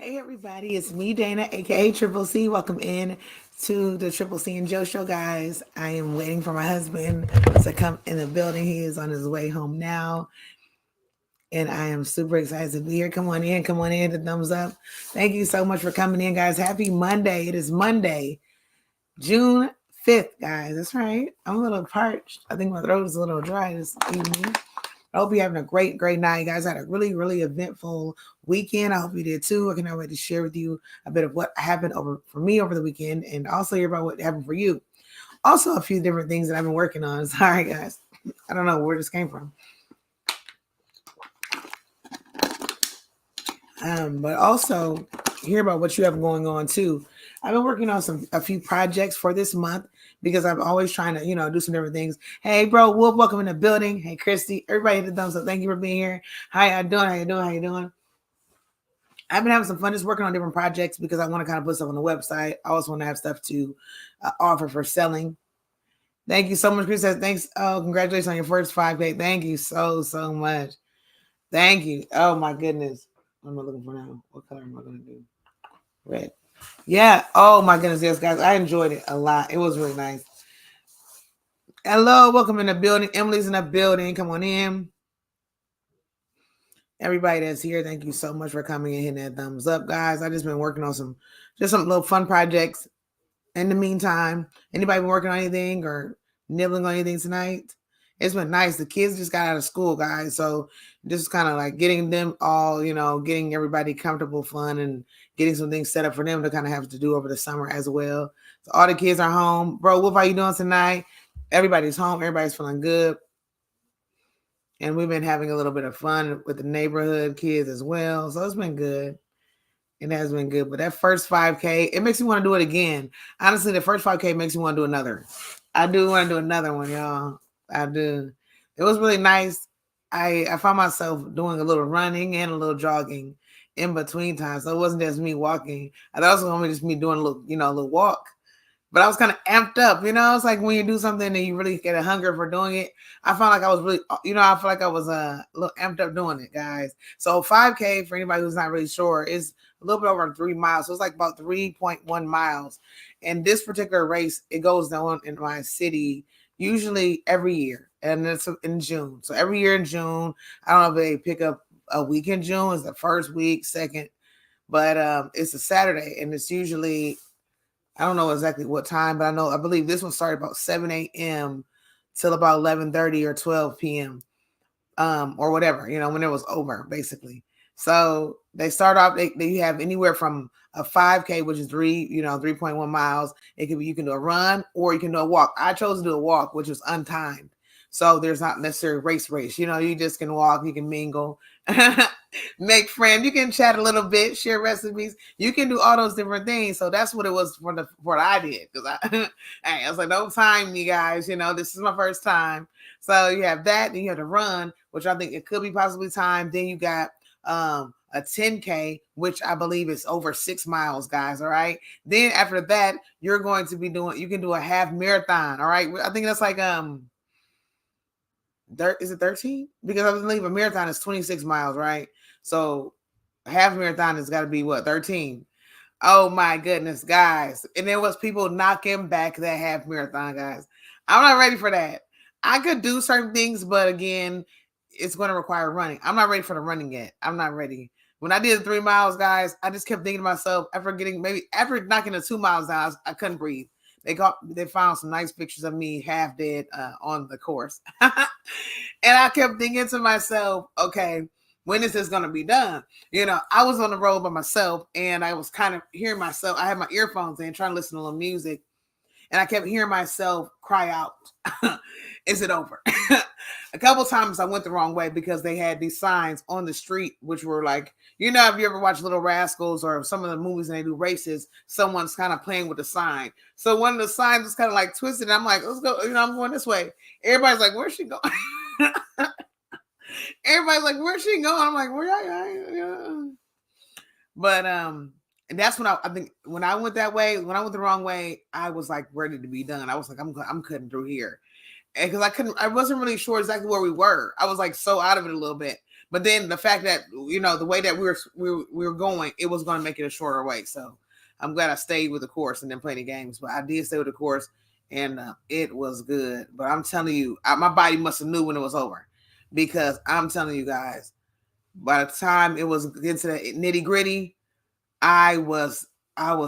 Hey everybody, it's me, Dana, aka Triple C. Welcome in to the Triple C and Joe Show, guys. I am waiting for my husband to come in the building. He is on his way home now, and I am super excited to be here. Come on in, come on in. The thumbs up. Thank you so much for coming in, guys. Happy Monday. It is Monday, June 5th, guys. That's right. I'm a little parched. I think my throat is a little dry this evening. I hope you're having a great night. You guys had a really eventful weekend. I hope you did too. I can already share with you a bit of what happened for me over the weekend and also hear about what happened for you. Also, a few different things that I've been working on. Sorry, guys. I don't know where this came from. But also hear about what you have going on too. I've been working on a few projects for this month because I'm always trying to, do some different things. Hey, bro, Wolf, welcome in the building. Hey, Christy, everybody hit the thumbs up. Thank you for being here. How y'all doing? How you doing? How you doing? I've been having some fun just working on different projects because I want to kind of put stuff on the website. I also want to have stuff to offer for selling. Thank you so much, Chris. Thanks. Oh, congratulations on your first 5K. Thank you so much. Thank you. Oh my goodness. What am I looking for now? What color am I going to do? Red. Yeah. Oh my goodness. Yes, guys. I enjoyed it a lot. It was really nice. Hello. Welcome in the building. Emily's in the building. Come on in. Everybody that's here, thank you so much for coming and hitting that thumbs up, guys. I just been working on some little fun projects. In the meantime, anybody been working on anything or nibbling on anything tonight? It's been nice. The kids just got out of school, guys. So just kind of like getting them all, getting everybody comfortable, fun, and getting some things set up for them to kind of have to do over the summer as well. So all the kids are home. Bro, Wolf, how you doing tonight? Everybody's home. Everybody's feeling good. And we've been having a little bit of fun with the neighborhood kids as well. So it's been good. It has been good. But that first 5K, it makes me want to do it again. Honestly, the first 5K makes me want to do another. I do want to do another one, y'all. I do. It was really nice. I found myself doing a little running and a little jogging in between times. So it wasn't just me walking. I thought it was going to be just me doing a little walk. But I was kind of amped up, It's like when you do something and you really get a hunger for doing it. I found like I was really, I feel like I was a little amped up doing it, guys. So 5K, for anybody who's not really sure, is a little bit over 3 miles. So it's like about 3.1 miles. And this particular race, it goes down in my city usually every year. And it's in June. So every year in June, I don't know if they pick up a week in June. It's the first week, second. But it's a Saturday. And it's usually, I don't know exactly what time, but I believe this one started about 7 a.m. till about 11:30 or 12 p.m. Or whatever, when it was over, basically. So they start off, they have anywhere from a 5K, which is 3.1 miles. It could be, you can do a run or you can do a walk. I chose to do a walk, which was untimed. So there's not necessarily race. You just can walk, you can mingle, make friends, you can chat a little bit, share recipes. You can do all those different things. So that's what it was for what I did. Because I was like, don't time me, guys. This is my first time. So you have that, then you have to run, which I think it could be possibly timed. Then you got a 10K, which I believe is over 6 miles, guys. All right. Then after that, you're going to be you can do a half marathon. All right. I think that's like is it 13? Because I believe a marathon is 26 miles, right? So a half marathon has got to be what, 13? Oh my goodness, guys. And there was people knocking back that half marathon, guys. I'm not ready for that. I could do certain things, but again, it's going to require running. I'm not ready for the running yet. I'm not ready. When I did the 3 miles, guys, I just kept thinking to myself, after knocking the 2 miles down, I couldn't breathe. They found some nice pictures of me half dead on the course. And I kept thinking to myself, okay, when is this going to be done? I was on the road by myself and I was kind of hearing myself. I had my earphones in trying to listen to a little music. And I kept hearing myself cry out, is it over? A couple times I went the wrong way because they had these signs on the street, which were like, if you ever watch Little Rascals or some of the movies and they do races, someone's kind of playing with the sign. So one of the signs was kind of like twisted. And I'm like, let's go. I'm going this way. Everybody's like, where's she going? Everybody's like, where's she going? I'm like, where are you? But, and that's when I think when I went that way, when I went the wrong way, I was like ready to be done. I was like, I'm cutting through here. And because I wasn't really sure exactly where we were. I was like so out of it a little bit. But then the fact that, the way that we were going, it was going to make it a shorter way. So I'm glad I stayed with the course and then played the games. But I did stay with the course, and it was good. But I'm telling you, my body must have knew when it was over, because I'm telling you guys, by the time it was into the nitty gritty, I was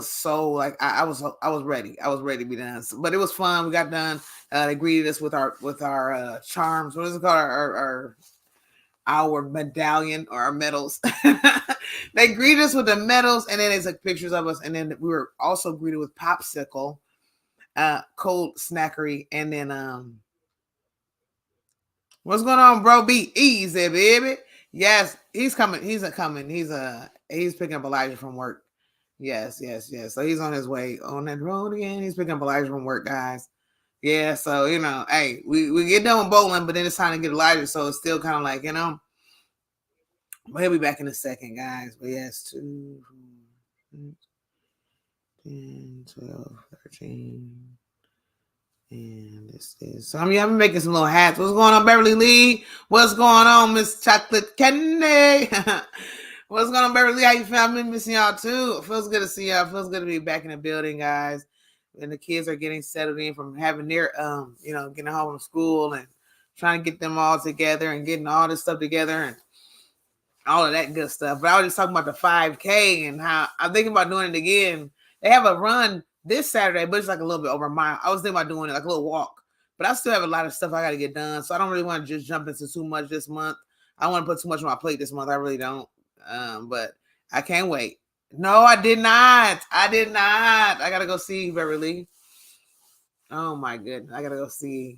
so like I was ready. I was ready to be done. But it was fun. We got done. They greeted us with our charms. What is it called? Our medallion or our medals. They greeted us with the medals, and then they took pictures of us, and then we were also greeted with popsicle, cold snackery, and then what's going on, bro? Be easy, baby. Yes, he's coming. He's coming. He's picking up Elijah from work. Yes. So he's on his way on that road again. He's picking up Elijah from work, guys. Yeah, so hey, we get done with bowling, but then it's time to get Elijah, so it's still kind of like, but he'll be back in a second, guys. But yes, 2, 10, 12, 13. And this is, so I've been making some little hats. What's going on, Beverly Lee? What's going on, Miss Chocolate Candy? What's going on, Beverly Lee? How you feel? I've been missing y'all too. It feels good to see y'all. It feels good to be back in the building, guys. And the kids are getting settled in from having their, getting home from school and trying to get them all together and getting all this stuff together and all of that good stuff. But I was just talking about the 5K and how I'm thinking about doing it again. They have a run this Saturday, but it's like a little bit over a mile. I was thinking about doing it like a little walk, but I still have a lot of stuff I got to get done. So I don't really want to just jump into too much this month. I don't want to put too much on my plate this month. I really don't. But I can't wait. No, I did not. I got to go see Beverly. Oh my goodness. I got to go see.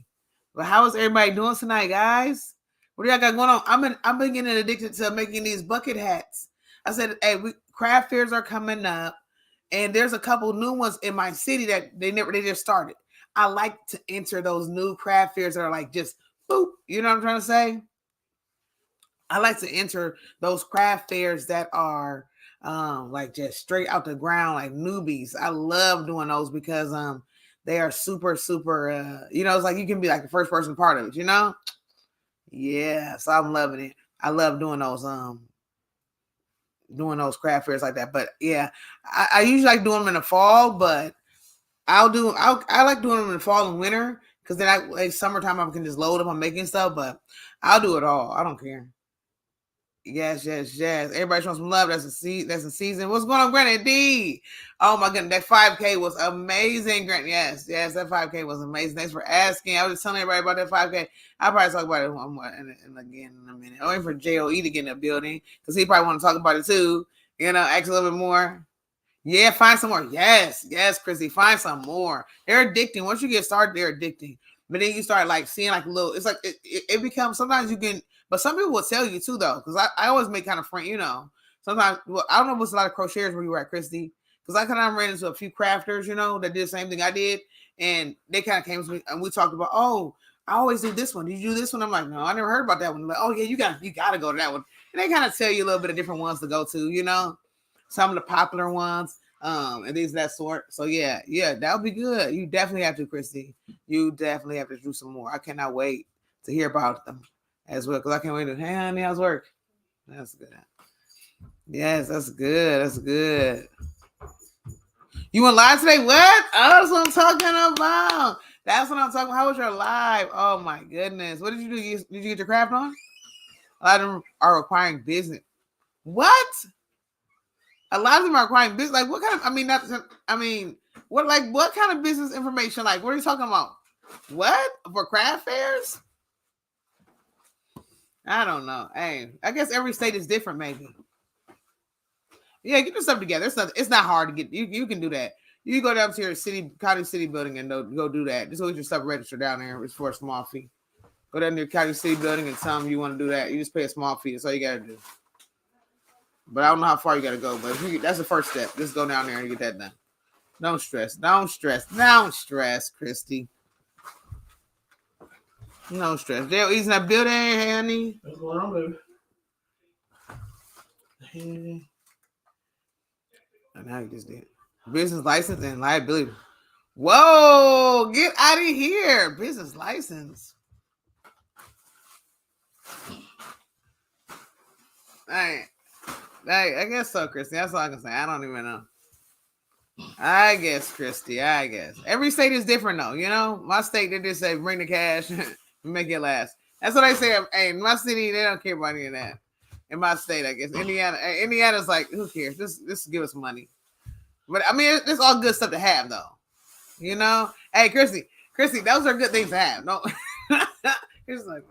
But how is everybody doing tonight, guys? What do y'all got going on? I've been getting addicted to making these bucket hats. I said, hey, craft fairs are coming up. And there's a couple new ones in my city that they just started. I like to enter those new craft fairs that are like just boop. You know what I'm trying to say? I like to enter those craft fairs that are like just straight out the ground, like newbies. I love doing those because they are super, super it's like you can be like the first person part of it, Yeah, so I'm loving it. I love doing those craft fairs like that. But yeah, I usually like doing them in the fall, but I like doing them in the fall and winter because then like summertime I can just load up on making stuff. But I'll do it all. I don't care. Yes. Everybody showing some love. That's in season. What's going on, Granny D? Oh my goodness, that 5K was amazing, Granny. Yes, that 5K was amazing. Thanks for asking. I was just telling everybody about that 5K. I'll probably talk about it again in a minute. I'm waiting for JOE to get in the building because he probably want to talk about it too. Ask a little bit more. Yeah, find some more. Yes, Chrissy, find some more. They're addicting. Once you get started, they're addicting. But then you start like seeing like a little. It's like it becomes. Sometimes you can. But some people will tell you too, though, because I always make kind of friend, Sometimes, I don't know if it's a lot of crocheters where you were at, Christy, because I kind of ran into a few crafters, that did the same thing I did, and they kind of came to me and we talked about, oh, I always do this one. Did you do this one? I'm like, no, I never heard about that one. Like, oh yeah, you got to go to that one, and they kind of tell you a little bit of different ones to go to, some of the popular ones, and things of that sort. So yeah, that would be good. You definitely have to, Christy. You definitely have to do some more. I cannot wait to hear about them as well, because I can't wait to, hey, honey, how's work? That's good. Yes, that's good. You went live today? What? Oh, that's what I'm talking about. That's what I'm talking about. How was your live? Oh my goodness. What did you do? Did you get your craft on? A lot of them are requiring business. What? A lot of them are requiring business. Like what kind of, what kind of business information? Like, what are you talking about? What? For craft fairs? I don't know. Hey, I guess every state is different, maybe. Yeah, get your stuff together. It's not hard to get. You can do that. You go down to your county city building and go do that. Just go get your stuff registered down there. It's for a small fee. Go down to your county city building and tell them you want to do that. You just pay a small fee. That's all you got to do. But I don't know how far you got to go. But that's the first step. Just go down there and get that done. Don't stress, Christy. No stress. Dale, he's in that building, honey. What's going on, baby? Hey. And now you just did business license and liability. Whoa, get out of here. Business license. I guess so, Christy. That's all I can say. I don't even know. I guess, Christy. I guess every state is different, though. You know, my state they just say bring the cash, make it last. That's what they say. Hey, in my city, they don't care about any of that. In my state, I guess Indiana's like, who cares? Just give us money. But I mean, it's all good stuff to have, though. You know, hey, Christy, those are good things to have. No, it's like,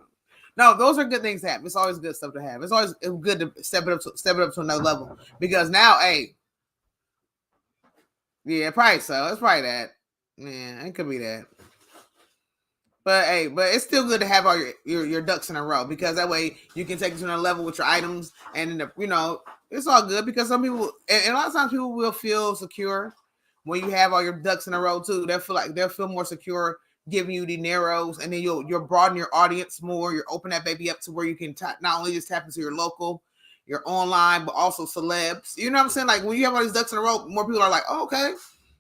no, those are good things to have. It's always good stuff to have. It's always good to step it up to another level because now, hey, yeah, probably so. It's probably that. Yeah, it could be that. But hey, it's still good to have all your ducks in a row because that way you can take it to another level with your items, and you know it's all good because some people and a lot of times people will feel secure when you have all your ducks in a row too. They'll feel more secure giving you dineros, and then you'll broaden your audience more. You'll open that baby up to where you can not only just tap into your local, your online, but also celebs. You know what I'm saying? Like when you have all these ducks in a row, more people are like, oh, okay.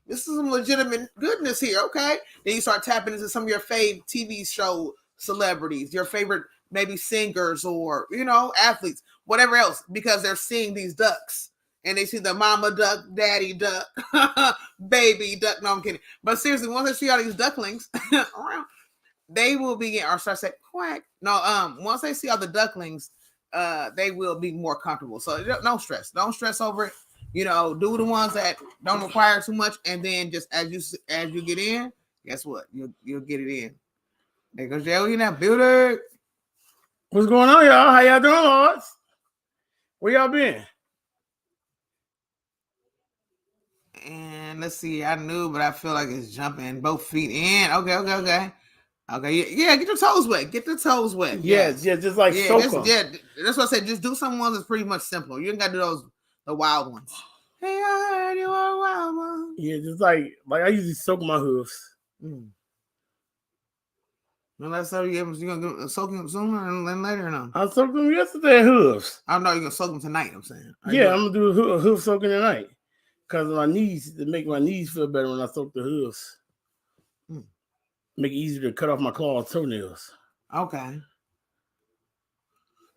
This is some legitimate goodness here, okay? Then you start tapping into some of your fave TV show celebrities, your favorite maybe singers or, you know, athletes, whatever else, because they're seeing these ducks. And they see the mama duck, daddy duck, baby duck. No, I'm kidding. But seriously, once they see all these ducklings around, they will be getting, or start saying, quack. No, once they see all the ducklings, they will be more comfortable. So no stress. Don't stress over it. You know, do the ones that don't require too much, and then just as you get in, guess what? You'll get it in. There goes Joey in that building. What's going on, y'all? How y'all doing, Lords? Where y'all been? And let's see. I knew, but I feel like it's jumping both feet in. Okay. Yeah, get your toes wet. Get the toes wet. Yes, just like soak them. Yeah, that's what I said. Just do some ones that's pretty much simple. You ain't got to do the wild ones. Hey, I heard you are a wild one. Yeah, just like I usually soak my hoofs. Well, that's how you're gonna soak them sooner and later, or no? I soaked them yesterday, hoofs. I know you're gonna soak them tonight. I'm saying. I'm gonna do a hoof soaking tonight because my knees to make my knees feel better when I soak the hoofs. Make it easier to cut off my claws, toenails. Okay.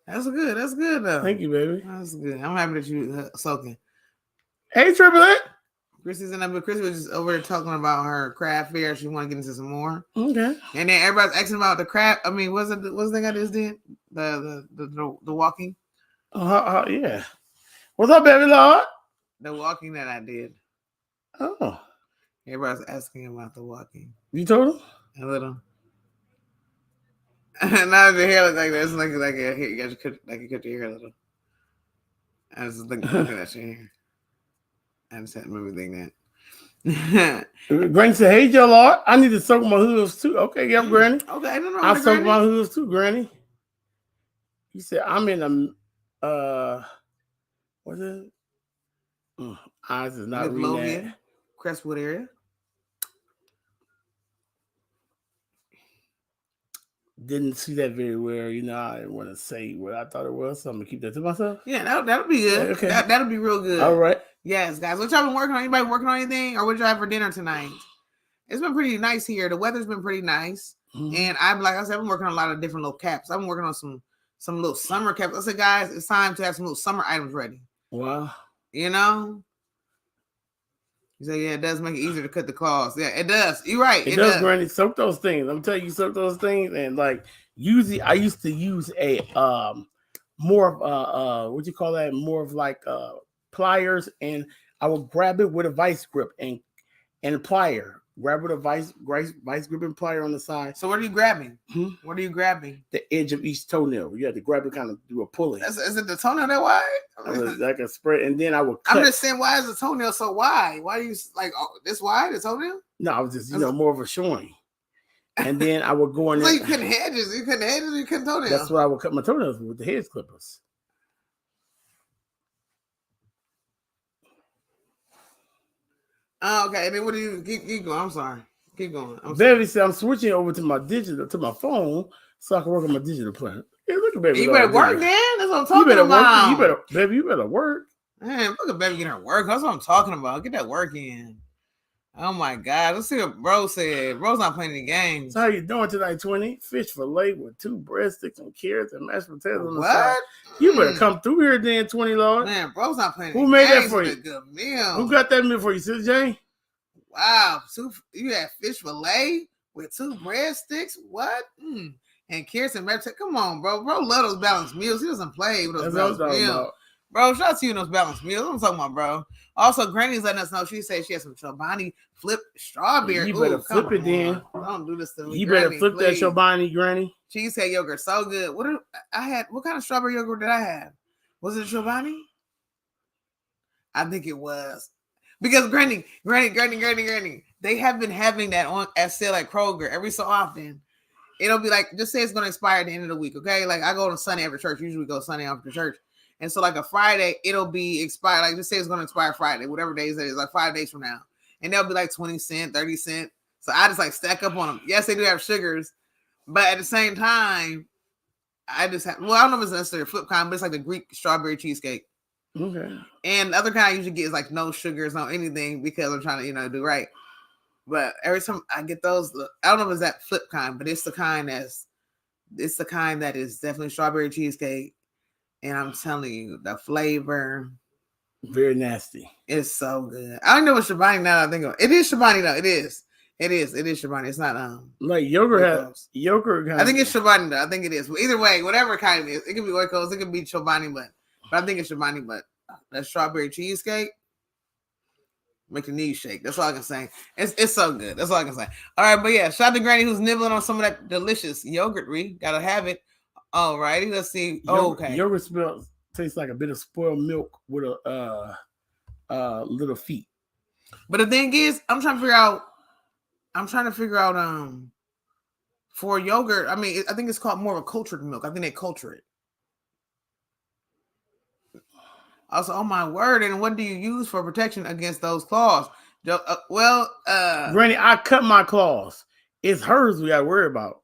That's good though. Thank you, baby. That's good. I'm happy that you soaking. Hey, Triplet. Chrissy's in there, but Chrissy was just over there talking about her craft fair. She want to get into some more. Okay. And then everybody's asking about the craft. I mean, what's the thing I just did? The walking. Yeah. What's up, baby Lord? The walking that I did. Oh. Everybody's asking about the walking. You told him? A little. Now your hair looks like this. Like your hair. You got you cut your hair a little. I was looking at your hair. I just had to remember thinking that. Granny said, hey, Joe Lord, I need to soak my hooves too. Okay, yeah, Granny. Okay, I don't know. I soak my hooves too, Granny. He said, I'm in what's it? Eyes is not reading that. Crestwood area. Didn't see that very well. You know, I didn't want to say what I thought it was, so I'm gonna keep that to myself. Yeah, that'll be good. Okay. That'll be real good. All right. Yes, guys. What y'all been working on? Anybody working on anything? Or what y'all have for dinner tonight? It's been pretty nice here. The weather's been pretty nice. And I've been working on a lot of different little caps. I've been working on some little summer caps. I said, guys, it's time to have some little summer items ready. Wow. You know? You say, yeah, it does make it easier to cut the claws. Yeah, it does. You're right. It does, Granny. Soak those things. I'm telling you, soak those things. And like usually I used to use a more of what you call that? More of like pliers, and I would grab it with a vice grip and a plier. Grab with a vice grip and plier on the side. So what are you grabbing? What are you grabbing? The edge of each toenail. You have to grab it, kind of do a pulling. Is it the toenail that wide? Like a spread, and then I would cut. I'm just saying, why is the toenail so wide? Why do you like this wide, the toenail? No, I was just more of a showing. And then I would go in there. So you couldn't hedges. You couldn't hedges. You couldn't toenails. That's why I would cut my toenails with the hedge clippers. Oh, okay. And then what do you keep going? I'm sorry. Keep going. Baby said I'm switching over to my phone so I can work on my digital plan. Hey, look at baby. You better work, then. That's what I'm talking about. You better work. Man, look at baby getting her work. That's what I'm talking about. Get that work in. Oh my God. Let's see what bro said. Bro's not playing any games. So how you doing tonight, 20? Fish fillet with 2 breadsticks and carrots and mashed potatoes on the What? side. You better come through here then, 20 Lord. Man, bro's not playing Who any made that games for with you? a good meal. Who got that meal for you, Sister Jane? Wow. You had fish fillet with 2 breadsticks? What? And carrots and mashed potatoes. Come on, bro. Bro love those balanced meals. He doesn't play with those That's what I'm balanced talking meals. about. Bro, shout out to you in those balanced meals. I'm talking about, bro. Also, Granny's letting us know she said she has some Chobani flip strawberry. You better flip it then. Don't do this to me. You Granny, better flip please. that Chobani, Granny. Cheesecake yogurt, so good. What kind of strawberry yogurt did I have? Was it Chobani? I think it was. Because Granny, they have been having that on at sale at Kroger every so often. It'll be like, just say it's going to expire at the end of the week, okay? Like, I go on Sunday after church. Usually we go Sunday after church. And so, like, a Friday, it'll be expired. Like, just say it's going to expire Friday, whatever days that is, like 5 days from now. And they'll be like 20 cents, 30 cents. So I just, like, stack up on them. Yes, they do have sugars. But at the same time, I just have, well, I don't know if it's necessarily a flip kind, but it's like the Greek strawberry cheesecake. Okay. And the other kind I usually get is like no sugars, no anything, because I'm trying to, do right. But every time I get those, I don't know if it's that flip kind, but it's the kind that is definitely strawberry cheesecake. And I'm telling you, the flavor, very nasty. It's so good. I don't know what Chobani now that I think of it. It is Chobani though. It is Chobani. It's not like yogurt. I think it's Chobani though. I think it is. But either way, whatever kind it is, it could be Oikos, it could be Chobani, but I think it's Chobani. But that strawberry cheesecake make your knees shake. That's all I can say. It's so good. That's all I can say. All right, but yeah, shout out to Granny who's nibbling on some of that delicious yogurt. Gotta have it. All righty, let's see. Okay, yogurt tastes like a bit of spoiled milk with a little feet. But the thing is, I'm trying to figure out for yogurt. I mean, I think it's called more of a cultured milk. I think they culture it. Also, oh my word! And what do you use for protection against those claws? Granny, I cut my claws. It's hers we got to worry about.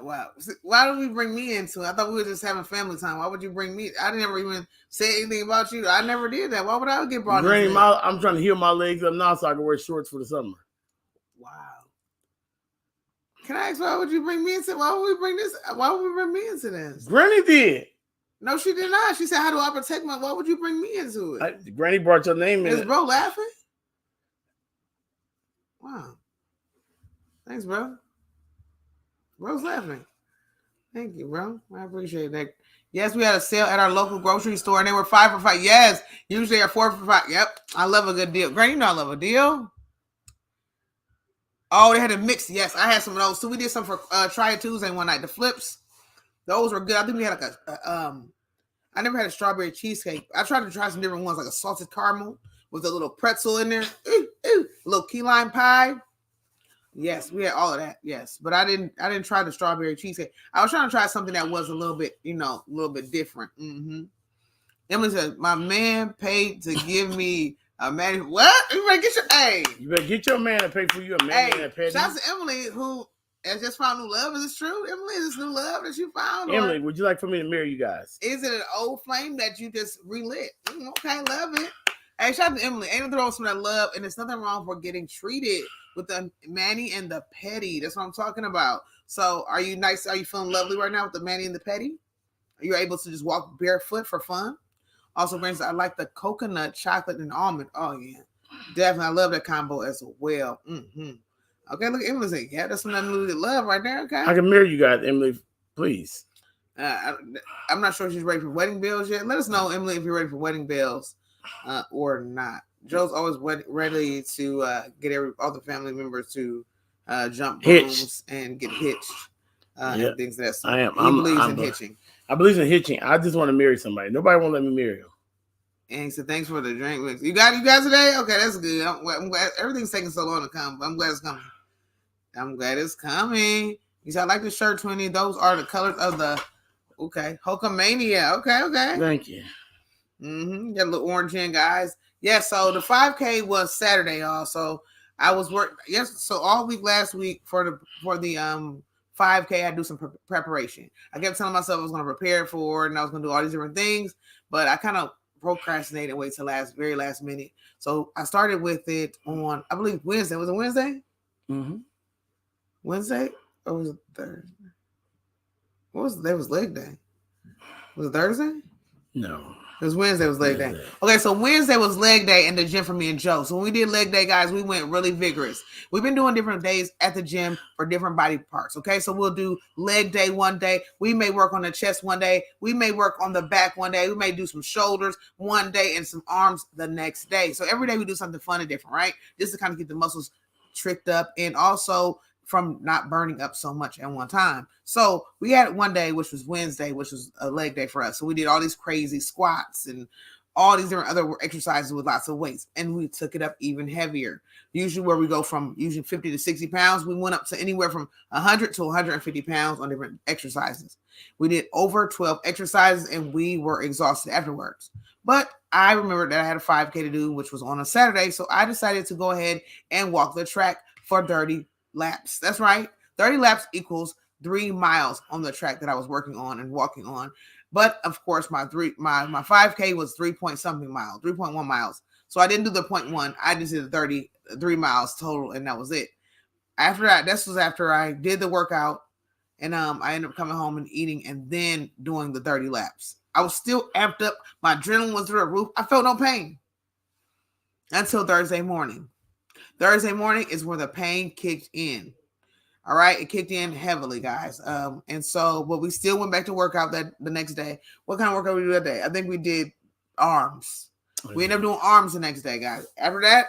Wow. Why did we bring me into it? I thought we were just having family time. Why would you bring me? I never even say anything about you. I never did that. Why would I get brought Granny, I'm trying to heal my legs up now so I can wear shorts for the summer. Wow. Can I ask why would you bring me into? Why would we bring this? Why would we bring me into this? Granny did. No, she did not. She said, "How do I protect my?" Why would you bring me into it? Granny brought your name in. Is bro laughing? Wow. Thanks, bro. Bro's laughing. Thank you, bro. I appreciate that. Yes, we had a sale at our local grocery store, and they were 5 for 5. Yes, usually they're 4 for 5. Yep, I love a good deal. Granny, I love a deal. Oh, they had a mix. Yes, I had some of those. So we did some for Try It Tuesday one night. The flips, those were good. I think we had like I never had a strawberry cheesecake. I tried to try some different ones, like a salted caramel with a little pretzel in there. A little key lime pie. Yes, we had all of that. Yes, but I didn't try the strawberry cheesecake. I was trying to try something that was a little bit, a little bit different. Mm-hmm. Emily says, "My man paid to give me a man." What? You better get your man to pay for you a man. Shout out to Emily who has just found new love. Is this true, Emily? Is this new love that you found? Emily, would you like for me to marry you guys? Is it an old flame that you just relit? Okay, love it. Hey, shout out to Emily. Ain't nothing wrong with some of that love, and there's nothing wrong for getting treated with the mani and the petty. That's what I'm talking about. So, are you nice? Are you feeling lovely right now with the mani and the petty? Are you able to just walk barefoot for fun? Also, for instance, I like the coconut, chocolate, and almond. Oh yeah, definitely. I love that combo as well. Mm-hmm. Okay, look, Emily's like, yeah, that's some unlimited love right there. Okay, I can marry you guys, Emily. Please. I'm not sure if she's ready for wedding bells yet. Let us know, Emily, if you're ready for wedding bells. Or not. Joe's always ready to get all the family members to jump brooms and get hitched and things of that sort. I am. He believes in hitching. I believe in hitching. I just want to marry somebody. Nobody won't let me marry him. And he said, "Thanks for the drink mix. You guys today? Okay, that's good. I'm glad everything's taking so long to come, but I'm glad it's coming. You said, I like the shirt, 20. Those are the colors of the Hulkamania. Okay. Thank you. Mm-hmm. Got a little orange in, guys. Yeah, so the 5K was Saturday, y'all. So I was working. Yes, so all week last week for the 5K, I had to do some preparation. I kept telling myself I was going to prepare for it, and I was going to do all these different things, but I kind of procrastinate and wait till very last minute. So I started with it on, I believe, Wednesday. Was it Wednesday? Mm-hmm. Wednesday? Or was it Thursday? What was That was leg day. Was it Thursday? No. It was Wednesday. It was leg day. Okay, so Wednesday was leg day in the gym for me and Joe. So when we did leg day, guys, we went really vigorous. We've been doing different days at the gym for different body parts. Okay, so we'll do leg day one day. We may work on the chest one day. We may work on the back one day. We may do some shoulders one day and some arms the next day. So every day we do something fun and different, right? Just to kind of get the muscles tricked up and also from not burning up so much at one time. So we had one day, which was Wednesday, which was a leg day for us. So we did all these crazy squats and all these different other exercises with lots of weights. And we took it up even heavier. Usually where we go from usually 50 to 60 pounds, we went up to anywhere from 100 to 150 pounds on different exercises. We did over 12 exercises and we were exhausted afterwards. But I remembered that I had a 5K to do, which was on a Saturday. So I decided to go ahead and walk the track for 30 laps. That's right. 30 laps equals 3 miles on the track that I was working on and walking on. But of course, my 5K was 3.1 miles. So I didn't do the 0.1. I just did the 33 miles total, and that was it. After that, this was after I did the workout, and I ended up coming home and eating, and then doing the 30 laps. I was still amped up. My adrenaline was through the roof. I felt no pain until Thursday morning. Thursday morning is where the pain kicked in. All right, it kicked in heavily, guys. And so, but we still went back to workout the next day. What kind of workout did we do that day? I think we did arms. We ended up doing arms the next day, guys. After that,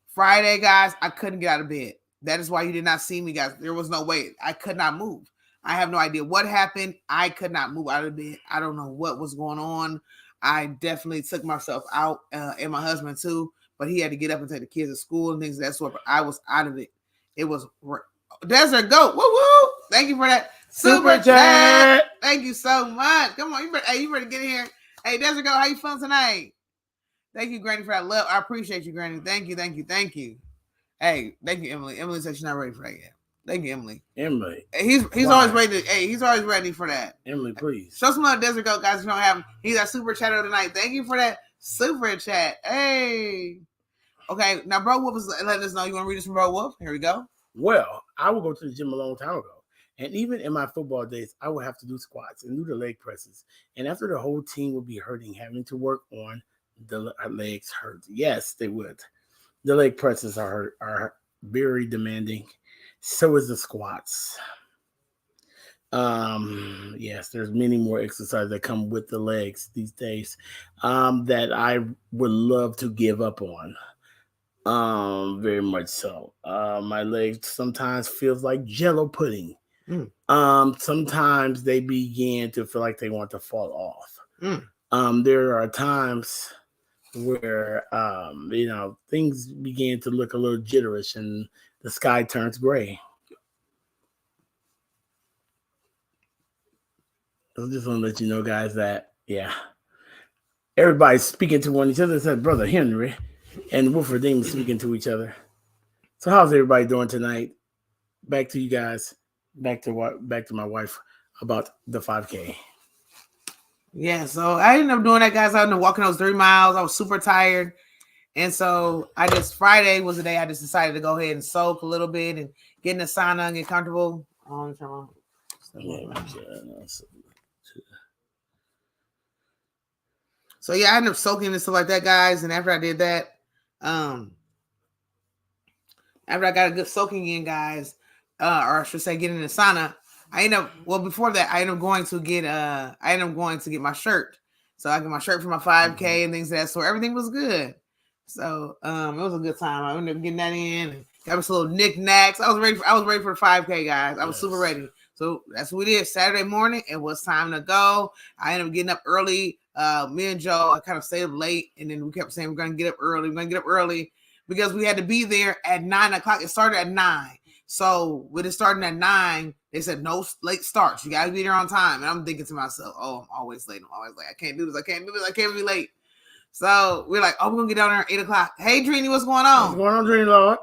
Friday, guys, I couldn't get out of bed. That is why you did not see me, guys. There was no way. I could not move. I have no idea what happened. I could not move out of bed. I don't know what was going on. I definitely took myself out, and my husband too. But he had to get up and take the kids to school and things of that sort. But I was out of it. It was Desert Goat. Woo woo! Thank you for that super chat. Thank you so much. Come on, you better get in here. Hey, Desert Goat, how you feeling tonight? Thank you, Granny, for that love. I appreciate you, Granny. Thank you. Hey, thank you, Emily. Emily said she's not ready for that yet. Thank you, Emily. He's always ready. He's always ready for that. Emily, please show some love, Desert Goat, guys. If you don't have him, he's our super chatter tonight. Thank you for that super chat. Hey. Okay, now Bro Wolf is letting us know. You want to read this from Bro Wolf? Here we go. Well, I would go to the gym a long time ago. And even in my football days, I would have to do squats and do the leg presses. And after the whole team would be hurting, having to work on the legs hurt. Yes, they would. The leg presses are very demanding. So is the squats. Yes, there's many more exercises that come with the legs these days that I would love to give up on. Very much so. My legs sometimes feels like Jello pudding. Sometimes they begin to feel like they want to fall off. There are times where things begin to look a little jitterish and the sky turns gray. I just want to let you know, guys, that everybody's speaking to one other. Said Brother Henry and Wolford Demon speaking to each other. So how's everybody doing tonight? Back to you guys. Back to my wife about the 5K. Yeah, so I ended up doing that, guys. I ended up walking those 3 miles. I was super tired. And so Friday was the day I just decided to go ahead and soak a little bit and get in the sauna and get comfortable. So yeah, I ended up soaking and stuff like that, guys. And after I did that, after I got a good soaking in, guys, or I should say, get in the sauna, before that, I ended up going to get my shirt. So I got my shirt for my 5K and things like that. So everything was good. So it was a good time. I ended up getting that in and got me some little knickknacks. I was ready for the 5K, guys. I was super ready. So that's what we did. Saturday morning, it was time to go. I ended up getting up early. Me and Joe, I kind of stayed up late, and then we kept saying we're gonna get up early because we had to be there at 9 o'clock. It started at 9. So with it starting at 9, they said no late starts. You gotta be there on time. And I'm thinking to myself, oh, I'm always late. I can't do this. I can't be late. So we're like, oh, we're gonna get down there at 8 o'clock. Hey, Trini, what's going on? What's going on, Trini Lord?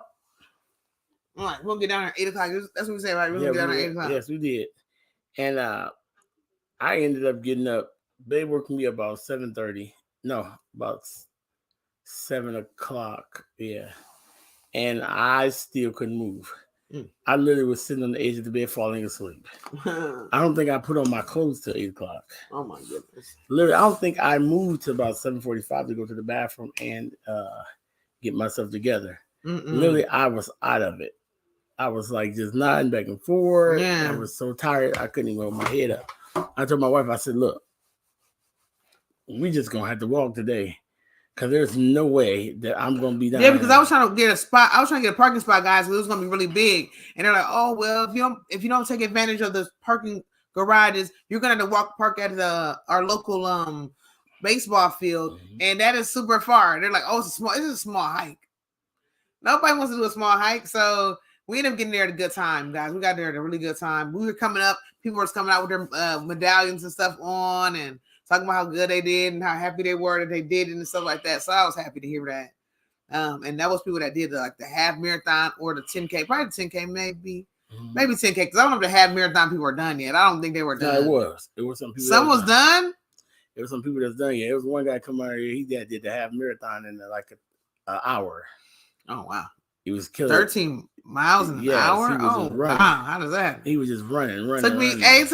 I'm like, we'll get down there at 8 o'clock. That's what we say, right? We're gonna get down there at 8 o'clock. Yes, we did. And I ended up getting up. They woke me about 7:30, No, about 7 o'clock. Yeah. And I still couldn't move. I literally was sitting on the edge of the bed falling asleep. I don't think I put on my clothes till 8 o'clock. Oh my goodness. Literally, I don't think I moved to about 7:45 to go to the bathroom and get myself together. Literally, I was out of it. I was like just nodding back and forth. Yeah. I was so tired I couldn't even hold my head up. I told my wife, I said, look, we just gonna have to walk today. Cause there's no way that I'm gonna be down. Yeah, because I was trying to get a spot. I was trying to get a parking spot, guys. Because it was gonna be really big, and they're like, "Oh well, if you don't take advantage of the parking garages, you're gonna have to park at our local baseball field, and that is super far." They're like, "Oh, it's a small hike." Nobody wants to do a small hike, so we ended up getting there at a good time, guys. We got there at a really good time. We were coming up. People were coming out with their medallions and stuff on, and talking about how good they did and how happy they were that they did it and stuff like that. So I was happy to hear that. And that was people that did the half marathon or the 10K, probably the 10K, maybe 10K. Because I don't know if the half marathon people were done yet. I don't think they were done. No, it was some people. Some was done. There was some people that's done. Yeah, it was one guy come out here. He did the half marathon in like an hour. Oh wow! He was killing 13 miles in an hour. Oh wow! How does that happen? He was just running. It took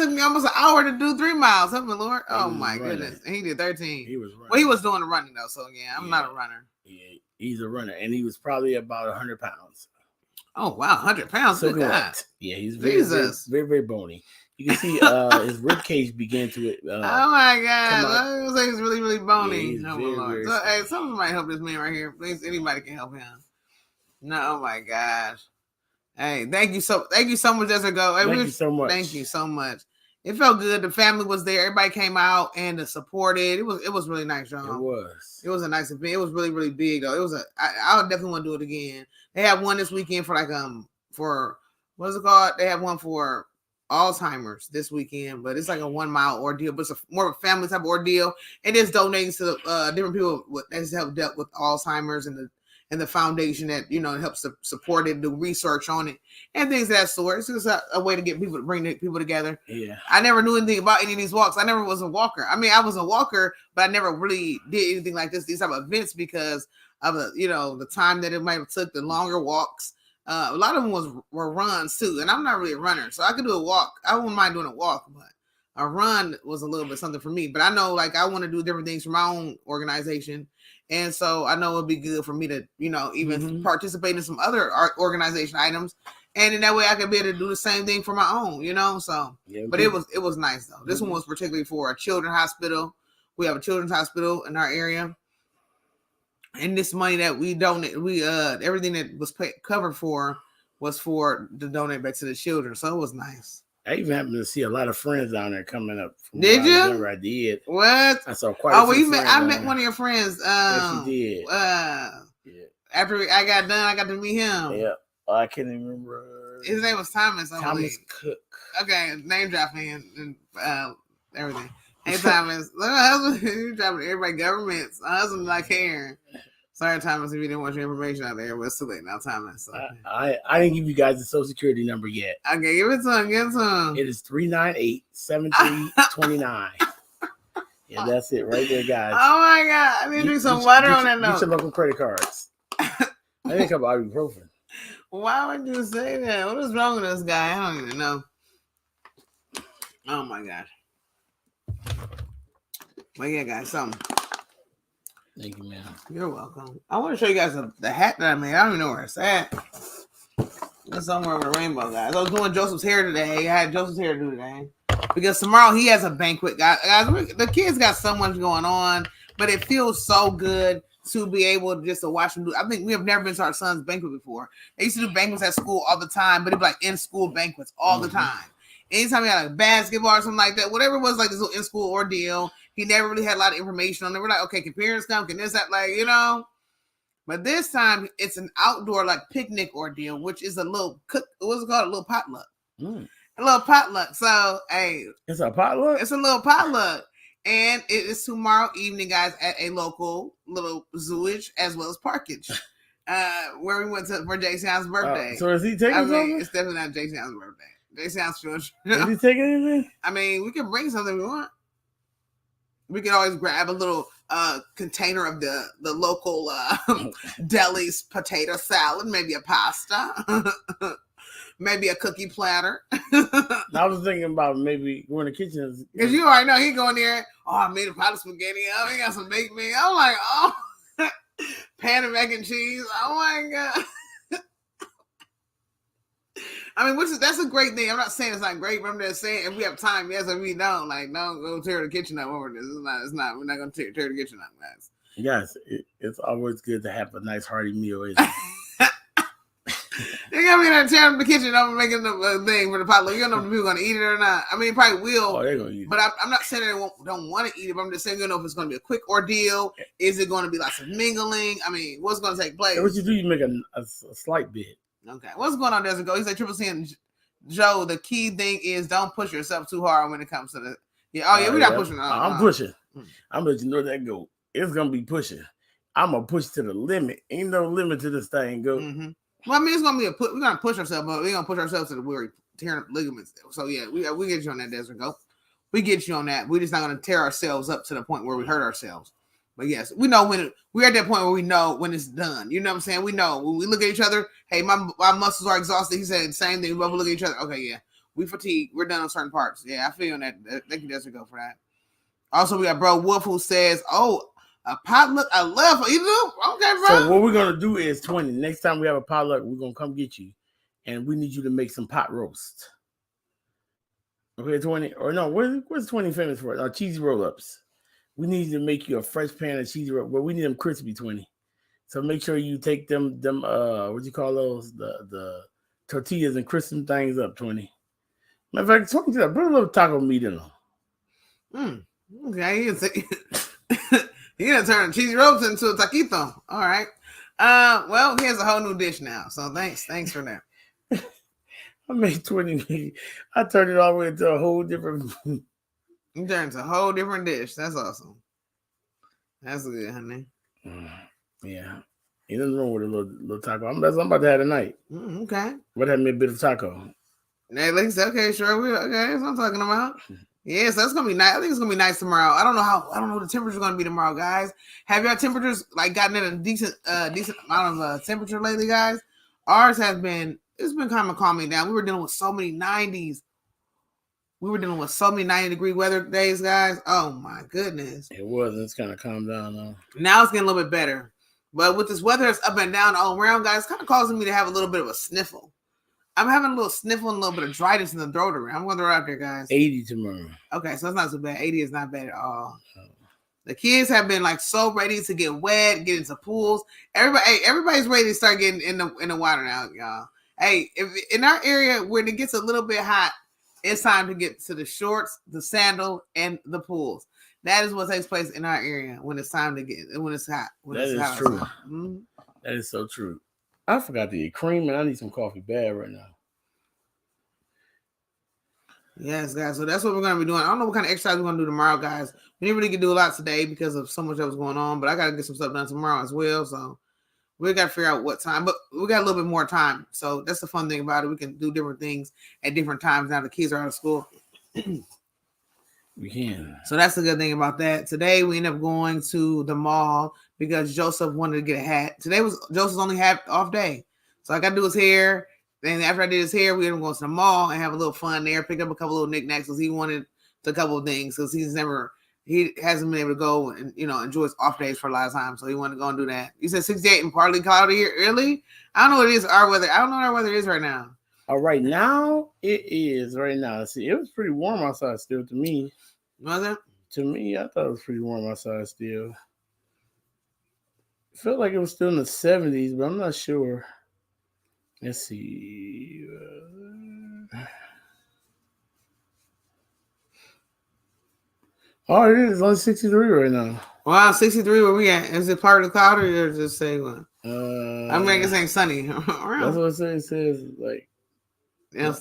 me almost an hour to do 3 miles. Help me, Lord. Oh my goodness! And he did 13. He was running. Well, he was doing the running though. So yeah, I'm not a runner. Yeah, he's a runner, and he was probably about 100 pounds. Oh wow, 100 pounds. Good God. Yeah, he's very bony. You can see his rib cage begin to. Oh my God! I was like, he's really, really bony. Yeah, oh my Lord! So, hey, someone might help this man right here. Please, anybody can help him. No, oh my gosh! Hey, thank you so much, Desert Go. Hey, thank you so much. Thank you so much. It felt good. The family was there. Everybody came out and supported. It was really nice, y'all. It was a nice event. It was really, really big though. It was I would definitely want to do it again. They had one this weekend for for what's it called? They had one for Alzheimer's this weekend, but it's like a 1 mile ordeal, but it's more of a family type of ordeal. And it's donating to different people that have dealt with Alzheimer's and the foundation that helps to support it, do research on it, and things of that sort. It's just a way to get people to bring people together. Yeah, I never knew anything about any of these walks. I never was a walker. I mean, I was a walker, but I never really did anything like these type of events because of the time that it might have took, the longer walks. A lot of them were runs too, and I'm not really a runner, so I could do a walk. I wouldn't mind doing a walk, but a run was a little bit something for me. But I know, I want to do different things for my own organization, and so I know it'd be good for me to, even participate in some other organization items, and in that way I could be able to do the same thing for my own, So, yeah, but it was nice though. This one was particularly for a children's hospital. We have a children's hospital in our area. And this money that we donate, everything that was covered for was for to donate back to the children. So it was nice. I even happened to see a lot of friends down there coming up. Did you? I did. What? I saw quite. Oh, well, I met one of your friends. Yes, you did. Yeah. After I got done, I got to meet him. Yeah. I can't even remember. His name was Thomas. Thomas Cook. Okay, name dropping and everything. Hey Thomas, look, my husband, you dropping everybody governments. My husband not caring. Sorry, Thomas, if you didn't want your information out there, but it's too late now, Thomas. So. I didn't give you guys the social security number yet. Okay, give it to him. Give it to him. It is 398-7329. Yeah, that's it right there, guys. Oh my God, I need to drink some water on that note. Get some local credit cards. I think about ibuprofen. Why would you say that? What is wrong with this guy? I don't even know. Oh my gosh. Well, yeah, guys, something. Thank you, man. You're welcome. I want to show you guys the hat that I made. I don't even know where it's at. It's somewhere over the rainbow, guys. I was doing Joseph's hair today. I had Joseph's hair to do today. Because tomorrow he has a banquet, guys. The kids got so much going on, but it feels so good to be able just to watch them do. I think we have never been to our son's banquet before. They used to do banquets at school all the time, but it'd be like in-school banquets all the time. Anytime we had basketball or something like that, whatever it was, like this little in-school ordeal, he never really had a lot of information on it. We're like, okay, can parents come? Can this, that, But this time, it's an outdoor, picnic ordeal, which is a little what's it called? A little potluck. A little potluck. So, hey. It's a potluck? It's a little potluck. And it is tomorrow evening, guys, at a local little zooage as well as parkage. Where we went for Jason's birthday. So is he taking something? It's definitely not Jason's birthday. Jason's children. Is he taking anything? I mean, we can bring something we want. We can always grab a little container of the local deli's potato salad, maybe a pasta, maybe a cookie platter. I was thinking about maybe going to the kitchen. Because you already know he going there. Oh, I made a pot of spaghetti. Oh, he got some baked beans. I'm like, oh, pan of mac and cheese. Oh my god. I mean, that's a great thing. I'm not saying it's not great, but I'm just saying if we have time, yes, if we don't, like, don't go tear the kitchen up over this. It's not. We're not going to tear the kitchen up, guys. Yes, it's always good to have a nice hearty meal, isn't it? They got me there tearing the kitchen up and making the thing for the potluck. You don't know if people are going to eat it or not. I mean, probably will. Oh, they're going to eat it. But I'm not saying they don't want to eat it, but I'm just saying, you know, if it's going to be a quick ordeal. Is it going to be lots of mingling? I mean, what's going to take place? What you do, you make a slight bit. Okay. What's going on, Desert Go? He said, Triple C and Joe, the key thing is don't push yourself too hard when it comes to the. Yeah. Oh, yeah, we're not pushing. I'm pushing. I'm going to let you know that go. It's going to be pushing. I'm going to push to the limit. Ain't no limit to this thing, go. Mm-hmm. Well, I mean, it's gonna be we're gonna push ourselves, but we're gonna push ourselves to the we're tearing up ligaments. So yeah, we get you on that, Desert Go. We get you on that. We're just not gonna tear ourselves up to the point where we hurt ourselves. But yes, we know when we're at that point where we know when it's done. You know what I'm saying? We know when we look at each other. Hey, my muscles are exhausted. He said the same thing. We both look at each other. Okay, yeah, we fatigued. We're done on certain parts. Yeah, I feel on that. Thank you, Desert Go, for that. Also, we got Bro Wolf who says, "Oh, a potluck. I love you do. Okay, bro." So what we're gonna do is 20. Next time we have a potluck, we're gonna come get you, and we need you to make some pot roast. Okay, 20 or no? What's 20 famous for? Cheesy roll-ups. We need to make you a fresh pan of cheesy roll, but we need them crispy 20. So make sure you take them what do you call those? The tortillas and crisp them things up 20. Matter of fact, 20 to that, put a little taco meat in them. Okay, you're gonna turn cheesy rolls into a taquito. All right. Well, here's a whole new dish now. So thanks for that. I made 20. I turned it all the way into a whole different. You turned into a whole different dish. That's awesome. That's good, honey. Yeah. Ain't nothing wrong with a little taco. That's what I'm about to have tonight. Okay. But have me a bit of taco. Hey, like I said, okay, sure. Okay, that's what I'm talking about. Yes, that's gonna be nice. I think it's gonna be nice tomorrow. I don't know what the temperature's gonna be tomorrow, guys. Have your temperatures like gotten in a decent amount of temperature lately, guys? Ours has been. It's been kind of calming down. We were dealing with so many 90s. We were dealing with so many 90-degree weather days, guys. Oh my goodness. It was. It's kind of calmed down now. Now it's getting a little bit better, but with this weather that's up and down all around, guys, it's kind of causing me to have a little bit of a sniffle. I'm having a little sniffle and a little bit of dryness in the throat around. I'm going to throw it out there, guys. 80 tomorrow. Okay, so it's not so bad. 80 is not bad at all. The kids have been like so ready to get wet, get into pools. Everybody's ready to start getting in the water now, y'all. Hey, if in our area when it gets a little bit hot, it's time to get to the shorts, the sandal, and the pools. That is what takes place in our area when it's time to get when it's hot. That is true. Mm-hmm. That is so true. I forgot to eat cream, and I need some coffee bad right now. Yes, guys. So that's what we're going to be doing. I don't know what kind of exercise we're going to do tomorrow, guys. We didn't really get to do a lot today because of so much that was going on, but I got to get some stuff done tomorrow as well. So we got to figure out what time, but we got a little bit more time. So that's the fun thing about it. We can do different things at different times now the kids are out of school. We can. So that's the good thing about that. Today we ended up going to the mall because Joseph wanted to get a hat. Today was Joseph's only off day. So I got to do his hair. Then after I did his hair, we ended up going to the mall and have a little fun there. Pick up a couple little knickknacks because he wanted a couple of things because he hasn't been able to go and enjoy his off days for a lot of time. So he wanted to go and do that. You said 68 and partly cloudy here early. I don't know what it is. Our weather. I don't know what our weather is right now. Right now it is right now. See, it was pretty warm outside still to me. Was it? To me, I thought it was pretty warm outside still. It felt like it was still in the 70s, but I'm not sure. Let's see. Oh, it is only 63 right now. Wow, 63. Where we at? Is it partly cloudy or just say what? I mean, it's ain't sunny. That's what it says. Like, yeah.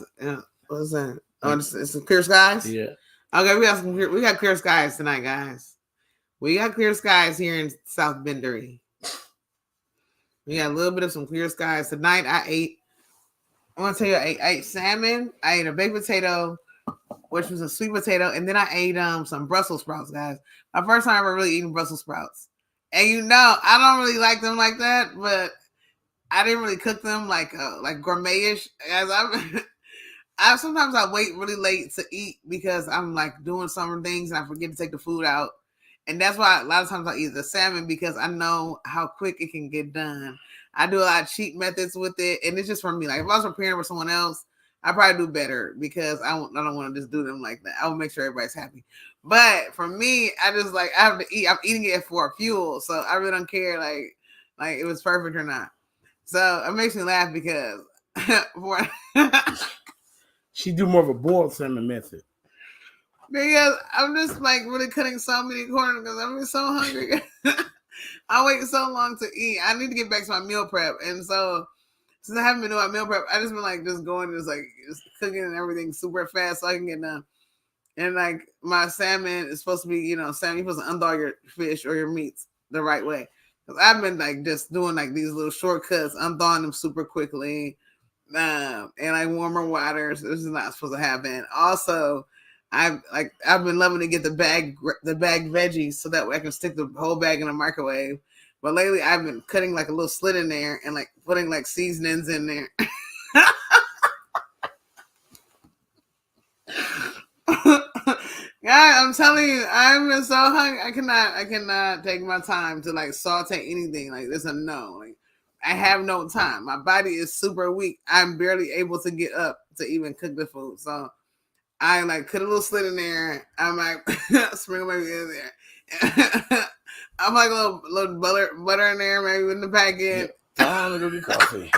What's that? Oh, it's clear skies. Yeah. Okay, we got clear skies tonight, guys. We got clear skies here in South Bendery. We got a little bit of some clear skies tonight. I want to tell you, I ate salmon. I ate a baked potato. which was a sweet potato, and then I ate some Brussels sprouts, guys. My first time ever really eating Brussels sprouts. And I don't really like them like that, but I didn't really cook them like gourmetish. As sometimes I wait really late to eat because I'm like doing some things and I forget to take the food out. And that's why a lot of times I eat the salmon because I know how quick it can get done. I do a lot of cheat methods with it, and it's just for me. Like if I was preparing for someone else, I probably do better because I don't want to just do them like that. I will make sure everybody's happy. But for me, I just like I have to eat. I'm eating it for fuel, so I really don't care like it was perfect or not. So it makes me laugh because for She do more of a boiled salmon method. because I'm just like really cutting so many corners because I'm just so hungry. I wait so long to eat. I need to get back to my meal prep, and so since I haven't been doing my meal prep, I just been like just going just cooking and everything super fast so I can get done. And like my salmon is supposed to be, salmon, you're supposed to unthaw your fish or your meats the right way. Because I've been like just doing like these little shortcuts, unthawing them super quickly, and like warmer water. So this is not supposed to happen. Also, I've been loving to get the bag veggies so that way I can stick the whole bag in the microwave. But lately, I've been cutting like a little slit in there and like putting like seasonings in there. Yeah, I'm telling you, I'm so hungry. I cannot take my time to like saute anything. Like this a no. Like I have no time. My body is super weak. I'm barely able to get up to even cook the food. So I like cut a little slit in there. I'm like sprinkle maybe in there. I'm like a little butter in there, maybe in the packet. Time to go get coffee.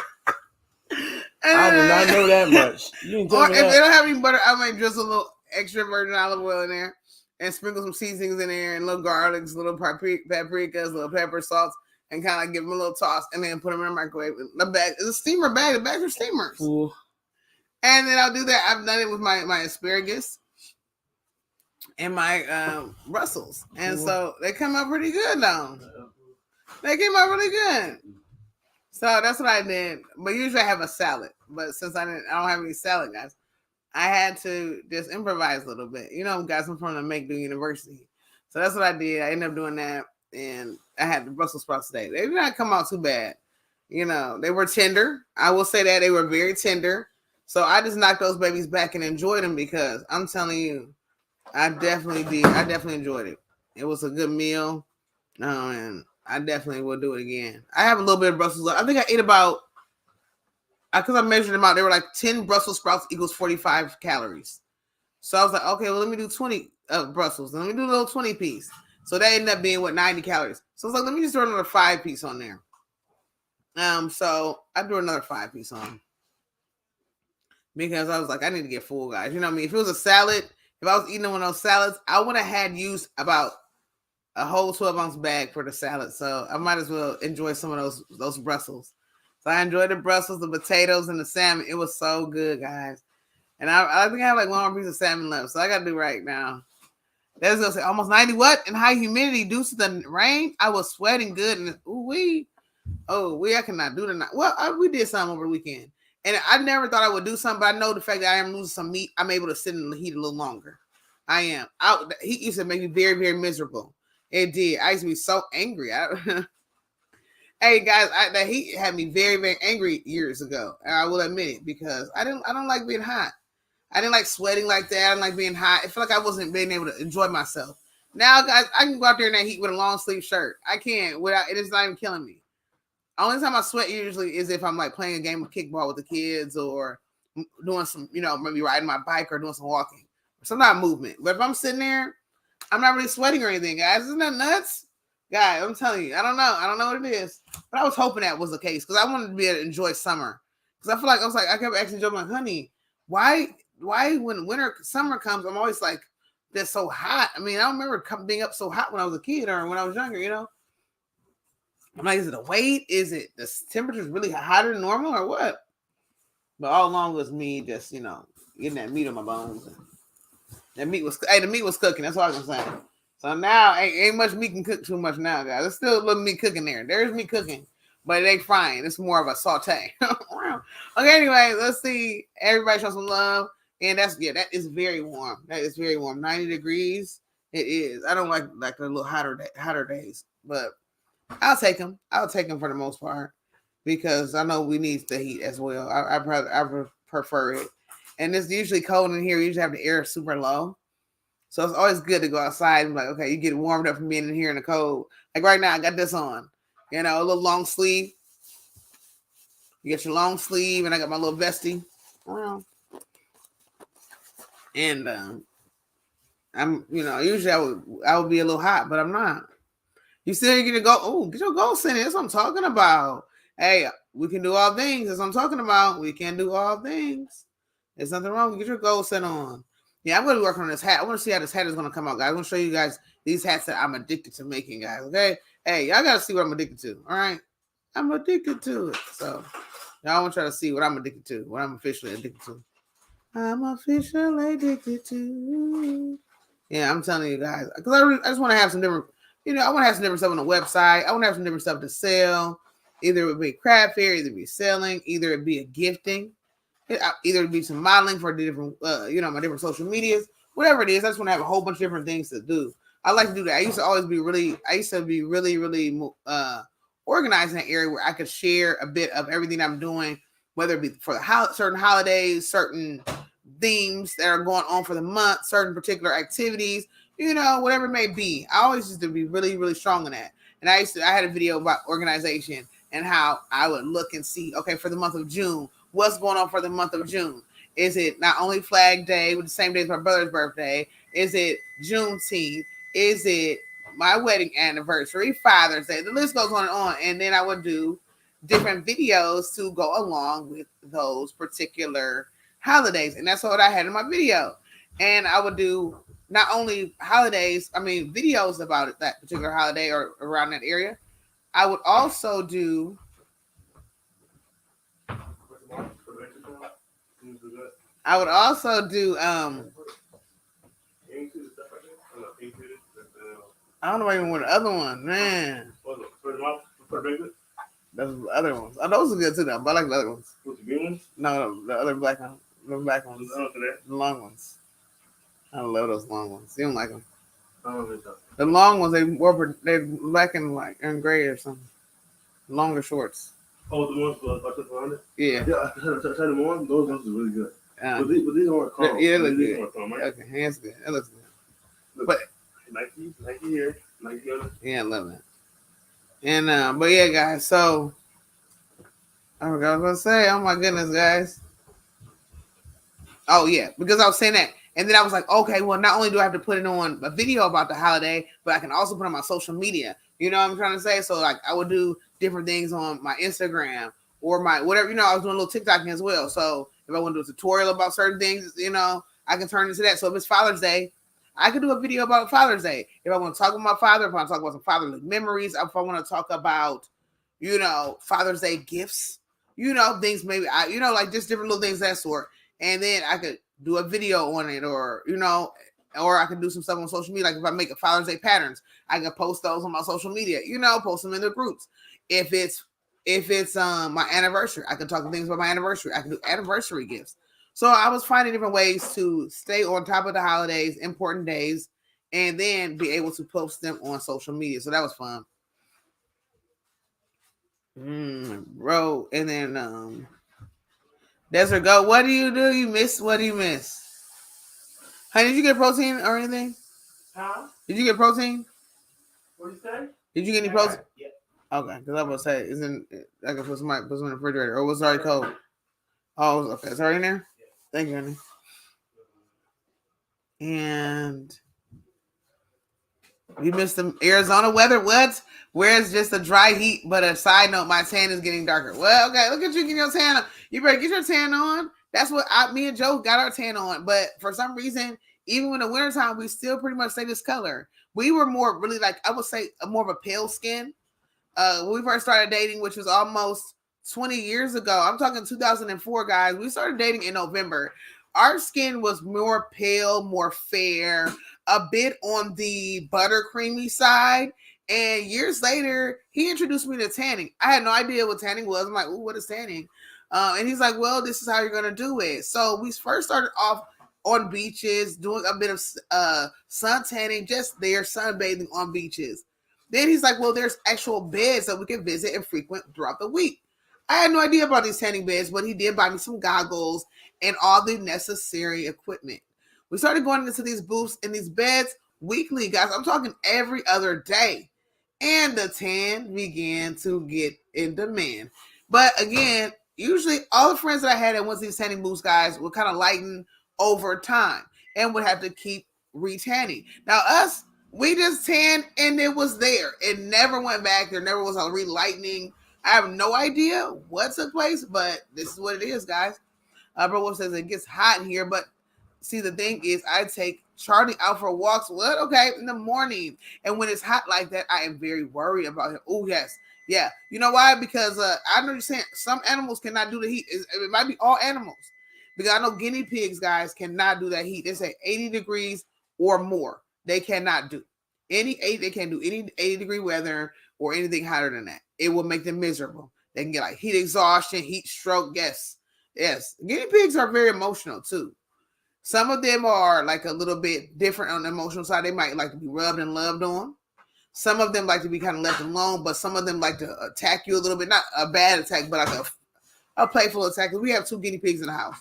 I did not know that much. You didn't tell or me if that. they don't have any butter, I might drizzle a little extra virgin olive oil in there and sprinkle some seasonings in there and little garlics, little paprikas, little pepper, salts, and kind of like give them a little toss and then put them in the microwave. The bag is a steamer bag. The bags are steamers. Ooh. And then I'll do that. I've done it with my asparagus and my Brussels. And so they come out pretty good though. They came out really good. So that's what I did. But usually I have a salad. But since I don't have any salad, guys, I had to just improvise a little bit. Guys, I'm from the McLeod University. So that's what I did. I ended up doing that. And I had the Brussels sprouts today. They did not come out too bad. They were tender. I will say that they were very tender. So I just knocked those babies back and enjoyed them because I'm telling you, I definitely did. I definitely enjoyed it. It was a good meal. And I definitely will do it again. I have a little bit of Brussels left. I think I ate about, because I measured them out, they were like 10 Brussels sprouts equals 45 calories. So I was like, okay, well, let me do 20 Brussels. Let me do a little 20 piece. So that ended up being 90 calories. So I was like, let me just throw another 5 piece on there. So I threw another 5 piece on because I was like, I need to get full, guys. You know what I mean? If it was a salad, if I was eating one of those salads, I would have had used about a whole 12-ounce bag for the salad. So I might as well enjoy some of those Brussels. So I enjoyed the Brussels, the potatoes, and the salmon. It was so good, guys. And I think I have like one more piece of salmon left. So I got to do right now. That's going to say almost 90 what? And high humidity due to the rain. I was sweating good. And I cannot do that. Well, we did some over the weekend. And I never thought I would do something, but I know the fact that I am losing some meat, I'm able to sit in the heat a little longer. I am. The heat used to make me very, very miserable. It did. I used to be so angry. Hey guys, the heat had me very, very angry years ago. And I will admit it because I don't like being hot. I didn't like sweating like that. I didn't like being hot. I feel like I wasn't being able to enjoy myself. Now, guys, I can go out there in that heat with a long sleeve shirt. I can't without it is not even killing me. Only time I sweat usually is if I'm like playing a game of kickball with the kids or doing some, maybe riding my bike or doing some walking. Sometimes movement. But if I'm sitting there, I'm not really sweating or anything, guys. Isn't that nuts? Guys, I'm telling you, I don't know. I don't know what it is. But I was hoping that was the case because I wanted to be able to enjoy summer. Because I feel like I kept asking Joe, like, honey, why when summer comes, I'm always like, that's so hot. I mean, I don't remember being up so hot when I was a kid or when I was younger, I'm like, is it a weight? Is it the temperature's really hotter than normal or what? But all along was me just, getting that meat on my bones. The meat was cooking. That's all I'm saying. So now ain't much meat can cook too much now, guys. There's still a little meat cooking there. There's meat cooking, but it ain't frying. It's more of a saute. Okay, anyway, let's see. Everybody show some love. And that is very warm. That is very warm. 90 degrees. It is. I don't like the little hotter days, but I'll take them. I'll take them for the most part because I know we need the heat as well. I prefer it. And it's usually cold in here. We usually have the air super low. So it's always good to go outside and be like, okay, you get warmed up from being in here in the cold. Like right now, I got this on. You know, a little long sleeve. You get your long sleeve, and I got my little vestie. Well, and I'm, usually I would be a little hot, but I'm not. You still get to go. Oh, get your goal setting. That's what I'm talking about. Hey, we can do all things. That's what I'm talking about. We can do all things. There's nothing wrong. Get your goal set on. Yeah, I'm going to be working on this hat. I want to see how this hat is going to come out, guys. I'm going to show you guys these hats that I'm addicted to making, guys. Okay? Hey, y'all got to see what I'm addicted to. All right? I'm addicted to it. So, y'all want to try to see what I'm addicted to, what I'm officially addicted to. I'm officially addicted to. Yeah, I'm telling you guys. Because I just want to have some different, I want to have some different stuff on the website. I want to have some different stuff to sell. Either it would be craft fair, either it be selling, either it be a gifting. Either it be some modeling for the different, my different social medias, whatever it is. I just want to have a whole bunch of different things to do. I like to do that. I used to be really, really organized in an area where I could share a bit of everything I'm doing, whether it be for the certain holidays, certain themes that are going on for the month, certain particular activities, whatever it may be. I always used to be really, really strong in that. And I had a video about organization and how I would look and see, okay, for the month of June, what's going on for the month of June? Is it not only Flag Day, with the same day as my brother's birthday? Is it Juneteenth? Is it my wedding anniversary, Father's Day? The list goes on and on. And then I would do different videos to go along with those particular holidays. And that's what I had in my video. And I would do not only videos about it, that particular holiday or around that area. I would also do I don't know even what the other one, man. Those the other ones. Oh, those are good too, though. But I like the other ones. What's the green ones? No, the other black ones. The black ones. The long ones. I love those long ones. You don't like them? I don't think so. The long ones, they're black and like and gray or something. Longer shorts. Oh, the ones with around it? Yeah. Yeah, I tried them on. Those ones are really good. But these aren't calm. Yeah, they look good. Calm, right? Okay, that's good. That looks good. Look, but Nike here, Nike here. Yeah, I love that. And but yeah, guys. So I forgot what I was gonna say. Oh my goodness, guys. Oh yeah, because I was saying that, and then I was like, okay, well, not only do I have to put it on a video about the holiday, but I can also put it on my social media. You know what I'm trying to say? So like, I would do different things on my Instagram or my whatever. I was doing a little TikToking as well. So if I want to do a tutorial about certain things, I can turn into that. So if it's Father's Day, I could do a video about Father's Day. If I want to talk about my father, if I want to talk about some fatherly memories, if I want to talk about, Father's Day gifts, things maybe like just different little things of that sort. And then I could do a video on it, or I could do some stuff on social media. Like if I make a Father's Day patterns, I can post those on my social media. Post them in the groups. If it's my anniversary, I can talk things about my anniversary. I can do anniversary gifts. So I was finding different ways to stay on top of the holidays, important days, and then be able to post them on social media. So that was fun. Bro, and then Desert Go, what do? You what do you miss? Honey, did you get protein or anything? Huh? Did you get protein? What did you say? Did you get any protein? Yeah. Okay, because I was going to say, I can put some in the refrigerator, or was it already cold? Oh, okay, it's already in there? Yeah. Thank you, honey. And we missed the Arizona weather. What? Where's just a dry heat, but a side note, my tan is getting darker. Well, okay, look at you getting your tan on. You better get your tan on. That's what me and Joe got our tan on. But for some reason, even in the wintertime, we still pretty much stay this color. We were more really like, I would say, more of a pale skin. When we first started dating, which was almost 20 years ago. I'm talking 2004, guys. We started dating in November. Our skin was more pale, more fair, a bit on the buttercreamy side. And years later, he introduced me to tanning. I had no idea what tanning was. I'm like, ooh, what is tanning? And he's like, well, this is how you're going to do it. So we first started off on beaches, doing a bit of sun tanning, just there, sunbathing on beaches. Then he's like, well, there's actual beds that we can visit and frequent throughout the week. I had no idea about these tanning beds, but he did buy me some goggles and all the necessary equipment. We started going into these booths and these beds weekly, guys. I'm talking every other day. And the tan began to get in demand. But again, usually all the friends that I had that went to these tanning booths, guys, would kind of lighten over time and would have to keep re-tanning. Now us, we just tanned and it was there. It never went back. There never was a re-lightening. I have no idea what took place, but this is what it is, guys. Bro Wolf says it gets hot in here, but see, the thing is, I take Charlie out for walks. What? Okay, in the morning, and when it's hot like that, I am very worried about him. Oh yes, yeah. You know why? Because I know you're saying some animals cannot do the heat. It might be all animals, because I know guinea pigs, guys, cannot do that heat. They say 80 degrees or more. They cannot do they can't do any 80-degree weather or anything hotter than that. It will make them miserable. They can get like heat exhaustion, heat stroke. Yes. Guinea pigs are very emotional too. Some of them are like a little bit different on the emotional side. They might like to be rubbed and loved on. Some of them like to be kind of left alone, but some of them like to attack you a little bit. Not a bad attack, but like a playful attack. We have 2 guinea pigs in the house.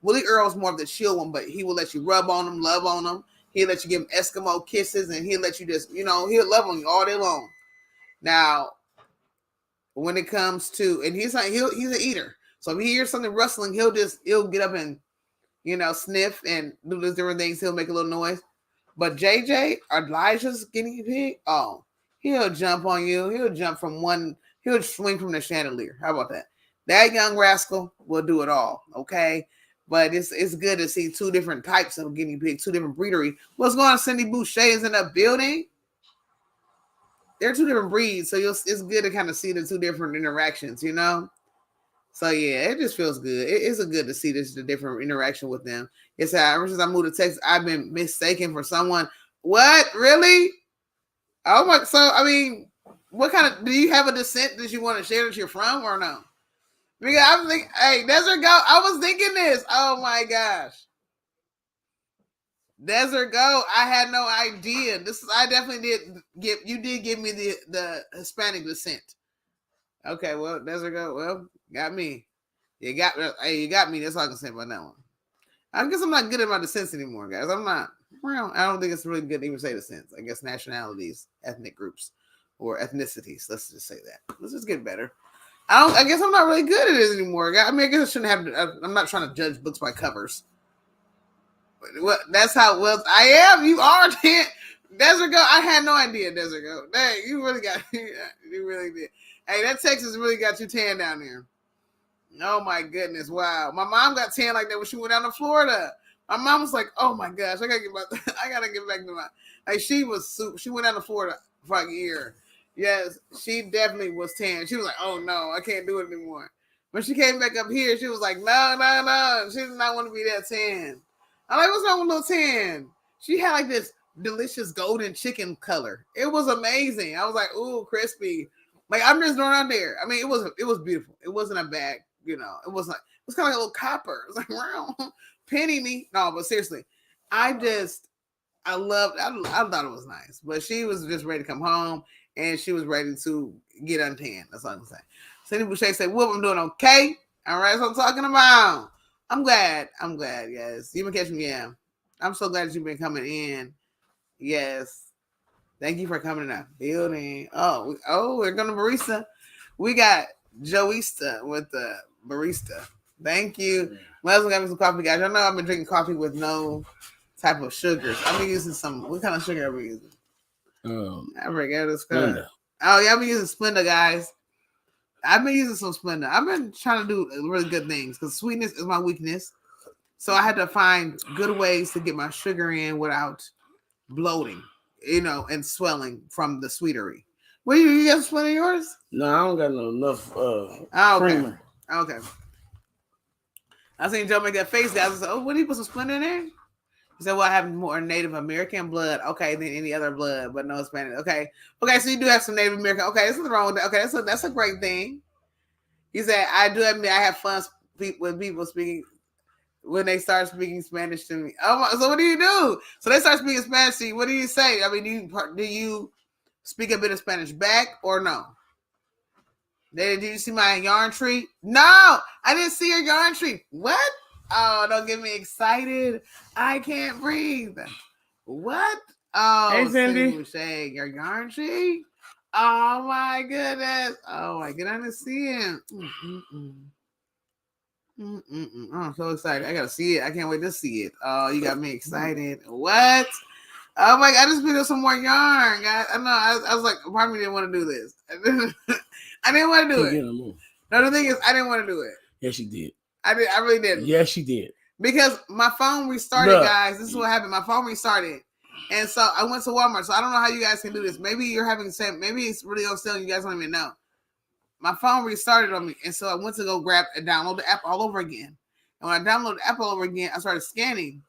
Willie Earl's more of the chill one, but he will let you rub on them, love on them. He'll let you give him Eskimo kisses, and he'll let you just, he'll love on you all day long. Now, when it comes to, and he's an eater. So if he hears something rustling, he'll get up and, sniff and do those different things. He'll make a little noise. But JJ, Elijah's guinea pig, oh, he'll jump on you. He'll swing from the chandelier. How about that? That young rascal will do it all, okay? But it's good to see 2 different types of guinea pig, 2 different breedery. What's going on? Cindy Boucher is in the building. They're 2 different breeds, so it's good to kind of see the 2 different interactions, So yeah, it just feels good. It's good to see the different interaction with them. It's ever since I moved to Texas, I've been mistaken for someone. What? Really? Oh my! So I mean, what kind of? Do you have a descent that you want to share that you're from, or no? Because I'm thinking, hey, Desert Go. I was thinking this. Oh my gosh. Desert Go. I had no idea. I definitely did give me the Hispanic descent. Okay, well, Desert Go. Well, got me. You got me. That's all I can say about that one. I guess I'm not good at my descents anymore, guys. I'm not. Well, I don't think it's really good to even say descents. I guess nationalities, ethnic groups, or ethnicities. Let's just say that. Let's just get better. I guess I'm not really good at it anymore. I mean, I guess I shouldn't have. I'm not trying to judge books by covers. Well, that's how well I am. You are. Desert Go. I had no idea. Desert Go. Dang, you really got. You really did. Hey, that Texas really got you tan down there. Oh my goodness! Wow, my mom got tan like that when she went down to Florida. My mom was like, "Oh my gosh, I gotta get back to my." Like she went down to Florida for like a year. Yes, she definitely was tan. She was like, "Oh no, I can't do it anymore." When she came back up here, she was like, "No, she did not want to be that tan." I'm like, "What's wrong with little tan?" She had like this delicious golden chicken color. It was amazing. I was like, "Ooh, crispy." Like I'm just throwing out there. I mean, it was beautiful. It wasn't a bag, it was kind of like a little copper. It was like, wow, penny me. No, but seriously, I thought it was nice. But she was just ready to come home and she was ready to get untanned. That's all I'm saying. Cindy Boucher said, "Whoop, I'm doing okay." All right, that's what I'm talking about. I'm glad. Yes. You've been catching me. Yeah. I'm so glad that you've been coming in. Yes. Thank you for coming in that building. Oh, we're going to barista. We got Joista with the barista. Thank you. Leslie got me some coffee, guys. Y'all know I've been drinking coffee with no type of sugars. I've been using what kind of sugar are we using? I forget this color. Oh, yeah, I've been using Splenda, guys. I've been using some Splenda. I've been trying to do really good things because sweetness is my weakness. So I had to find good ways to get my sugar in without bloating. And swelling from the sweetery. What do you got Splenda yours? No, I don't got enough creamer. Okay. I seen Joe make that face, guys. I said, "Oh, what do you put some Splenda in there?" He said, "Well, I have more Native American blood, okay, than any other blood, but no Spanish." Okay, so you do have some Native American. Okay, there's nothing wrong with that. Okay, that's a great thing. He said, I do admit I have fun when people speaking when they start speaking Spanish to me. Oh, so what do you do? So they start speaking Spanish to you. What do you say? I mean, do you speak a bit of Spanish back or no? Did you see my yarn tree? No, I didn't see your yarn tree. What? Oh, don't get me excited. I can't breathe. What? Oh, Hey, Cindy. Boucher, your yarn tree? Oh my goodness. Oh my goodness, I didn't see him. I'm so excited. I gotta see it. I can't wait to see it. Oh, you got me excited. What? Oh my god, I just picked up some more yarn, guys. I know. I was like, part of me didn't want to do this. I didn't want to do it. No, the thing is, I didn't want to do it. Yes, you did. I really didn't. Yes, she did. Because my phone restarted, guys. This is what happened. My phone restarted. And so I went to Walmart. So I don't know how you guys can do this. Maybe you're having the same. Maybe it's really on sale and you guys don't even know. My phone restarted on me. And so I went to go grab and download the app all over again. And when I downloaded the app all over again, I started scanning.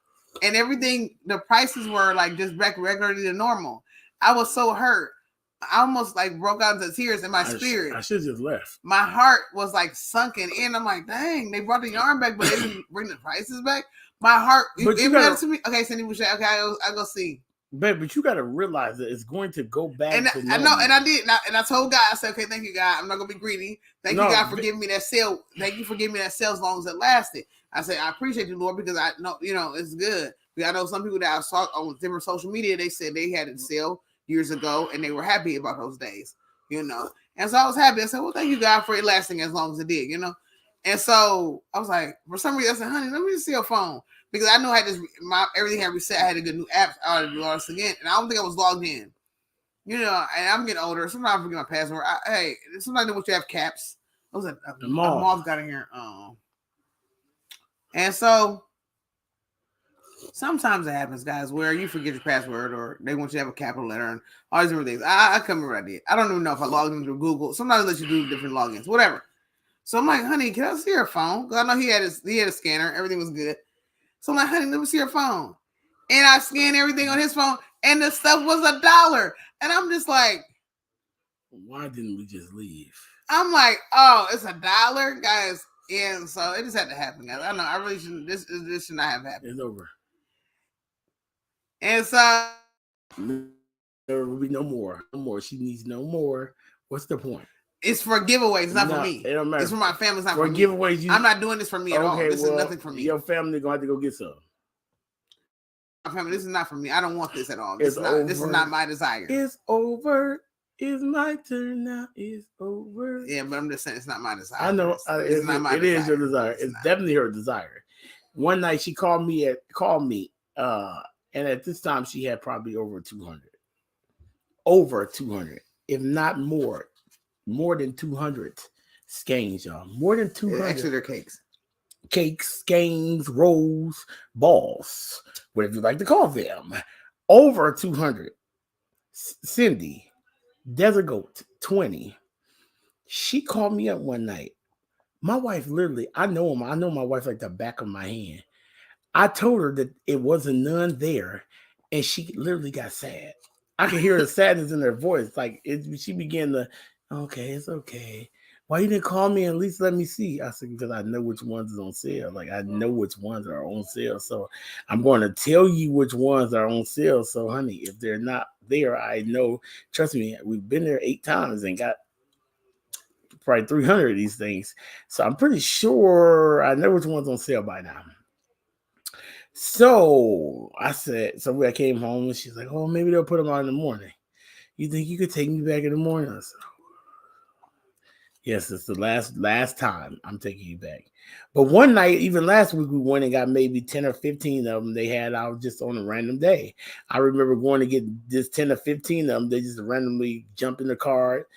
And everything, the prices were like just back regularly to normal. I was so hurt. I almost like broke out into tears in my spirit. I should have just left. My heart was like sunken in. I'm like, dang, they brought the yarn back, but they didn't bring the prices back. My heart, but you gotta, to me. Okay, Cindy Boucher. Okay, I go see. But you got to realize that it's going to go back. And to I know, and I did, and I told God, I said, okay, thank you, God. I'm not gonna be greedy. Thank you, God, for giving me that sale. Thank you for giving me that sale as long as it lasted. I said, I appreciate you, Lord, because I know, it's good. I know some people that I saw on different social media, they said they had a sale years ago and they were happy about those days, And so I was happy. I said, well, thank you, God, for it lasting as long as it did, And so I was like, for some reason, I said, honey, let me just see your phone. Because I know I had everything had reset. I had a good new app. I had to do all this again. And I don't think I was logged in. And I'm getting older. Sometimes I forget my password. Sometimes they want you to have caps. I was like, a moth got in here. And so sometimes it happens, guys, where you forget your password or they want you to have a capital letter and all these different things. I can't remember what I did. I don't even know if I logged into Google. Sometimes they let you do different logins, whatever. So I'm like, honey, can I see your phone? Because I know he had a scanner. Everything was good. So I'm like, honey, let me see your phone. And I scanned everything on his phone, and the stuff was $1. And I'm just like, why didn't we just leave? I'm like, oh, it's $1, guys. And so it just had to happen, guys. I know I really shouldn't. This should not have happened. It's over. And so there will be no more. No more. She needs no more. What's the point? It's for giveaways, it's not for me. It don't matter. It's for my family. It's not for me. Giveaways. I'm not doing this for me at all. This is nothing for me. Your family gonna have to go get some. My family, this is not for me. I don't want this at all. This is not my desire. It's over. It's my turn now. It's over. Yeah, but I'm just saying it's not my desire. I know it's not my desire. It is your desire. It's definitely her desire. One night she called me, and at this time she had probably over 200. Over 200, if not more. More than 200 skeins, y'all. More than 200. Actually, they're cakes. Cakes, skeins, rolls, balls, whatever you like to call them. Over 200. Cindy, Desert Goat, 20. She called me up one night. My wife literally, I know my wife like the back of my hand. I told her that it wasn't none there, and she literally got sad. I could hear the sadness in her voice. Like she began to, okay, it's okay. Why you didn't call me and at least let me see? I said, because I know which ones is on sale. Like I know which ones are on sale. So I'm going to tell you which ones are on sale. So honey, if they're not there, I know, trust me, we've been there 8 times and got probably 300 of these things. So I'm pretty sure I know which one's on sale by now. So I said, so I came home and she's like, oh, maybe they'll put them on in the morning. You think you could take me back in the morning? I said, yes, it's the last time I'm taking you back. But one night, even last week, we went and got maybe 10 or 15 of them they had out just on a random day. I remember going to get this 10 or 15 of them. They just randomly jumped in the cart.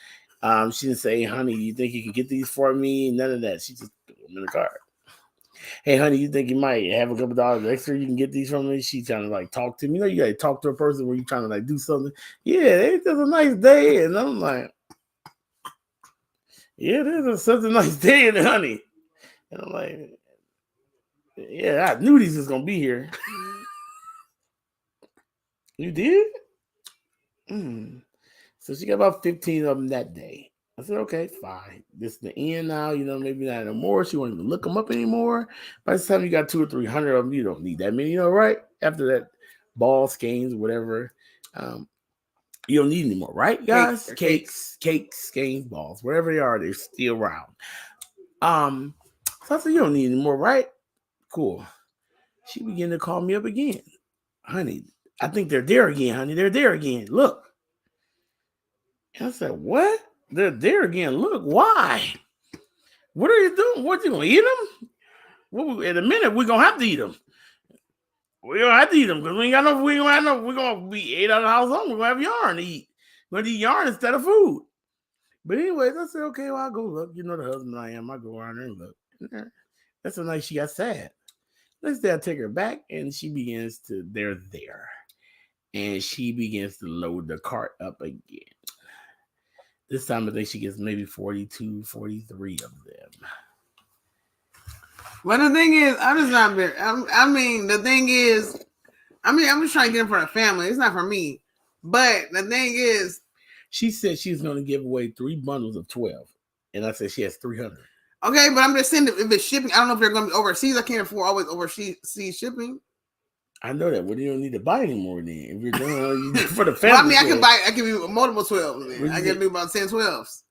She didn't say, hey, honey, you think you can get these for me? None of that. She just put them in the cart. Hey, honey, you think you might have a couple dollars extra? You can get these from me? She trying to like talk to me. You got to talk to a person when you're trying to like do something. Yeah, it's just a nice day. And I'm like, yeah, it is such a nice day, honey. And I'm like, yeah, I knew these was going to be here. You did? So she got about 15 of them that day. I said, okay, fine. This is the end now. Maybe not anymore. She won't even look them up anymore. By the time you got 200 or 300 of them, you don't need that many, right? After that, balls, skeins, whatever. You don't need anymore, right, guys? Cakes, skeins, balls, whatever they are, they're still around. So I said, you don't need anymore, right? Cool. She began to call me up again. Honey, I think they're there again, honey. They're there again. Look. And I said, what? They're there again. Look, why? What are you doing? What, you gonna eat them? Well, in a minute, we're gonna have to eat them. We're gonna have to eat them because we ain't got no. We're gonna be 8 out of the house home. We're gonna have yarn to eat. We're gonna eat yarn instead of food. But anyways, I said, okay, well, I'll go look. The husband I am. I go around there and look. That's the night she got sad. Next day, I take her back, and she begins to. They're there, and she begins to load the cart up again. This time, I think she gets maybe 42, 43 of them. Well, the thing is, I'm just not bitter. The thing is, I'm just trying to get them for the family. It's not for me. But the thing is, she said she's going to give away 3 bundles of 12. And I said she has 300. Okay, but I'm just saying if it's shipping, I don't know if they're going to be overseas. I can't afford always overseas shipping. I know that. Well, you don't need to buy anymore then. If you're doing for the family. Well, I can do multiple 12s then. I can do about 10 12s.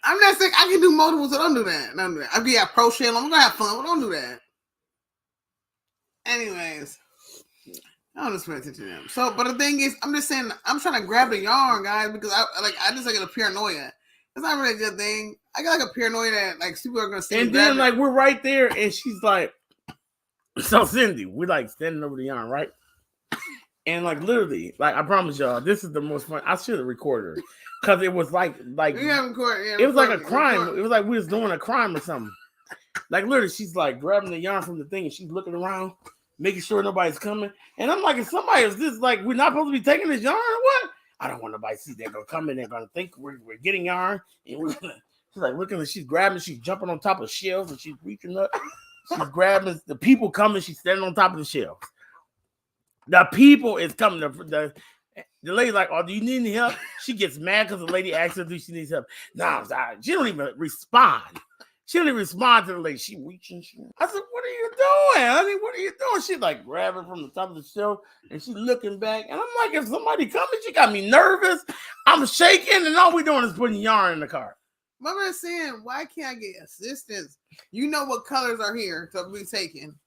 I'm not saying I can do multiple, so don't do that. Don't do that. I'll be at crochet. I'm gonna have fun, but don't do that. Anyways, I don't just pay attention to them. So, but the thing is, I'm just saying, I'm trying to grab the yarn, guys, because I just get a paranoia. It's not really a good thing. I got like a paranoia that like people are gonna see. And then like we're right there, and she's like, so Cindy, we're like standing over the yarn, right? And like literally, like I promise y'all, this is the most fun. I should have recorded her because it was like it was like a crime. It was like we was doing a crime or something. Like literally, she's like grabbing the yarn from the thing and she's looking around, making sure nobody's coming. And I'm like, if somebody is this like we're not supposed to be taking this yarn or what? I don't want nobody to see they're gonna come in. They're gonna think we're getting yarn, and we're gonna. She's like looking and she's grabbing, she's jumping on top of shelves and she's reaching up. She's grabbing the people coming. She's standing on top of the shelves. The people is coming. The lady's like, "Oh, do you need any help?" She gets mad because the lady asks her, "Do she needs help?" No, she don't even respond. She don't even respond to the lady. She reaching. I said, "What are you doing, honey? What are you doing?" She's like grabbing from the top of the shelf and she's looking back. And I'm like, if somebody coming, she got me nervous. I'm shaking, and all we doing is putting yarn in the cart. Mama is saying, why can't I get assistance? You know what colors are here to be taken.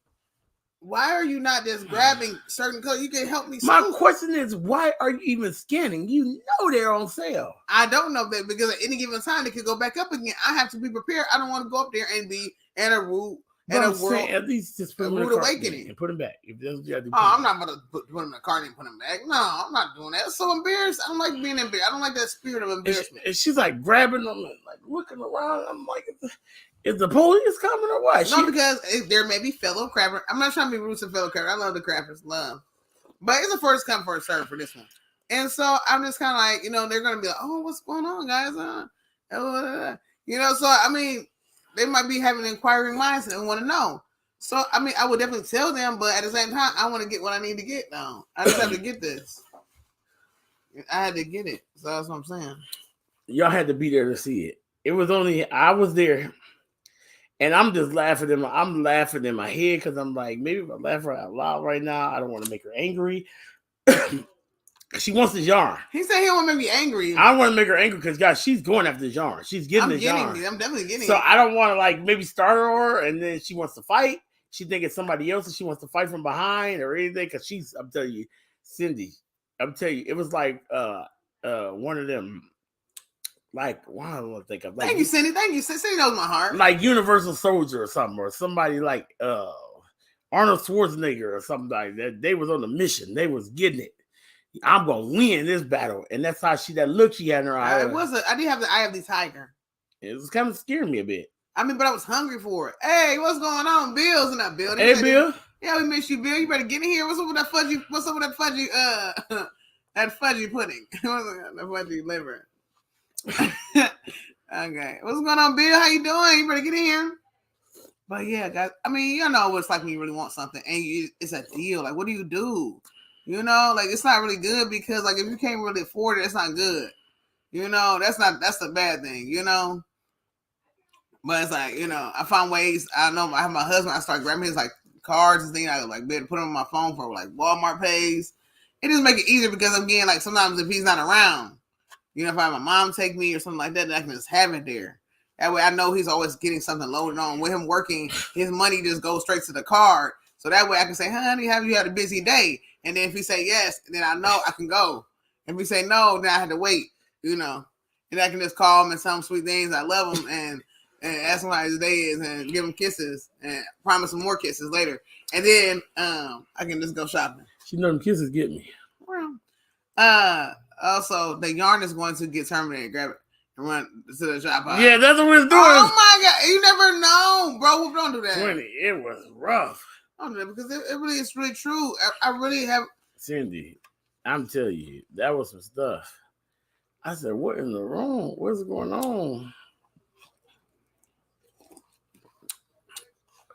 Why are you not just grabbing certain colors? You can help me. My question is, why are you even scanning? You know they're on sale. I don't know that because at any given time they could go back up again. I have to be prepared. I don't want to go up there and be in a root and a world. At least just put them in the awakening and put them back. If that's what you have to do, I'm not gonna put them in the cart and put them back. No, I'm not doing that. It's so embarrassed. I don't like being embarrassed. I don't like that spirit of embarrassment. And she's like grabbing them and like looking around. I'm like, is the police coming or what? No, because there may be fellow crabbers. I'm not trying to be rude to fellow crabbers. I love the crabbers, but it's a first come first serve for this one. And so I'm just kind of like, they're gonna be like, oh, what's going on, guys? So I mean, they might be having inquiring minds and want to know. So I mean, I would definitely tell them, but at the same time, I want to get what I need to get now. I just have to get this. I had to get it. So that's what I'm saying. Y'all had to be there to see it. It was only I was there. And I'm just laughing I'm laughing in my head because I'm like, maybe if I laugh her out loud right now, I don't want to make her angry. She wants this yarn. He said he don't want to make me angry. I don't want to make her angry because, guys, she's going after this yarn. She's getting this yarn. I'm definitely getting it. So I don't want to, like, maybe start her and then she wants to fight. She think it's somebody else and she wants to fight from behind or anything because I'm telling you, Cindy, it was like one of them. Like, why do I think of? Like, thank you, Cindy. Thank you. Cindy knows my heart. Like Universal Soldier or something, or somebody like Arnold Schwarzenegger or something like that. They was on a mission. They was getting it. I'm gonna win this battle, and that's how that look she had in her eye. I did have the eye of the tiger. It was kind of scaring me a bit. I mean, but I was hungry for it. Hey, what's going on? Bill's in that building. Hey, Bill. Yeah, we miss you, Bill. You better get in here. What's up with that fudgy? What's up with that fudgy? That fudgy pudding. That fudgy liver. Okay, what's going on, Bill? How you doing? You better get in here. But yeah, guys, I mean, you know what it's like when you really want something and it's a deal. Like, what do you do? Like, it's not really good because, like, if you can't really afford it, it's not good. You know, that's the bad thing, you know. But it's like, you know, I found ways. I know I have my husband, I start grabbing his like cards and things. I like be able to put them on my phone for like Walmart pays. It just make it easier because I'm getting like sometimes if he's not around, you know, if I have my mom take me or something like that, then I can just have it there. That way I know he's always getting something loaded on. With him working, his money just goes straight to the card. So that way I can say, honey, have you had a busy day? And then if he say yes, then I know I can go. If he say no, then I have to wait, you know. And I can just call him and tell him sweet things. I love him and ask him how his day is and give him kisses and promise him more kisses later. And then I can just go shopping. You know them kisses get me. Also, the yarn is going to get terminated. Grab it and run to the shop. Yeah, that's what it's doing. Oh my God. You never know, bro. Don't do that. 20, it was rough. Don't do that because it really is really true. I really have. Cindy, I'm telling you, that was some stuff. I said, what in the wrong? What's going on?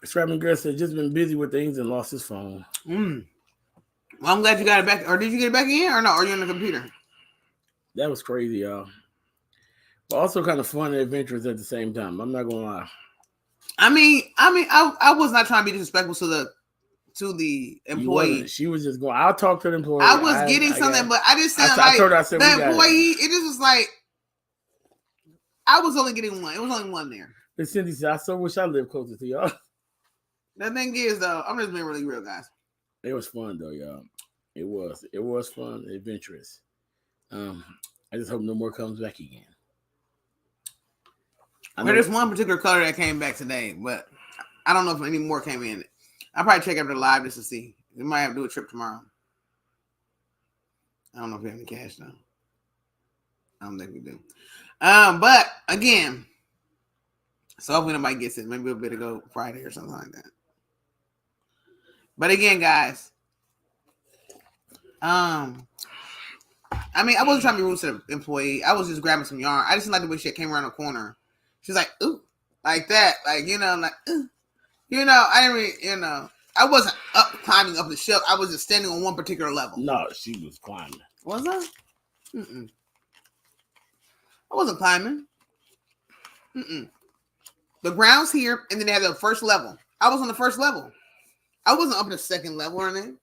Scrapping Girl said, just been busy with things and lost his phone. Well, I'm glad you got it back. Or did you get it back in or no? Or are you on the computer? That was crazy, y'all. But also kind of fun and adventurous at the same time. I'm not gonna lie. I mean, I was not trying to be disrespectful to the employee. She was just going. I'll talk to the employee. I was getting something, but I just said I told her, I said, the employee. It just was like I was only getting one. It was only one there. But Cindy said, I so wish I lived closer to y'all. The thing is, though, I'm just being really real, guys. It was fun, though, y'all. It was fun, adventurous. I just hope no more comes back again. There's one particular color that came back today, but I don't know if any more came in. I'll probably check after live just to see. We might have to do a trip tomorrow. I don't know if we have any cash though. I don't think we do. But again, so hopefully nobody gets it. Maybe we'll better go Friday or something like that. But again, guys, I mean, I wasn't trying to be rude to the employee. I was just grabbing some yarn. I just didn't like the way she came around the corner. She's like, ooh, like that. Like, you know, like, ooh. You know, I didn't really, you know, I wasn't climbing up the shelf. I was just standing on one particular level. No, she was climbing. Was I? I wasn't climbing. The ground's here, and then they had the first level. I was on the first level. I wasn't up the second level or anything.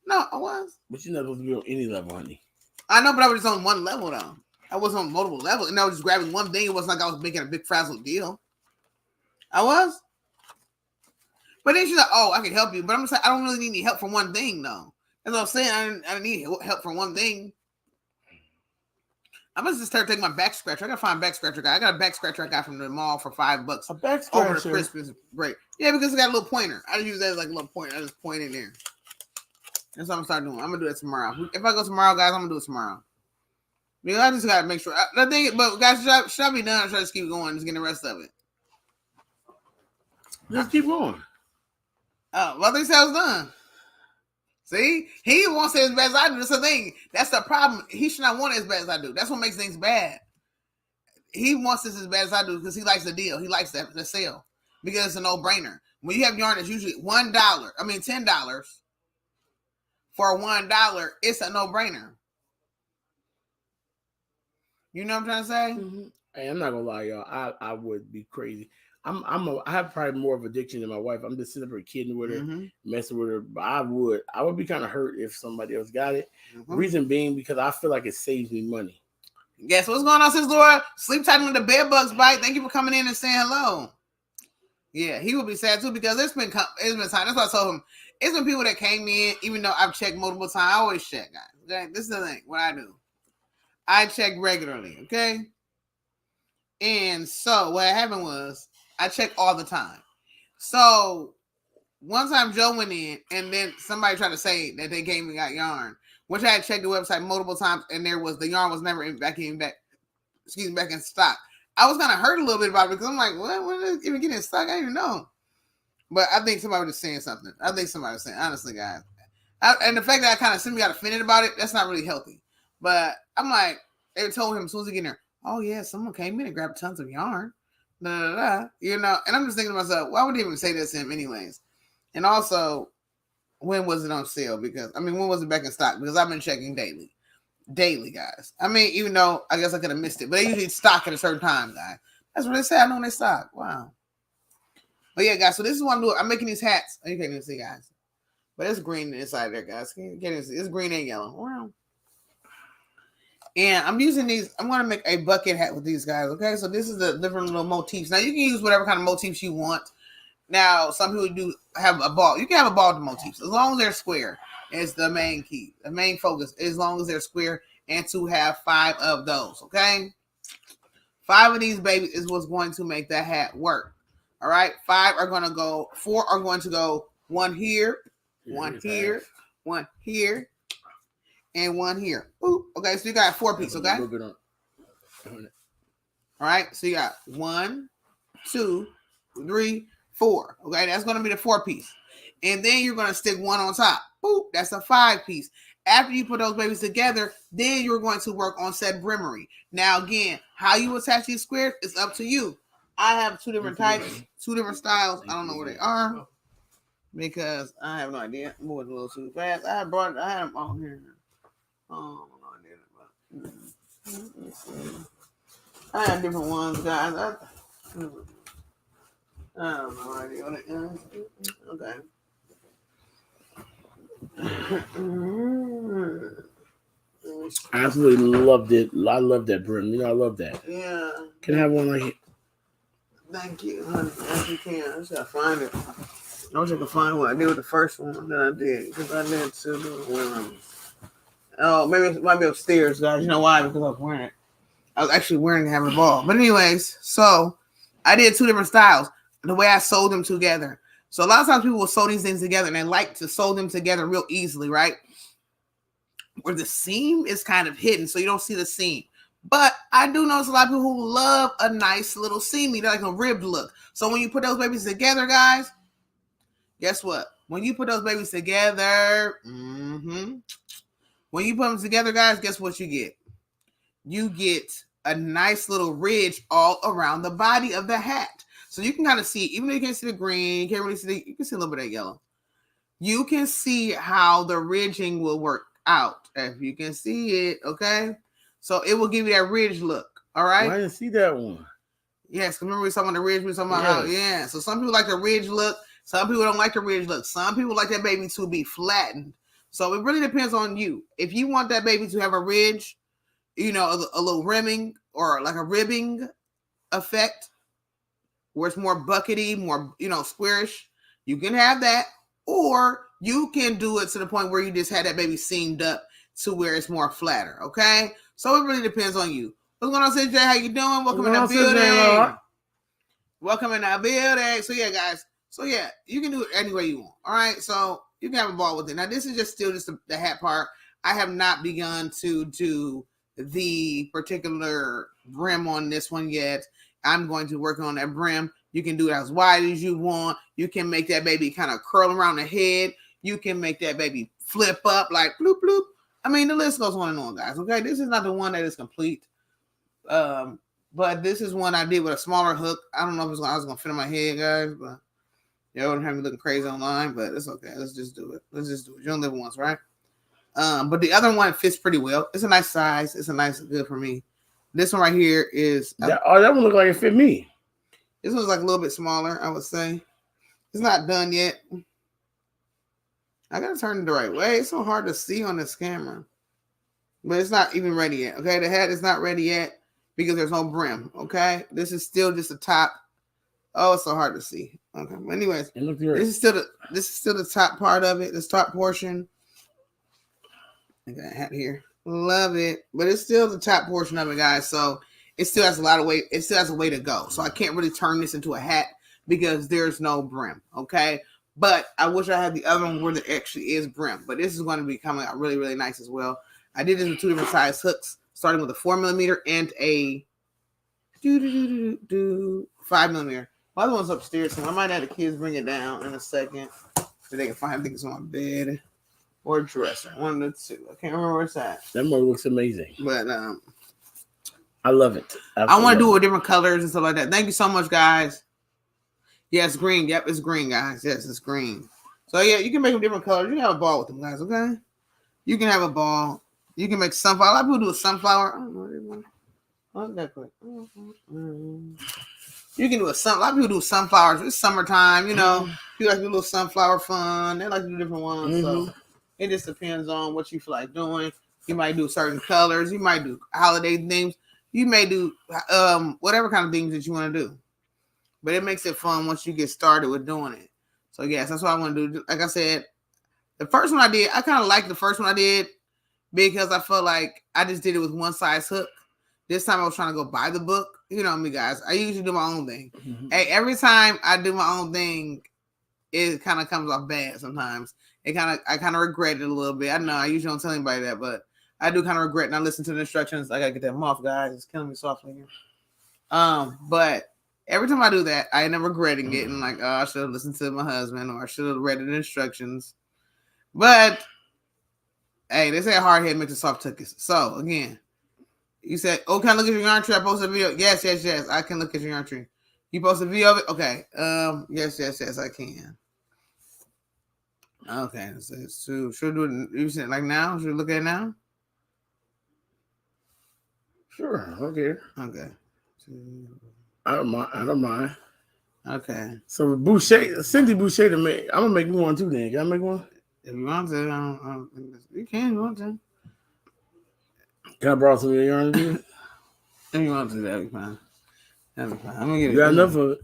No, I was. But you're not supposed to be on any level, honey. I know, but I was just on one level, though. I was on multiple levels, and I was just grabbing one thing. It wasn't like I was making a big frazzled deal. I was. But then she's like, oh, I can help you. But I'm just like, I don't really need any help for one thing, though. That's what I'm saying. I didn't need help for one thing. I must just start taking my back scratcher. I gotta find a back scratcher guy. I got a back scratcher I got from the mall for $5. A back scratcher? Over the Christmas break. Yeah, because it got a little pointer. I use that as like a little pointer. I just point in there. That's what I'm gonna start doing. I'm gonna do that tomorrow. If I go tomorrow, guys, I'm gonna do it tomorrow. Because I just gotta make sure. The thing, but guys, should I be done or should I just keep going? Just get the rest of it. Just keep going. Oh, well, they said I was done. See, he wants it as bad as I do. That's the thing. That's the problem. He should not want it as bad as I do. That's what makes things bad. He wants this as bad as I do because he likes the deal. He likes the sale because it's a no-brainer. When you have yarn that's usually $10 for $1, it's a no-brainer. You know what I'm trying to say? Mm-hmm. Hey, I'm not gonna lie, y'all. I would be crazy. I have probably more of addiction than my wife. I'm just sitting up here kidding with her, messing with her. But I would be kind of hurt if somebody else got it. Reason being because I feel like it saves me money. Guess what's going on, Sis Laura? Sleep tight when the bed bugs bite. Thank you for coming in and saying hello. Yeah, he would be sad too because it's been time. That's why I told him. It's been people that came in, even though I've checked multiple times. I always check, guys. Okay? This is the thing. What I do, I check regularly. Okay. And so what happened was I check all the time. So one time Joe went in and then somebody tried to say that they came and got yarn, which I had checked the website multiple times and the yarn was never back in stock. I was kind of hurt a little bit about it because I'm like, what? When did it even get in stock? I didn't even know. But I think somebody was saying something. I think somebody was saying, honestly, guys. And the fact that I kind of got offended about it, that's not really healthy. But I'm like, they told him as soon as he get in there, oh yeah, someone came in and grabbed tons of yarn. You know, and I'm just thinking to myself, why would he even say this to him anyways? And also, when was it on sale? Because when was it back in stock? Because I've been checking daily. daily, guys. I mean, even though I guess I could have missed it, but they usually stock at a certain time, guys. That's what they say. I know when they stock. Wow. But yeah, guys. So this is what I'm doing. I'm making these hats. You can't even see, guys. But it's green inside there, guys. You can't even see. It's green and yellow. Wow. And I'm using these. I'm going to make a bucket hat with these guys. Okay. So this is the different little motifs. Now you can use whatever kind of motifs you want. Now, some people do have a ball. You can have a ball with motifs as long as they're square. Is the main key, the main focus. As long as they're square, and to have 5 of those. Okay, 5 of these babies is what's going to make that hat work. All right, 5 are going to go. 4 are going to go. 1 here, 1 here, 1 here, and 1 here. Ooh, okay, so you got 4 pieces. Okay. All right, so you got 1, 2, 3, 4. Okay, that's going to be the 4 piece. And then you're going to stick 1 on top. Boop, that's a 5 piece. After you put those babies together, then you're going to work on said brimmery. Now, again, how you attach these squares is up to you. I have 2 different types, 2 different styles. I don't know where they are because I have no idea. I'm moving a little too fast. I had them on here. Oh, no idea. I have different ones, guys. I don't know idea what it is. Okay. I absolutely loved it. I love that brim. You know, I love that. Yeah. Can I have one like it? Thank you. Yes, you can. I just gotta find it. I wish I could find what I did with the first one that I did. Because I did too. Oh, maybe it might be upstairs, guys. You know why? Because I was wearing it. I was actually wearing it to have a ball. But anyways, so I did 2 different styles. The way I sewed them together. So a lot of times people will sew these things together and they like to sew them together real easily, right? Where the seam is kind of hidden, so you don't see the seam. But I do notice a lot of people who love a nice little seamy, like a ribbed look. So when you put those babies together, guys, guess what? When you put those babies together, when you put them together, guys, guess what you get? You get a nice little ridge all around the body of the hat. So you can kind of see, even though you can't see the green, you can't really see you can see a little bit of yellow. You can see how the ridging will work out. If you can see it, okay? So it will give you that ridge look, all right? I didn't see that one. Yes, remember we were talking about the ridge, we were talking about how, yeah. So some people like the ridge look, some people don't like the ridge look. Some people like that baby to be flattened. So it really depends on you. If you want that baby to have a ridge, you know, a little rimming or like a ribbing effect, where it's more buckety, more, you know, squarish, you can have that. Or you can do it to the point where you just had that baby seamed up to where it's more flatter, okay? So it really depends on you. What's going on, CJ? How you doing? Welcome in the building. Welcome in the building. So yeah, guys. So yeah, you can do it any way you want, all right? So you can have a ball with it. Now, this is just still just the hat part. I have not begun to do the particular brim on this one yet. I'm going to work on that brim. You can do it as wide as you want. You can make that baby kind of curl around the head. You can make that baby flip up like bloop, bloop. I mean, the list goes on and on, guys. Okay, this is not the one that is complete. But this is one I did with a smaller hook. I don't know if I was going to fit in my head, guys, but y'all wouldn't have me looking crazy online, but it's okay. Let's just do it. You don't live once, right? But the other one fits pretty well. It's a nice size. It's a nice, good for me. This one right here is... that one look like it fit me. This one's like a little bit smaller, I would say. It's not done yet. I gotta turn it the right way. It's so hard to see on this camera. But it's not even ready yet, okay? The hat is not ready yet because there's no brim, okay? This is still just the top. Oh, it's so hard to see. Okay, but anyways, this is still the top part of it, this top portion. I got a hat here. Love it. But it's still the top portion of it, guys. So it still has a lot of weight. It still has a way to go. So I can't really turn this into a hat because there's no brim, okay? But I wish I had the other one where there actually is brim. But this is going to be coming out really, really nice as well. I did this with 2 different size hooks, starting with a 4mm and a 5mm. My other one's upstairs, so I might have the kids bring it down in a second so they can find it. I think it's on my bed or dresser. One of the two. I can't remember where it's at. That one looks amazing. But I love it. I want to do it with different colors and stuff like that. Thank you so much, guys. Yes, green. Yep, it's green, guys. Yes, it's green. So yeah, you can make them different colors. You can have a ball with them, guys. Okay, you can have a ball. You can make sunflower. A lot of people do a sunflower. I don't know. What's that quick? You can do a lot of people do sunflowers. It's summertime, you know. You like to do a little sunflower fun. They like to do different ones. So it just depends on what you feel like doing. You might do certain colors. You might do holiday themes. You may do whatever kind of things that you want to do. But it makes it fun once you get started with doing it. So yes, that's what I want to do. Like I said, the first one I did, I kind of liked the first one I did because I felt like I just did it with one size hook. This time I was trying to go buy the book. You know me, guys. I usually do my own thing. Hey, every time I do my own thing, it kind of comes off bad sometimes. I kind of regret it a little bit. I know I usually don't tell anybody that, but I do kind of regret not listening to the instructions. I gotta get that muff, guys. It's killing me softly here. But every time I do that, I end up regretting it and like, oh, I should have listened to my husband or I should have read the instructions. But hey, they say a hard head makes a soft tuchus. So again, you said, oh, can I look at your yarn tree? I posted a video. Yes. I can look at your yarn tree. You posted a video of it? Okay. Yes, I can. Okay. So should we do it? You said like now? Should we look at it now? Sure. Okay. I don't mind. Okay. So Boucher, Cindy Boucher to make. I'm gonna make me one too. Then can I make one? If you want to, you can. You want to? Can I borrow some of your yarn? If you want to, that'd be fine. I'm gonna get it. You got enough of it?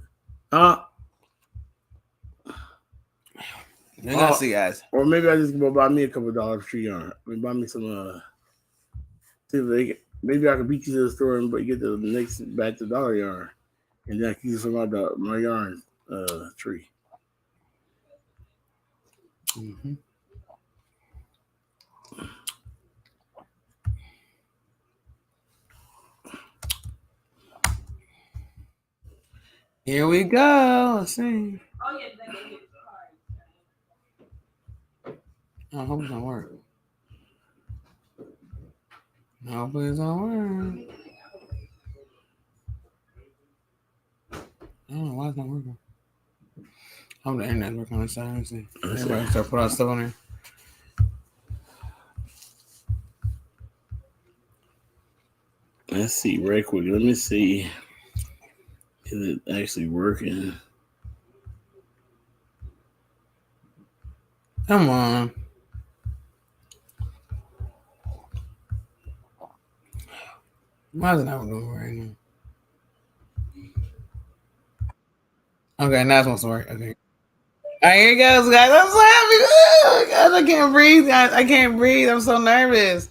You're gonna see, guys. Or maybe I just go buy me a couple of dollars free yarn. I mean, buy me some. See if they maybe I can beat you to the store and get the next batch of dollar yarn, and then I can use some of my yarn tree. Here we go. Let's see. Oh, yeah. I hope it don't work. No, please don't work. I don't know why it's not working. I hope the internet's working on this side. Let's see. Everybody start putting out stuff on there. Let's see, right quick. Let me see. Is it actually working? Come on. Why is it not doing right now? Okay, now it's supposed to work. Okay. All right, here it goes, guys. I'm so happy. Oh, guys, I can't breathe, guys. I can't breathe. I'm so nervous.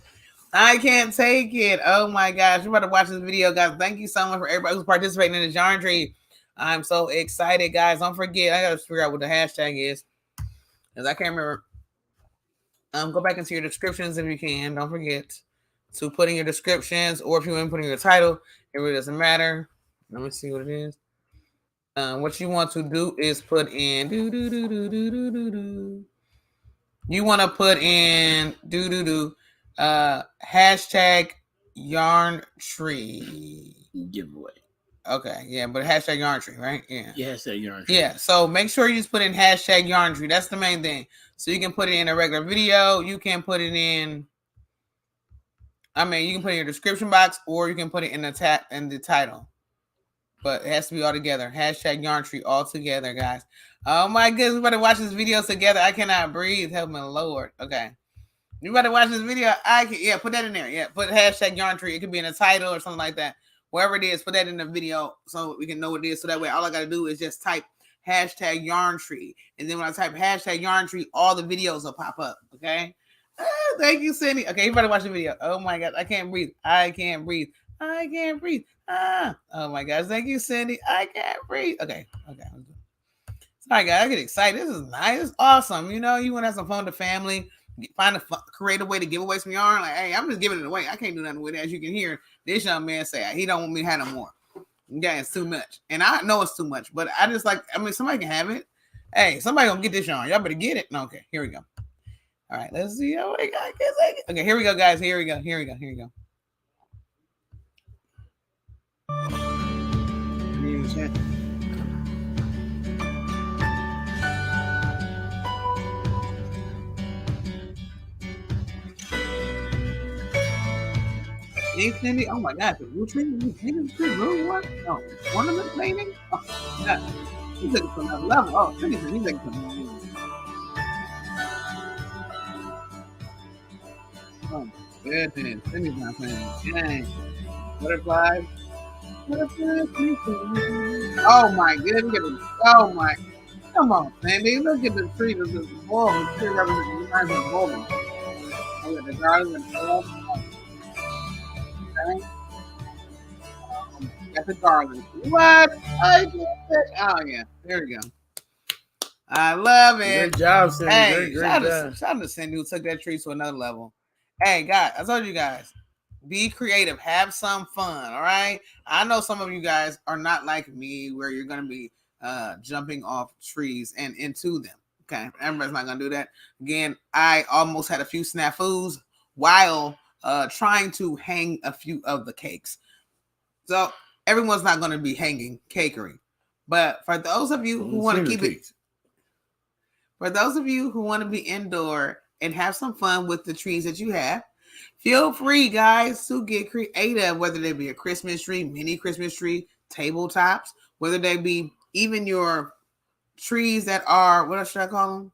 I can't take it. Oh my gosh. You're about to watch this video, guys. Thank you so much for everybody who's participating in the yarn tree. I'm so excited, guys. Don't forget, I gotta figure out what the hashtag is. Because I can't remember. Go back into your descriptions if you can. Don't forget to put in your descriptions, or if you want to put in your title, it really doesn't matter. Let me see what it is. What you want to do is put in You want to put in hashtag yarn tree giveaway. Okay, yeah, but hashtag yarn tree, right? Yeah. Yeah, hashtag yarn tree. Yeah, so make sure you just put in hashtag yarn tree. That's the main thing. So you can put it in a regular video. You can put it in. You can put it in your description box, or you can put it in the title. But it has to be all together. Hashtag yarn tree all together, guys. Oh my goodness, we better watch this video together. I cannot breathe. Help me, Lord. Okay. You better watch this video. Put that in there. Yeah, put hashtag yarn tree. It could be in the title or something like that. Wherever it is, put that in the video so we can know what it is. So that way, all I got to do is just type hashtag yarn tree. And then when I type hashtag yarn tree, all the videos will pop up. Okay. Thank you, Cindy. Okay, you better watch the video. Oh my God. I can't breathe. Oh my gosh. Thank you, Cindy. I can't breathe. Okay. Sorry, guys. I get excited. This is nice. It's awesome. You know, you want to have some fun with the family. Find a creative way to give away some yarn. Like, hey, I'm just giving it away. I can't do nothing with it. As you can hear, this young man say he don't want me to have no more. Yeah, it's too much. And I know it's too much, but I just somebody can have it. Hey, somebody gonna get this yarn. Y'all better get it. No, okay, here we go. All right, let's see. Oh my God, okay, here we go, guys. Here we go. See, Cindy? Oh my gosh, you painting the tree? Really? What? Oh, ornament painting? Oh, yeah. You took it to another level. Oh, Cindy said you take it to another level. Oh, goodness. Cindy's not playing. Dang. Butterflies. Butterflies. Oh my goodness. Oh my. Come on, Cindy. Look at the tree. The bulb. The tree reminds me of bulb. Oh, yeah, the garland and bulb. Okay. Got the garland. What? I just said. Oh, yeah. There we go. I love it. Great job, Cindy. Hey, Great job. shout out to Cindy who took that tree to another level. Hey, guys, I told you guys, be creative, have some fun. All right. I know some of you guys are not like me, where you're gonna be jumping off trees and into them. Okay, everybody's not gonna do that. Again, I almost had a few snafus while trying to hang a few of the cakes. So everyone's not gonna be hanging cakery, but for those of you who want to keep it. For those of you who want to be indoor and have some fun with the trees that you have, feel free, guys, to get creative, whether they be a Christmas tree, mini Christmas tree, tabletops, whether they be even your trees that are, what should I call them?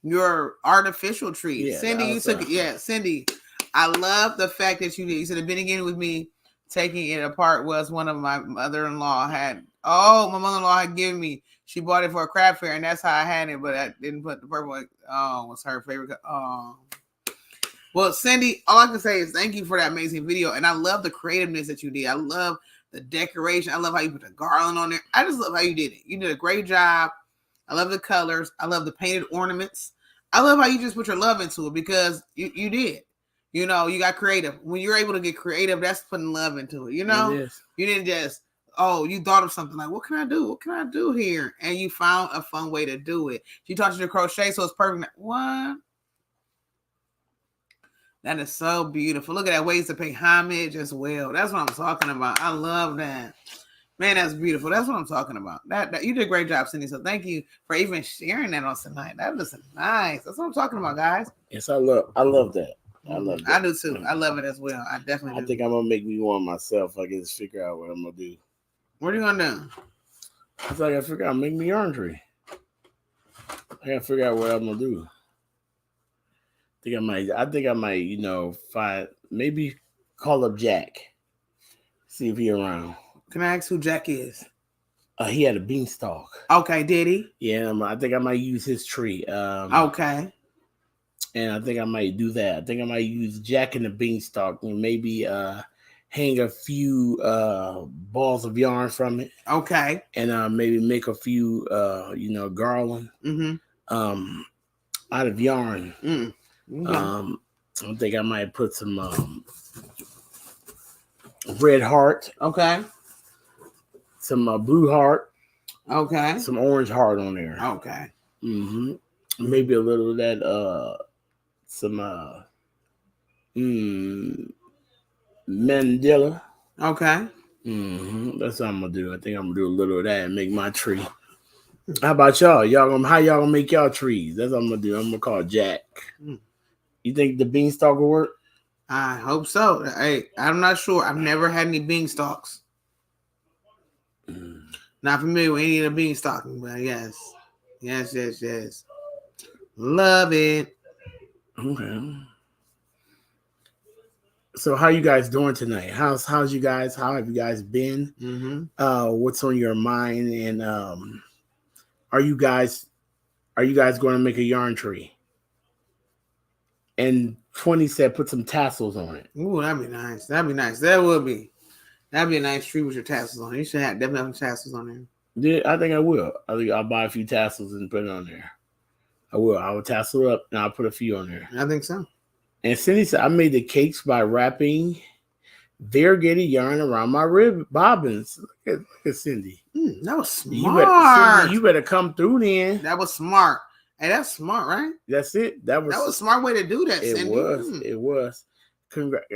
Your artificial trees. Yeah, Cindy, you took it. Yeah, Cindy, I love the fact that you said the beginning with me taking it apart was one of my mother-in-law had. Oh, my mother-in-law had given me. She bought it for a craft fair, and that's how I had it. But I didn't put the purple. Oh, what's her favorite? Oh, well, Cindy, all I can say is thank you for that amazing video, and I love the creativeness that you did. I love the decoration. I love how you put the garland on there. I just love how you did it. You did a great job. I love the colors. I love the painted ornaments. I love how you just put your love into it because you did. You know, you got creative. When you're able to get creative, that's putting love into it. You know, you didn't just, oh, you thought of something like, what can I do? What can I do here? And you found a fun way to do it. She taught you to crochet, so it's perfect. What? That is so beautiful. Look at that, ways to pay homage as well. That's what I'm talking about. I love that. Man, that's beautiful. That's what I'm talking about. That you did a great job, Cindy. So thank you for even sharing that on tonight. That was nice. That's what I'm talking about, guys. Yes, I love that. I love that. I do too. I love it as well. I definitely do. I think I'm gonna make me one myself. I can just figure out what I'm gonna do. What are you gonna do? I gotta figure out make me yarn tree. I gotta figure out what I'm gonna do. I think I might, you know, maybe call up Jack. See if he around. Can I ask who Jack is? He had a beanstalk. Okay, did he? Yeah, I think I might use his tree. Okay. And I think I might do that. I think I might use Jack and the beanstalk and maybe hang a few balls of yarn from it. Okay. And maybe make a few, garland out of yarn. Mm-hmm. I think I might put some red heart. Okay. Some blue heart. Okay. Some orange heart on there. Okay. Mm-hmm. Maybe a little of that, some mandela. Okay. Mm-hmm. That's what I'm gonna do. I think I'm gonna do a little of that and make my tree. How about y'all? How y'all gonna make y'all trees? That's what I'm gonna do. I'm gonna call Jack. You think the beanstalk will work? I hope so. Hey, I'm not sure. I've never had any beanstalks. Not familiar with any of the beanstalk, but yes. Love it. Okay. So how you guys doing tonight? How have you guys been? Mm-hmm. What's on your mind? And are you guys going to make a yarn tree? And 20 said put some tassels on it. Ooh, that'd be nice. That'd be a nice tree with your tassels on it. You should definitely have tassels on there. Yeah, I think I will. I think I'll buy a few tassels and put it on there. I will tassel up and I'll put a few on there. I think so. And Cindy said, I made the cakes by wrapping variegated yarn around my rib bobbins. Look at Cindy. That was smart. You better come through then. That was smart. Hey, that's smart, right? That's it. That was a smart way to do that, Cindy. It was.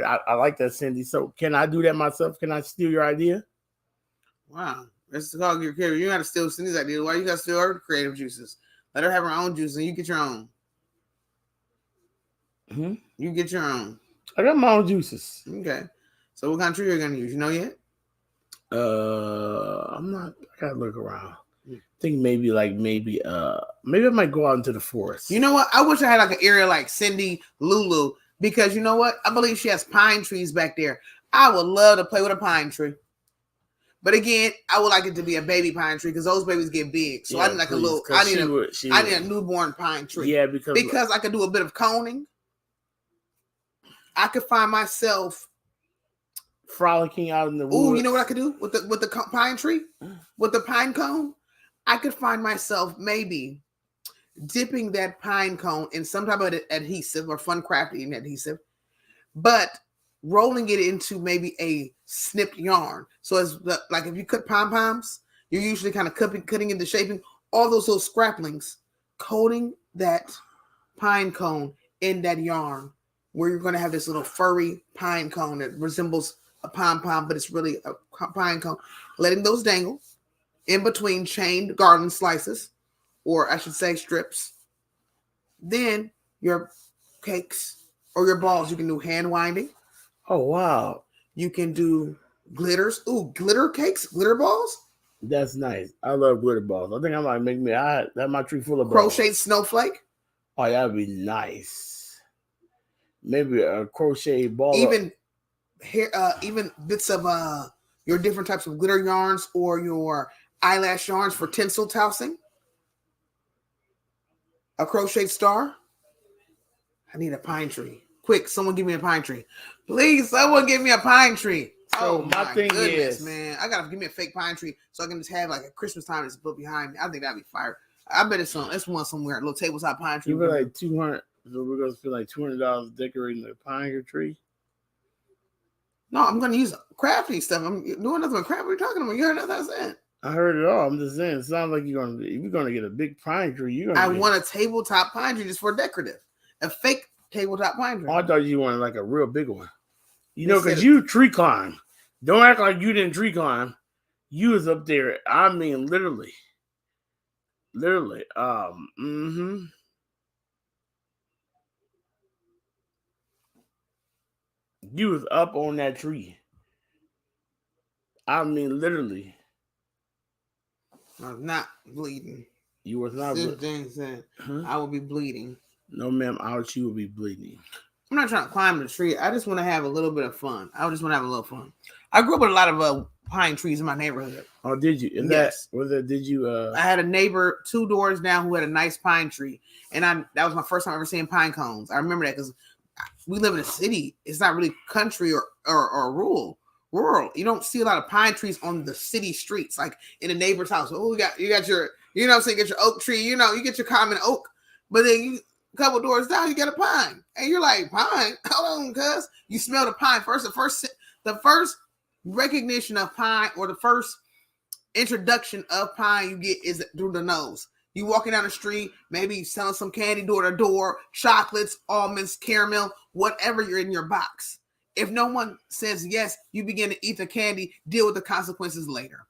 I like that, Cindy. So can I do that myself? Can I steal your idea? Wow. Let's call your creative. You got to steal Cindy's idea. Why you got to steal her creative juices? Let her have her own juice and you get your own. You get your own. I got my own juices. Okay. So what kind of tree are you gonna use? You know yet? I'm not. I gotta look around. I think maybe maybe I might go out into the forest. You know what? I wish I had like an area like Cindy Lulu, because you know what? I believe she has pine trees back there. I would love to play with a pine tree. But again, I would like it to be a baby pine tree because those babies get big. So I need like a little. I need a newborn pine tree. Yeah, because I could do a bit of coning. I could find myself frolicking out in the woods. Oh, you know what I could do with the pine tree, with the pine cone? I could find myself maybe dipping that pine cone in some type of adhesive or fun crafting adhesive, but rolling it into maybe a snipped yarn. So as like if you cut pom-poms, you're usually kind of cutting into shaping all those little scraplings, coating that pine cone in that yarn, where you're going to have this little furry pine cone that resembles a pom-pom, but it's really a pine cone. Letting those dangle in between chained garden slices, or I should say strips. Then your cakes or your balls, you can do hand winding. Oh, wow. You can do glitters. Ooh, glitter cakes, glitter balls. That's nice. I love glitter balls. I think I might make that my tree full of balls. Crochet snowflake. Oh, that'd be nice. Maybe a crochet ball. Even bits of your different types of glitter yarns or your eyelash yarns for tinsel tossing. A crochet star. I need a pine tree. Quick, someone give me a pine tree. Please, someone give me a pine tree. So my thing is, man, I gotta give me a fake pine tree so I can just have like a Christmas time that's put behind me. I think that'd be fire. I bet it's one somewhere, a little tabletop pine tree. You like 200. So we're gonna spend like $200 decorating the pine tree. No, I'm gonna use crafty stuff. I'm doing nothing but crap. What are you talking about? You heard nothing I said. I heard it all. I'm just saying, it sounds like you're gonna get a big pine tree. I want a tabletop pine tree just for decorative, a fake tabletop pine tree. Oh, I thought you wanted like a real big one. You know, because you tree climb. Don't act like you didn't tree climb. You was up there. I mean, literally. You was up on that tree. I mean, literally. I was not bleeding. You was not bleeding. Said I will be bleeding. No, ma'am, you will be bleeding. I'm not trying to climb the tree. I just want to have a little bit of fun. I just want to have a little fun. I grew up with a lot of pine trees in my neighborhood. Oh, did you? Yes. Did you? I had a neighbor 2 doors down who had a nice pine tree, and that was my first time ever seeing pine cones. I remember that because we live in a city. It's not really country or rural. You don't see a lot of pine trees on the city streets, like in a neighbor's house. Oh, you got your, you know what I'm saying, get your oak tree, you know, you get your common oak, but then you a couple doors down, you get a pine. And you're like, pine? Hold on, cuz. You smell the pine first. The first recognition of pine, or the first introduction of pine you get is through the nose. You walking down the street, maybe selling some candy door to door, chocolates, almonds, caramel, whatever you're in your box. If no one says yes, you begin to eat the candy, deal with the consequences later.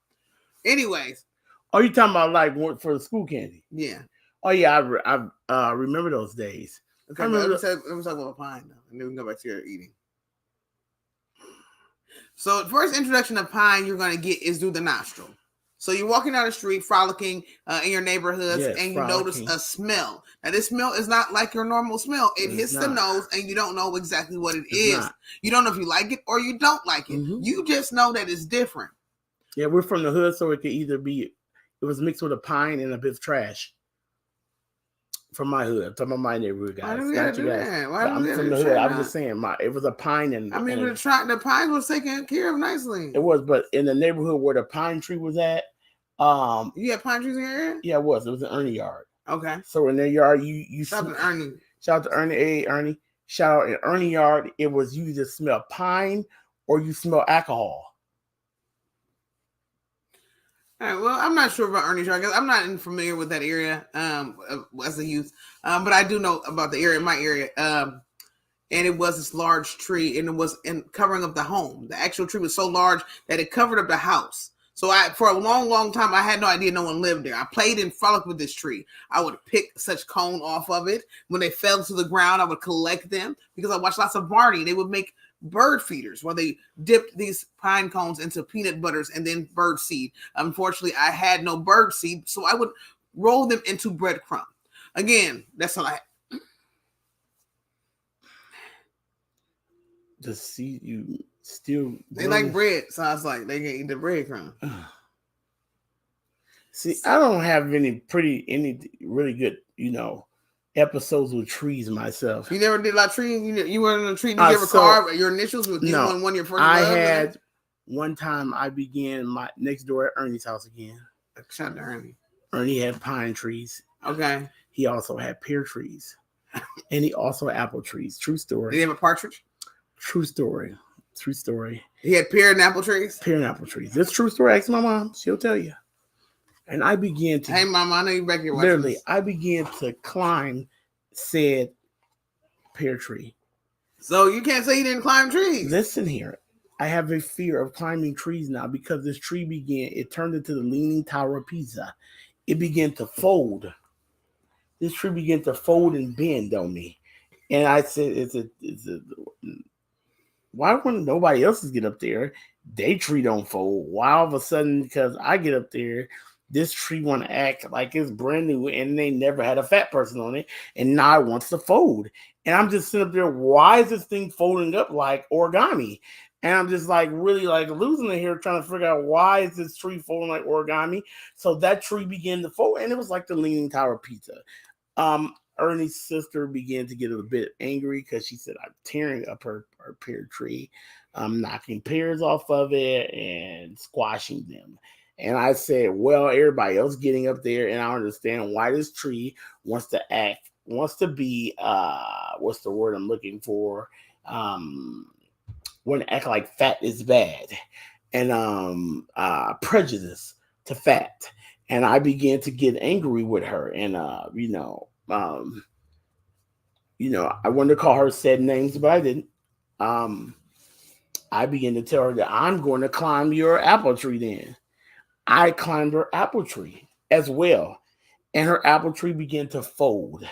Anyways. Oh, you talking about like for the school candy? Yeah. Oh, yeah, I remember those days. Okay, let me talk about pine now, and then we can go back to your eating. So the first introduction of pine you're going to get is through the nostril. So you're walking down the street, frolicking in your neighborhoods, and you notice a smell. Now, this smell is not like your normal smell. It hits the nose, and you don't know exactly what it is. You don't know if you like it or you don't like it. Mm-hmm. You just know that it's different. Yeah, we're from the hood, so it could either be, it was mixed with a pine and a bit of trash. From my hood. I'm talking about my neighborhood, guys. Why do that? I'm from the hood. I'm just saying, it was a pine and... the pine was taken care of nicely. It was, but in the neighborhood where the pine tree was at... you had pine trees in your area? Yeah, it was. It was an Ernie yard. Okay. So in their yard, you... Shout out to Ernie. Shout out to Ernie. Hey, Ernie. Shout out in Ernie yard, it was you either smell pine or you smell alcohol. All right, well, I'm not sure about Ernie's yard. I'm not familiar with that area as a youth, but I do know about the area, my area. And it was this large tree, and it was covering up the home. The actual tree was so large that it covered up the house. So for a long, long time, I had no idea no one lived there. I played and frolicked with this tree. I would pick such cone off of it. When they fell to the ground, I would collect them because I watched lots of Barney. They would make bird feeders where they dipped these pine cones into peanut butters and then bird seed. Unfortunately, I had no bird seed, so I would roll them into breadcrumb. Again, that's all I had. To see you still they like bread, so I was like, they can eat the breadcrumb. See, I don't have any really good, episodes with trees myself. You never did a lot of trees? You weren't in a tree? Did you ever carve your initials with you on one of your first I had one time I began my next door at Ernie's house again. Shout out to Ernie. Ernie had pine trees. Okay. He also had pear trees. And he also had apple trees. True story. Did he have a partridge? True story. True story. He had pear and apple trees? Pear and apple trees. This true story. Ask my mom. She'll tell you. And I began to... Hey, Mama, I know you back here watching literally, this. I began to climb said pear tree. So you can't say you didn't climb trees. Listen here. I have a fear of climbing trees now because this tree it turned into the Leaning Tower of Pisa. It began to fold. This tree began to fold and bend on me. And I said, why wouldn't nobody else get up there? They tree don't fold. Why all of a sudden, because I get up there, this tree want to act like it's brand new and they never had a fat person on it. And now it wants to fold. And I'm just sitting up there, why is this thing folding up like origami? And I'm just like really like losing it here, trying to figure out why is this tree folding like origami? So that tree began to fold, and it was like the Leaning Tower of Pisa. Ernie's sister began to get a bit angry because she said, I'm tearing up her pear tree. I'm knocking pears off of it and squashing them. And I said, well, everybody else getting up there, and I understand why this tree wants to be, what's the word I'm looking for? Want to act like fat is bad, and prejudice to fat. And I began to get angry with her, and I wanted to call her said names, but I didn't. I began to tell her that I'm going to climb your apple tree then. I climbed her apple tree as well. And her apple tree began to fold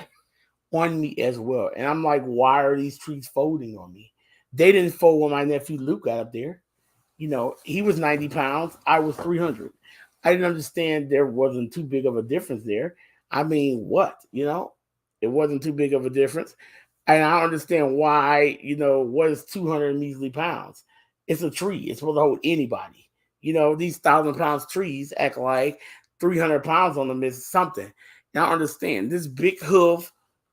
on me as well. And I'm like, why are these trees folding on me? They didn't fold when my nephew Luke got up there. He was 90 pounds. I was 300. I didn't understand there wasn't too big of a difference there. I mean, what? It wasn't too big of a difference. And I don't understand why, what is 200 measly pounds? It's a tree. It's supposed to hold anybody. These 1,000-pound trees act like 300 pounds on them is something. And I understand this big hoof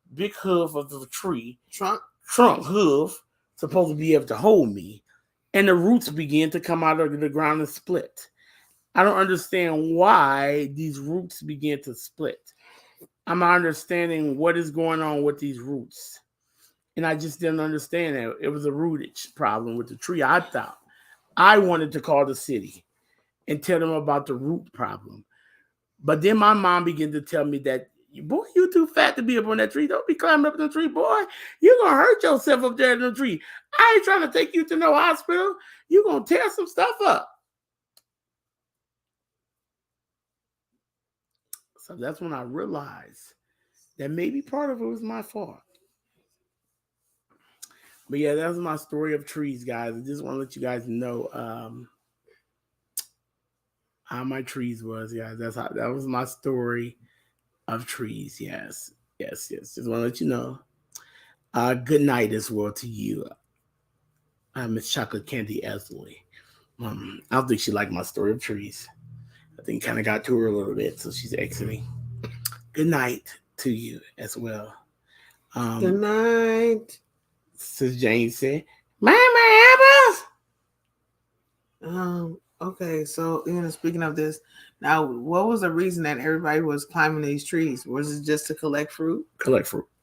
of the tree, trunk hoof, supposed to be able to hold me. And the roots begin to come out of the ground and split. I don't understand why these roots begin to split. I'm not understanding what is going on with these roots. And I just didn't understand that. It was a rootage problem with the tree. I thought I wanted to call the city and tell them about the root problem. But then my mom began to tell me that, boy, you too fat to be up on that tree. Don't be climbing up in the tree, boy. You're going to hurt yourself up there in the tree. I ain't trying to take you to no hospital. You're going to tear some stuff up. So that's when I realized that maybe part of it was my fault. But yeah, that was my story of trees, guys. I just want to let you guys know how my trees was, guys. That was my story of trees. Yes. Just want to let you know. Good night as well to you, Miss Chocolate Candy Esley. I don't think she liked my story of trees. I think kind of got to her a little bit, so she's exiting. Good night to you as well. Good night. Sis Jane said, my apples. Okay, so speaking of this, now what was the reason that everybody was climbing these trees? Was it just to collect fruit?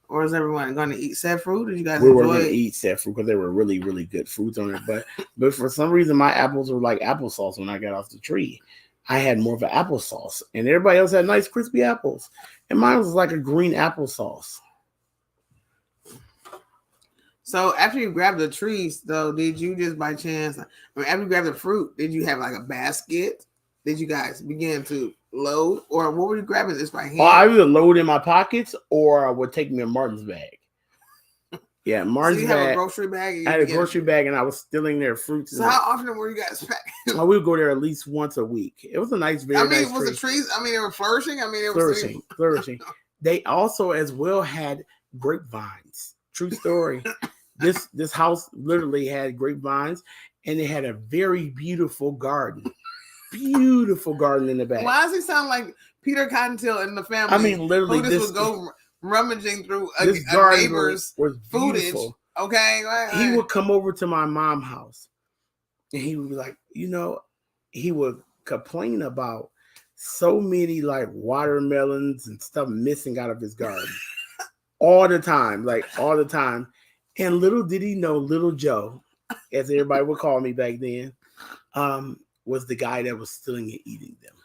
Or was everyone going to eat said fruit? Did you guys we enjoy were going to eat said fruit because they were really, really good fruits on it. But for some reason, my apples were like applesauce when I got off the tree. I had more of an applesauce, and everybody else had nice crispy apples, and mine was like a green applesauce. So after you grabbed the trees, though, did you just by chance, after you grabbed the fruit, did you have like a basket? Did you guys begin to load, or what were you grabbing this by hand? I either load in my pockets, or I would take me a Martin's bag. Yeah, So Martin's you have a bag. grocery bag. And I had a grocery bag, and I was stealing their fruits. So how often were you guys packing? We would go there at least once a week. It was a nice, very nice was tree. the trees? I mean, they were flourishing. I mean, they were flourishing. They also, as well, had grapevines. True story. This house literally had grapevines, and they had a very beautiful garden. Beautiful garden in the back. Why does he sound like Peter Cottontail in the family? I mean, literally, who just would go rummaging through a neighbor's was footage. Okay, he would come over to my mom's house, and he would be like, he would complain about so many like watermelons and stuff missing out of his garden all the time. And little did he know, little Joe, as everybody would call me back then, was the guy that was stealing and eating them.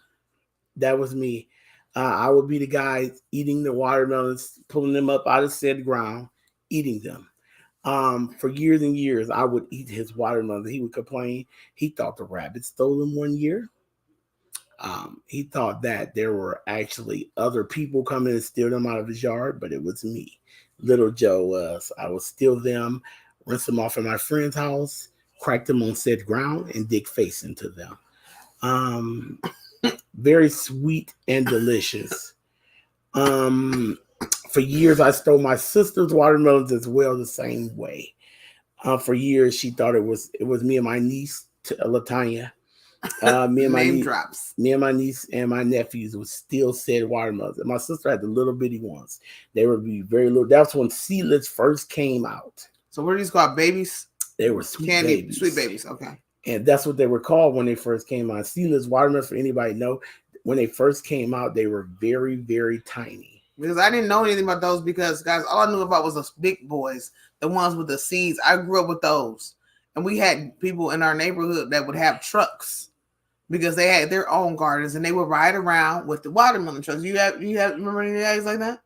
That was me. I would be the guy eating the watermelons, pulling them up out of said ground, eating them. For years and years, I would eat his watermelons. He would complain. He thought the rabbit stole them one year. He thought that there were actually other people coming and steal them out of his yard, but it was me. Little Joe was. I would steal them, rinse them off at my friend's house, crack them on said ground, and dig face into them. Very sweet and delicious. For years, I stole my sister's watermelons as well, the same way. For years, she thought it was me and my niece, Latanya. Me and my niece and my nephews would still said watermelons. And my sister had the little bitty ones. They would be very little. That's when seedless first came out. So what are these called? Babies? They were sweet babies. Okay. And that's what they were called when they first came out. Seedless watermelons, for anybody know, when they first came out, they were very, very tiny. Because I didn't know anything about those because, guys, all I knew about was those big boys, the ones with the seeds. I grew up with those. And we had people in our neighborhood that would have trucks because they had their own gardens and they would ride around with the watermelon trucks. You remember any guys like that?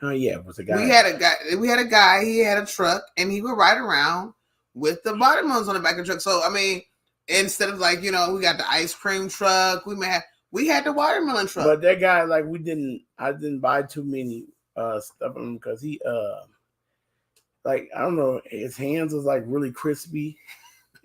Oh yeah, it was a guy. We had a guy, he had a truck and he would ride around with the watermelons on the back of the truck. So I mean, instead of like, we got the ice cream truck, we had the watermelon truck. But that guy, like I didn't buy too many stuff of him because he like I don't know, his hands was like really crispy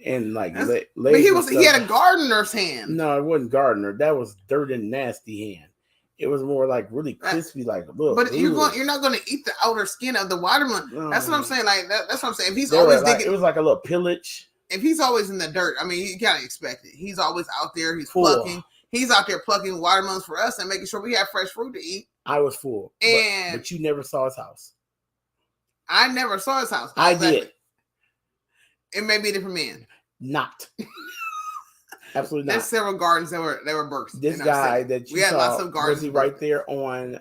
and like but he had a gardener's hand. No, it wasn't gardener. That was dirt and nasty hand. It was more like really crispy, like look. But you're not gonna eat the outer skin of the watermelon. That's what I'm saying. Like that's what I'm saying. If he's always digging, it was like a little pillage. If he's always in the dirt, I mean, you gotta expect it. He's always out there. He's plucking. He's out there plucking watermelons for us and making sure we have fresh fruit to eat. I was full, but you never saw his house. I never saw his house. I did. It may be a different man. Not. Absolutely not. There's several gardens that were burks. This guy that you we had saw, lots of gardens. Was he right there on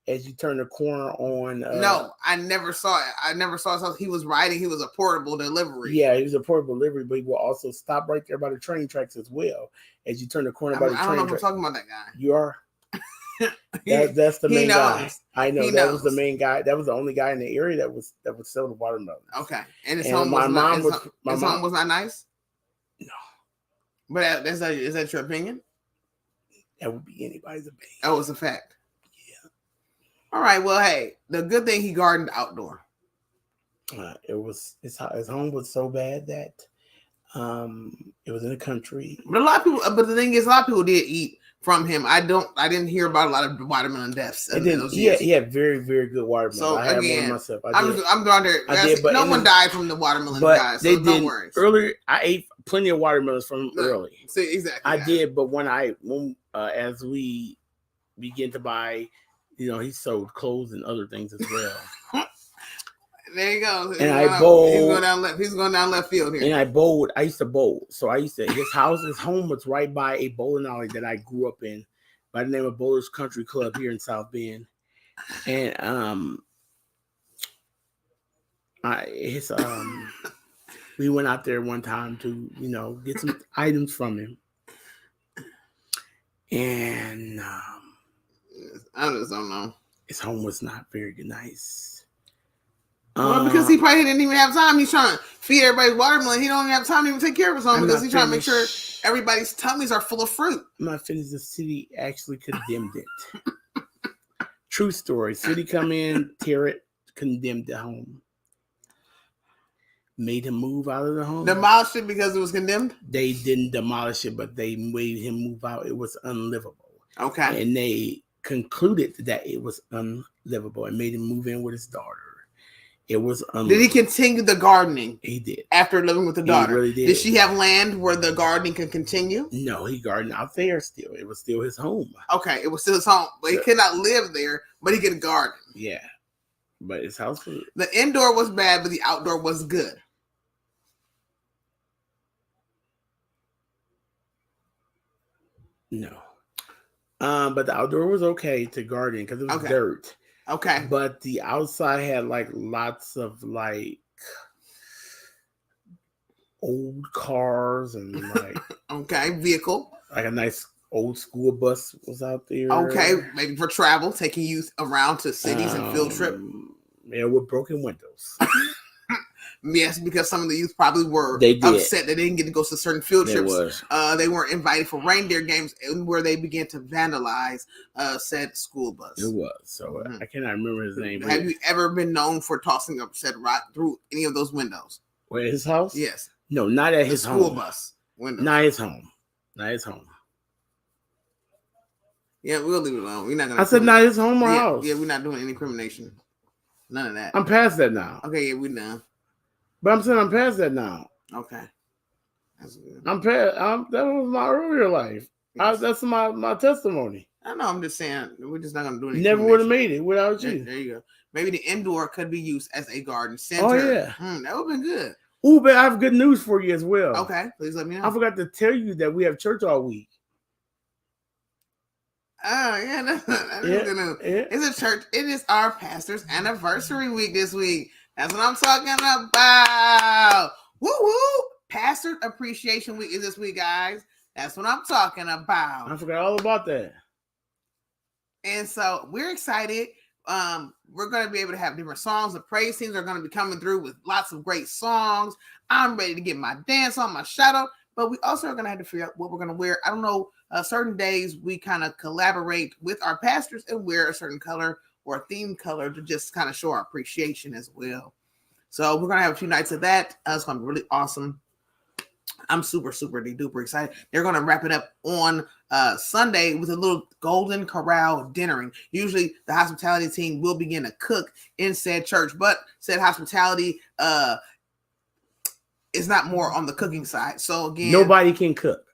as you turn the corner on No, I never saw it. I never saw his house. He was riding, he was a portable delivery. Yeah, he was a portable delivery, but he will also stop right there by the train tracks as well. As you turn the corner by the train tracks. I don't know if I'm talking about that guy. You are? That's the main guy. I know that was the main guy. That was the only guy in the area that was selling watermelon. Okay. And his home was not nice? No. But is that your opinion? That would be anybody's opinion. Oh, it's a fact. Yeah. All right. Well, hey, the good thing he gardened outdoor. His home was so bad that it was in the country. But the thing is, a lot of people did eat from him. I didn't hear about a lot of watermelon deaths. He had very, very good watermelon. So I had again, one myself. I'm going there. No one died from the watermelon guys. So no worries. Earlier, I ate plenty of watermelons from him early. See, exactly. I did, but as we begin to buy, he sold clothes and other things as well. There you go. And I bowled. He's going down left field here. And I bowled. I used to bowl. So his home was right by a bowling alley that I grew up in by the name of Bowlers Country Club here in South Bend. And we went out there one time to, get some items from him. And I just don't know. His home was not very nice. Well, because he probably didn't even have time. He's trying to feed everybody's watermelon. He don't even have time to even take care of his home because he's trying to make sure everybody's tummies are full of fruit. I'm not finished. The city actually condemned it. True story. City come in, tear it, condemned the home. made him move out of the home. Demolished it because it was condemned? They didn't demolish it, but they made him move out. It was unlivable. Okay. And they concluded that it was unlivable and made him move in with his daughter. It was unlivable. Did he continue the gardening? He did. After living with the daughter? He really did. Did she have land where the gardening could continue? No, he gardened out there still. It was still his home. Okay, it was still his home. But he could not live there, but he could garden. Yeah. But his house was... The indoor was bad, but the outdoor was good. No. But the outdoor was okay to garden because it was dirt. Okay. But the outside had like lots of like old cars and like vehicle. Like a nice old school bus was out there. Okay, maybe for travel, taking you around to cities and field trip. Yeah, with broken windows. Yes, because some of the youth probably were upset that they didn't get to go to certain field trips. They weren't invited for reindeer games where they began to vandalize said school bus. It was. So I cannot remember his name. Have you ever been known for tossing up said rock through any of those windows? Where, his house? Yes. No, not at his school home. Bus window. Not his home. Not his home. Yeah, we'll leave it alone. We're not gonna. I said not his home or house. Yeah, we're not doing any incrimination. None of that. I'm past that now. Okay, yeah, we're done. But I'm saying I'm past that now. Okay. That's good. I'm past. That was my earlier life. Yes. That's my testimony. I know. I'm just saying we're just not gonna do anything. Never would have made it without you. There you go. Maybe the indoor could be used as a garden center. Oh yeah, that would have been good. Ooh, but I have good news for you as well. Okay, please let me know. I forgot to tell you that we have church all week. Oh yeah, that's good news. Yeah. It's a church. It is our pastor's anniversary week this week. That's what I'm talking about. Woo woo! Pastor Appreciation Week is this week, guys. That's what I'm talking about. I forgot all about that. And so we're excited. We're going to be able to have different songs. The praise teams are going to be coming through with lots of great songs. I'm ready to get my dance on, my shadow. But we also are going to have to figure out what we're going to wear. I don't know. Certain days we kind of collaborate with our pastors and wear a certain color or a theme color to just kind of show our appreciation as well. So we're going to have a few nights of that. It's going to be really awesome. I'm super duper excited. They're going to wrap it up on Sunday with a little Golden Corral dinnering. Usually the hospitality team will begin to cook in said church, but said hospitality is not more on the cooking side. So again, nobody can cook.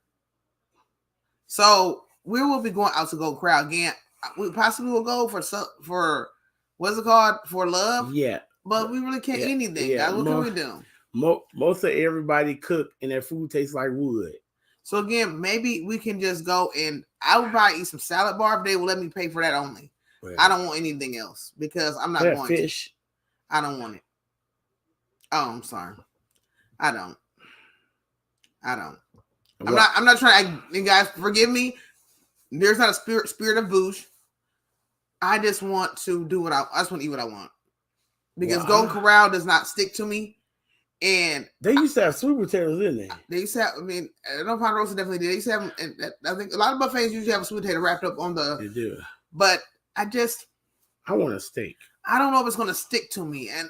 So we will be going out to Golden Corral again. We possibly will go for what's it called? For love? Yeah. But we really can't eat anything. Yeah. What can we do? Most of everybody cook and their food tastes like wood. So again, maybe we can just go and I would probably eat some salad bar if they will let me pay for that only. Right. I don't want anything else because I'm not going fish. To. I don't want it. Oh, I'm sorry. I don't. I'm not trying. You guys, forgive me. There's not a spirit of boosh. I just want to do I just want to eat what I want because Golden Corral does not stick to me. And they used to have sweet potatoes, didn't they? They used to have. I mean, I know Ponderosa definitely did. They used to have. And I think a lot of buffets usually have a sweet potato wrapped up on the. They do. But I want a steak. I don't know if it's going to stick to me, and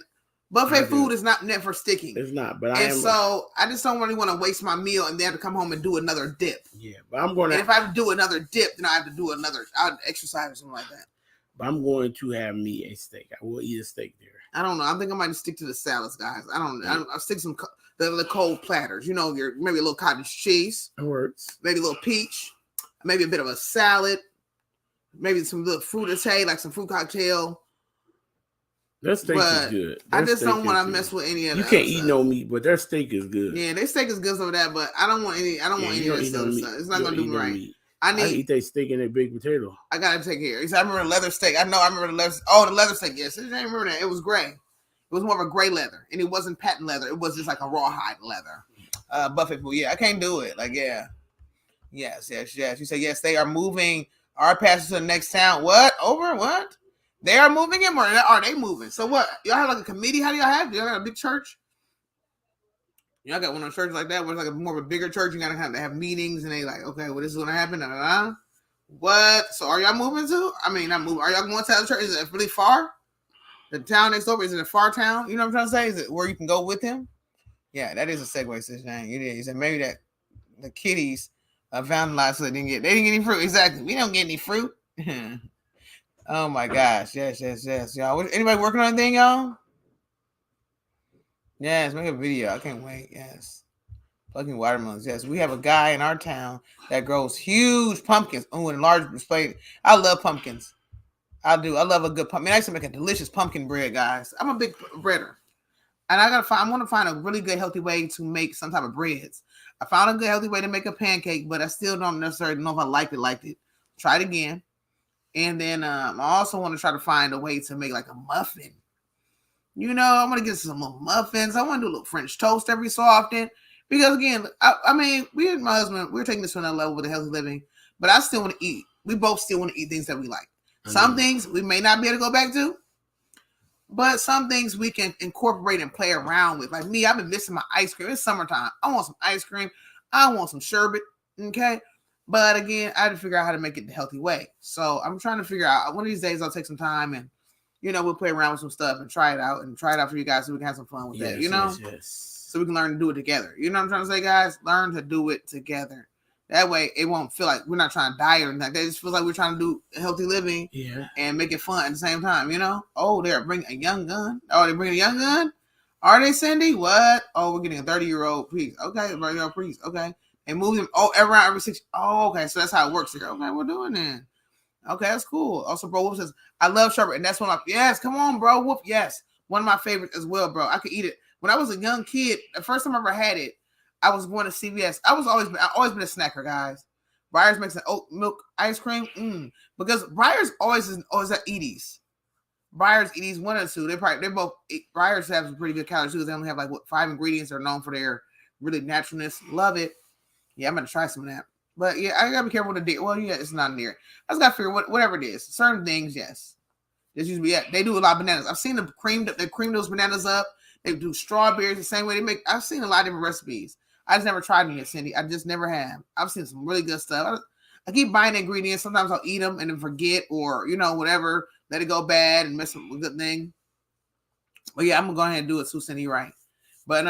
buffet food is not meant for sticking. It's not, but so I just don't really want to waste my meal and then have to come home and do another dip. Yeah, but I'm going to. And if I have to do another dip, then I have to do another. I'll exercise or something like that. But I'm going to have me a steak. I will eat a steak there. I don't know. I think I might just stick to the salads, guys. I'll stick some the cold platters. You know, maybe a little cottage cheese. It works. Maybe a little peach. Maybe a bit of a salad. Maybe some little fruit like some fruit cocktail. Their steak is good. I just don't want to mess with any of that. You can't eat no meat, but their steak is good. Yeah, their steak is good for that, but I don't want any. I don't want any of this stuff. It's not gonna do me right. I eat that steak and that baked potato. I gotta take care. I remember the leather steak. I remember the leather. Oh, the leather steak. Yes, I remember that. It was gray. It was more of a gray leather, and it wasn't patent leather. It was just like a rawhide leather. Buffet food. Yeah, I can't do it. Like, yeah, yes. You say yes. They are moving our pastor to the next town. What? Over what? They are moving him, or are they moving? So what? Y'all have like a committee? How do y'all have? Y'all got a big church? Y'all got one of those churches like that where it's like more of a bigger church. You gotta have meetings, and they like, okay, well, this is gonna happen. What? So are y'all moving to? I mean, not moving. Are y'all going to the church? Is it really far? The town next over, is it a far town? You know what I'm trying to say? Is it where you can go with him? Yeah, that is a segue, Sis Jane. It is. And maybe that the kitties vandalized so they didn't get any fruit. Exactly. We don't get any fruit. Oh my gosh. Yes, y'all. Anybody working on anything, y'all? Yes, make a video. I can't wait. Yes. Fucking watermelons. Yes. We have a guy in our town that grows huge pumpkins. Oh, and large display. I love pumpkins. I do. I love a good pumpkin. I used to make a delicious pumpkin bread, guys. I'm a big breader. And I want to find a really good healthy way to make some type of breads. I found a good healthy way to make a pancake, but I still don't necessarily know if I liked it. Try it again. And then I also want to try to find a way to make like a muffin. You know, I want to get some little muffins. I want to do a little French toast every so often. Because again, I mean, we and my husband, we're taking this to another level with the healthy living, but I still want to eat. We both still want to eat things that we like. Some things we may not be able to go back to, but some things we can incorporate and play around with. Like me, I've been missing my ice cream. It's summertime. I want some ice cream. I want some sherbet. Okay. But again, I had to figure out how to make it the healthy way. So I'm trying to figure out one of these days I'll take some time and, you know, we'll play around with some stuff and try it out for you guys so we can have some fun with that, you know? Yes. So we can learn to do it together. You know what I'm trying to say, guys? Learn to do it together. That way it won't feel like we're not trying to die or anything. It just feels like we're trying to do healthy living and make it fun at the same time, you know? Oh, they're bringing a young gun. Oh, they're bringing a young gun? Are they, Cindy? What? Oh, we're getting a 30-year-old priest. Okay, 30-year-old priest. Okay. And move them around every 6. Oh, okay. So that's how it works here. Okay, we're doing that. Okay, that's cool. Also, bro, Whoop says, I love sherbet. And that's one of my, yes, come on, bro. Whoop, yes. One of my favorites as well, bro. I could eat it. When I was a young kid, the first time I ever had it, I was going to CVS. I've always been a snacker, guys. Breyers makes an oat milk ice cream. Because Breyers always at Edie's. Breyers, Edie's, one or two. They're both, Breyers have some pretty good calories too. They only have like 5 ingredients. They're known for their really naturalness. Love it. Yeah, I'm gonna try some of that. But yeah, I gotta be careful with the dairy. Well, yeah, it's not in there. I just gotta figure whatever it is. Certain things, yes. Just usually, yeah, they do a lot of bananas. I've seen them cream those bananas up. They do strawberries the same way they make. I've seen a lot of different recipes. I just never tried them yet, Cindy. I just never have. I've seen some really good stuff. I keep buying the ingredients. Sometimes I'll eat them and then forget or, you know, whatever. Let it go bad and miss a good thing. But yeah, I'm going to go ahead and do it too, Cindy. Right. But,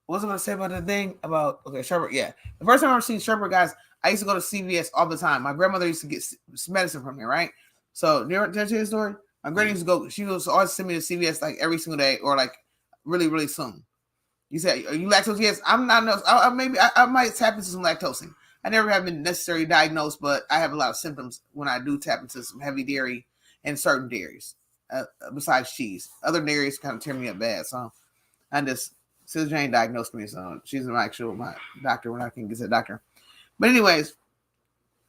what was I going to say about the thing? About, okay, sherbet. Yeah. The first time I ever seen sherbet, guys, I used to go to CVS all the time. My grandmother used to get medicine from me, right? So, did I tell you the story? My granny used to go, she was always send me to CVS like every single day or like really, really soon. You said, are you lactose? Yes, I'm not. I might tap into some lactosing. I never have been necessarily diagnosed, but I have a lot of symptoms when I do tap into some heavy dairy and certain dairies, besides cheese. Other dairies kind of tear me up bad. So I just, Sis Jane diagnosed me. So she's my doctor when I can get to the doctor. But anyways,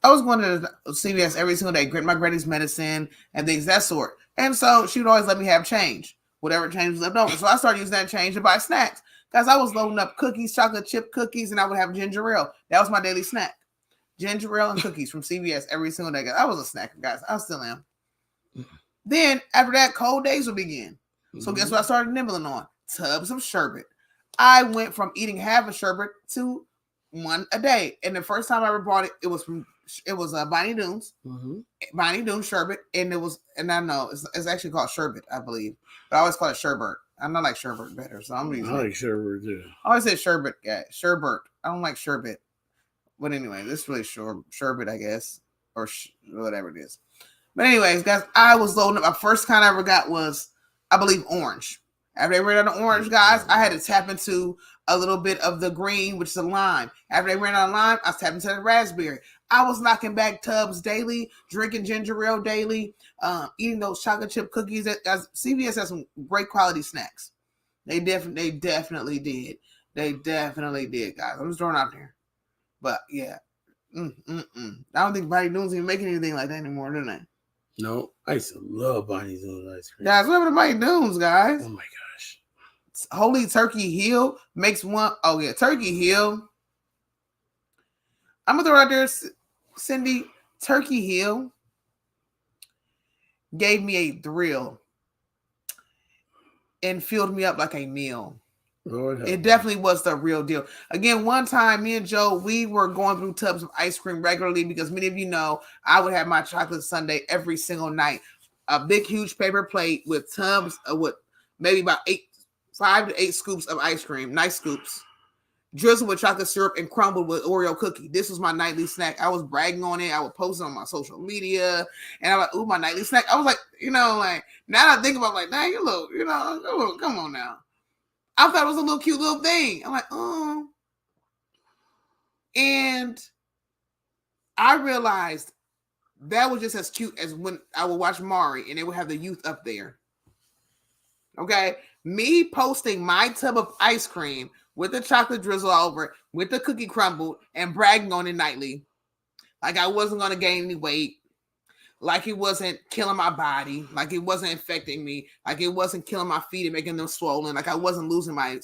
I was going to CVS every single day, get my granny's medicine and things that sort. And so she would always let me have change, whatever change was left over. So I started using that change to buy snacks. Guys, I was loading up cookies, chocolate chip cookies, and I would have ginger ale. That was my daily snack. Ginger ale and cookies from CVS every single day. I was a snacker, guys. I still am. Then, after that, cold days would begin. So guess what I started nibbling on? Tubs of sherbet. I went from eating half a sherbet to one a day. And the first time I ever bought it, it was Bonnie Dunes. Bonnie Dunes sherbet. And I know, it's actually called sherbet, I believe. But I always call it sherbet. I'm not like sherbet better, so I'm using I like sherbet too. I always say sherbet, guys. Sherbet. I don't like sherbet. But anyway, this is really sherbet, I guess, or whatever it is. But anyways, guys, I was loading up. My first kind I ever got was, I believe, orange. After they ran out of orange, guys, I had to tap into a little bit of the green, which is a lime. After they ran out of lime, I was tapping into the raspberry. I was knocking back tubs daily, drinking ginger ale daily, eating those chocolate chip cookies. CVS has some great quality snacks. They definitely did. They definitely did, guys. I'm just throwing out there. But yeah, I don't think Bonnie Dunes even making anything like that anymore, do they? No, I used to love Bonnie Dunes ice cream. Guys, what happened to Bonnie Dunes, guys? Oh my gosh. Holy Turkey Hill makes one. Oh yeah, Turkey Hill. I'm gonna throw it out there, Cindy. Turkey Hill gave me a thrill and filled me up like a meal. Lord, it definitely was the real deal. Again, one time, me and Joe, we were going through tubs of ice cream regularly because many of you know I would have my chocolate sundae every single night. A big, huge paper plate with tubs with maybe about 5 to 8 scoops of ice cream, nice scoops, drizzled with chocolate syrup and crumbled with Oreo cookie. This was my nightly snack. I was bragging on it. I would post it on my social media, and I'm like, "Ooh, my nightly snack." I was like, like now that I think about it, like, "Dang, you look, come on now." I thought it was a little cute little thing. I'm like, "Oh," and I realized that was just as cute as when I would watch Mari and they would have the youth up there. Okay, me posting my tub of ice cream with the chocolate drizzle over it, with the cookie crumbled, and bragging on it nightly, like I wasn't going to gain any weight, like it wasn't killing my body, like it wasn't infecting me, like it wasn't killing my feet and making them swollen, like I wasn't losing my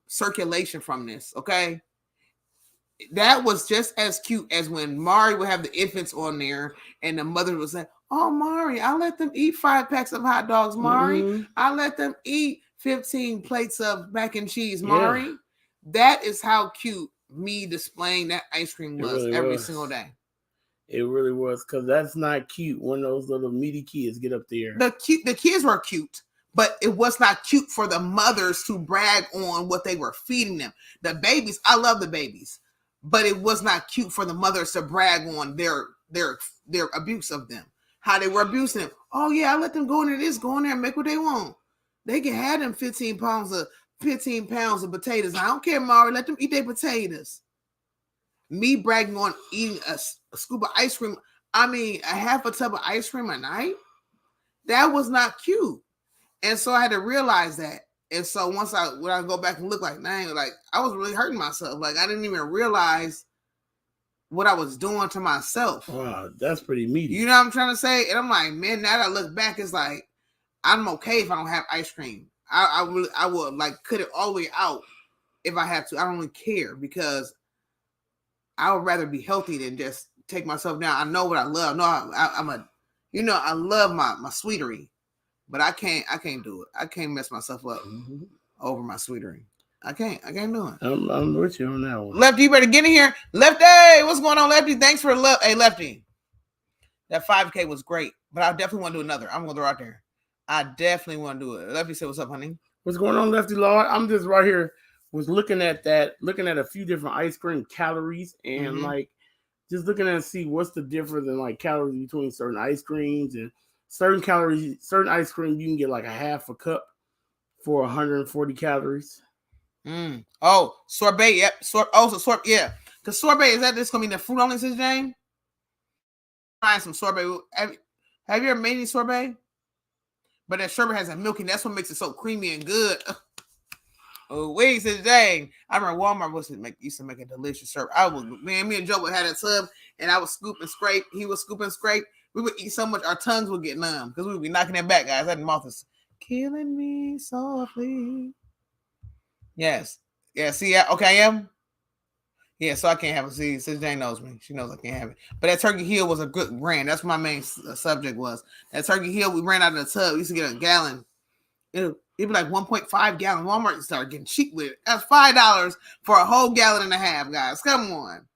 circulation from this. Okay, that was just as cute as when Mari would have the infants on there and the mother would say, "Oh, Mari, I let them eat 5 packs of hot dogs, Mari. Mm-hmm. I let them eat 15 plates of mac and cheese, Mari." Yeah. That is how cute me displaying that ice cream was every single day. It really was, because that's not cute when those little meaty kids get up there. The kids were cute, but it was not cute for the mothers to brag on what they were feeding them. The babies, I love the babies, but it was not cute for the mothers to brag on their abuse of them, how they were abusing them. "Oh yeah, I let them go into this, go in there and make what they want. They can have them 15 pounds of potatoes. I don't care, Mari. Let them eat their potatoes." Me bragging on eating a scoop of ice cream, I mean, a half a tub of ice cream a night, that was not cute. And so I had to realize that. And so when I go back and look, like, dang, like I was really hurting myself. Like I didn't even realize what I was doing to myself. Wow, that's pretty meaty. You know what I'm trying to say? And I'm like, man, now that I look back, it's like, I'm okay if I don't have ice cream. I would like cut it all the way out if I have to. I don't really care, because I would rather be healthy than just take myself down. I know what I love. No, I love my sweetery, but I can't do it. I can't mess myself up over my sweetery. I can't do it. I'm with you on that one. Lefty, you better get in here. Lefty, what's going on, Lefty? Thanks for love. Hey, Lefty, that 5K was great, but I definitely want to do another. I'm going to throw out there. I definitely want to do it. Lefty said, "What's up, honey?" What's going on, Lefty Lord? I'm just right here, was looking at a few different ice cream calories, and like just looking at see what's the difference in like calories between certain ice creams, and certain ice cream you can get like a half a cup for 140 calories. Oh, sorbet. Yep. Sorbet. Yeah. Because sorbet, is that this going to be the fruit only, Sis Jane? Trying some sorbet. Have you ever made any sorbet? But that sherbet has that milk, and that's what makes it so creamy and good. Oh, wait, Sis Jane. I remember Walmart used to make a delicious sherbet. Me and Joe would have that tub, and I would scoop and scrape. He would scoop and scrape. We would eat so much, our tongues would get numb because we would be knocking that back, guys. That mouth is killing me softly. Yes. Yeah, see, okay, I am. Yeah, so I can't have it. See, Sis Jane knows me. She knows I can't have it. But that Turkey Hill was a good brand. That's what my main subject was. That Turkey Hill, we ran out of the tub. We used to get a gallon. It'd be like 1.5 gallon. Walmart started getting cheap with it. That's $5 for a whole gallon and a half, guys. Come on.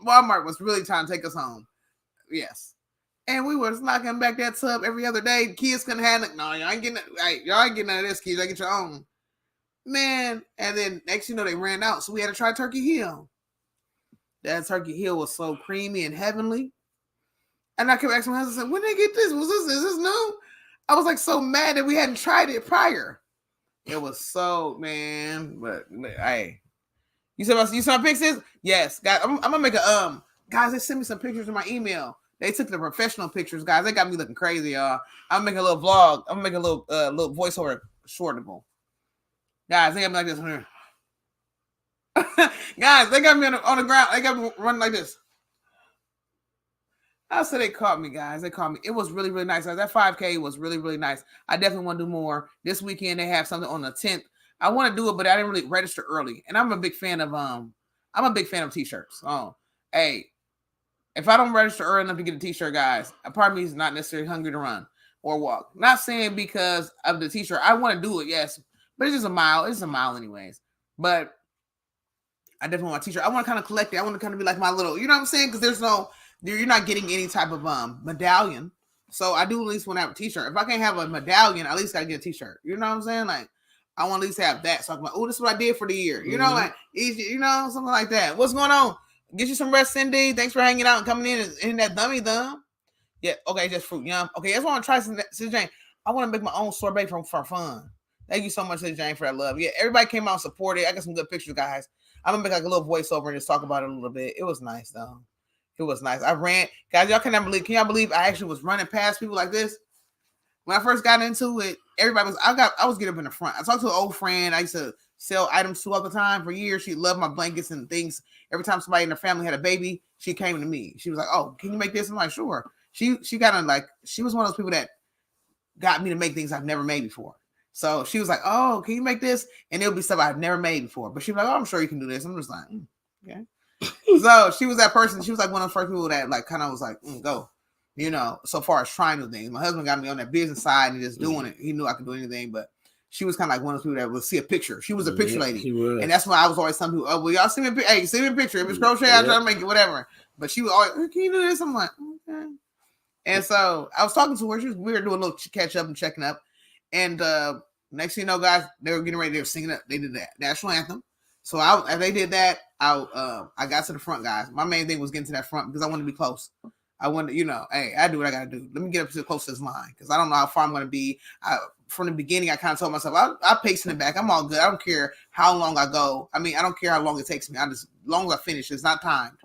Walmart was really trying to take us home. Yes. And we was knocking back that tub every other day. The kids couldn't have it. No, y'all ain't getting it. Y'all ain't getting none of this, kids. I get your own. Man. And then next you know, they ran out. So we had to try Turkey Hill. That Turkey Hill was so creamy and heavenly. And I kept asking my husband, when did they get this? Is this new? I was like so mad that we hadn't tried it prior. It was so, man. But hey, you saw my pictures? Yes, guys. I'm gonna make a guys. They sent me some pictures in my email. They took the professional pictures, guys. They got me looking crazy, y'all. I'm gonna make a little vlog. I'm gonna make a little voiceover shortable. Guys, they got me like this one here. Guys, they got me on the ground. They got me running like this. I said they caught me, guys. They caught me. It was really, really nice. That 5K was really, really nice. I definitely want to do more. This weekend they have something on the 10th. I want to do it, but I didn't really register early. And I'm a big fan of t-shirts. Oh, hey, if I don't register early enough to get a t-shirt, guys, a part of me is not necessarily hungry to run or walk. Not saying because of the t-shirt. I want to do it, yes, but it's just a mile. It's a mile anyways. But I definitely want a t-shirt. I want to kind of collect it. I want to kind of be like my little, you know what I'm saying? Because you're not getting any type of medallion. So I do at least want to have a t-shirt. If I can't have a medallion, I at least gotta get a t-shirt. You know what I'm saying? Like, I want to at least have that. So I'm like, oh, this is what I did for the year. You know, like easy, you know, something like that. What's going on? Get you some rest, Cindy. Thanks for hanging out and coming in and hitting that dummy thumb. Yeah, okay, just fruit yum. Okay, that's what I want to try. Sis Jane, I want to make my own sorbet for fun. Thank you so much, Sis Jane, for that love. Yeah, everybody came out and supported. I got some good pictures, guys. I'm gonna make like a little voiceover and just talk about it a little bit. It was nice though. It was nice. I ran, guys. Y'all cannot believe. Can y'all believe I actually was running past people like this? When I first got into it, everybody was. I was getting up in the front. I talked to an old friend. I used to sell items to all the time for years. She loved my blankets and things. Every time somebody in her family had a baby, she came to me. She was like, "Oh, can you make this?" I'm like, "Sure." She kind of like, she was one of those people that got me to make things I've never made before. So she was like, "Oh, can you make this?" And it'll be stuff I've never made before. But she was like, "Oh, I'm sure you can do this." I'm just like, okay. So she was that person. She was like one of the first people that like kind of was like, go. You know, so far as trying new things. My husband got me on that business side and just doing it. He knew I could do anything, but she was kind of like one of those people that would see a picture. She was a picture lady. She was. And that's why I was always telling people, "Oh, well, y'all see me hey, see me a picture. If it's crochet, I'll try to make it, whatever." But she was always, "Can you do this?" I'm like, okay. And so I was talking to her. We were doing a little catch up and checking up. And next thing you know, guys, they were getting ready. They were singing it. They did the national anthem. So as they did that, I got to the front, guys. My main thing was getting to that front because I wanted to be close. I wanted, you know, hey, I do what I got to do. Let me get up to the closest line because I don't know how far I'm going to be. From the beginning, I kind of told myself, I'll pace in the back. I'm all good. I don't care how long I go. I mean, I don't care how long it takes me. As long as I finish, it's not timed.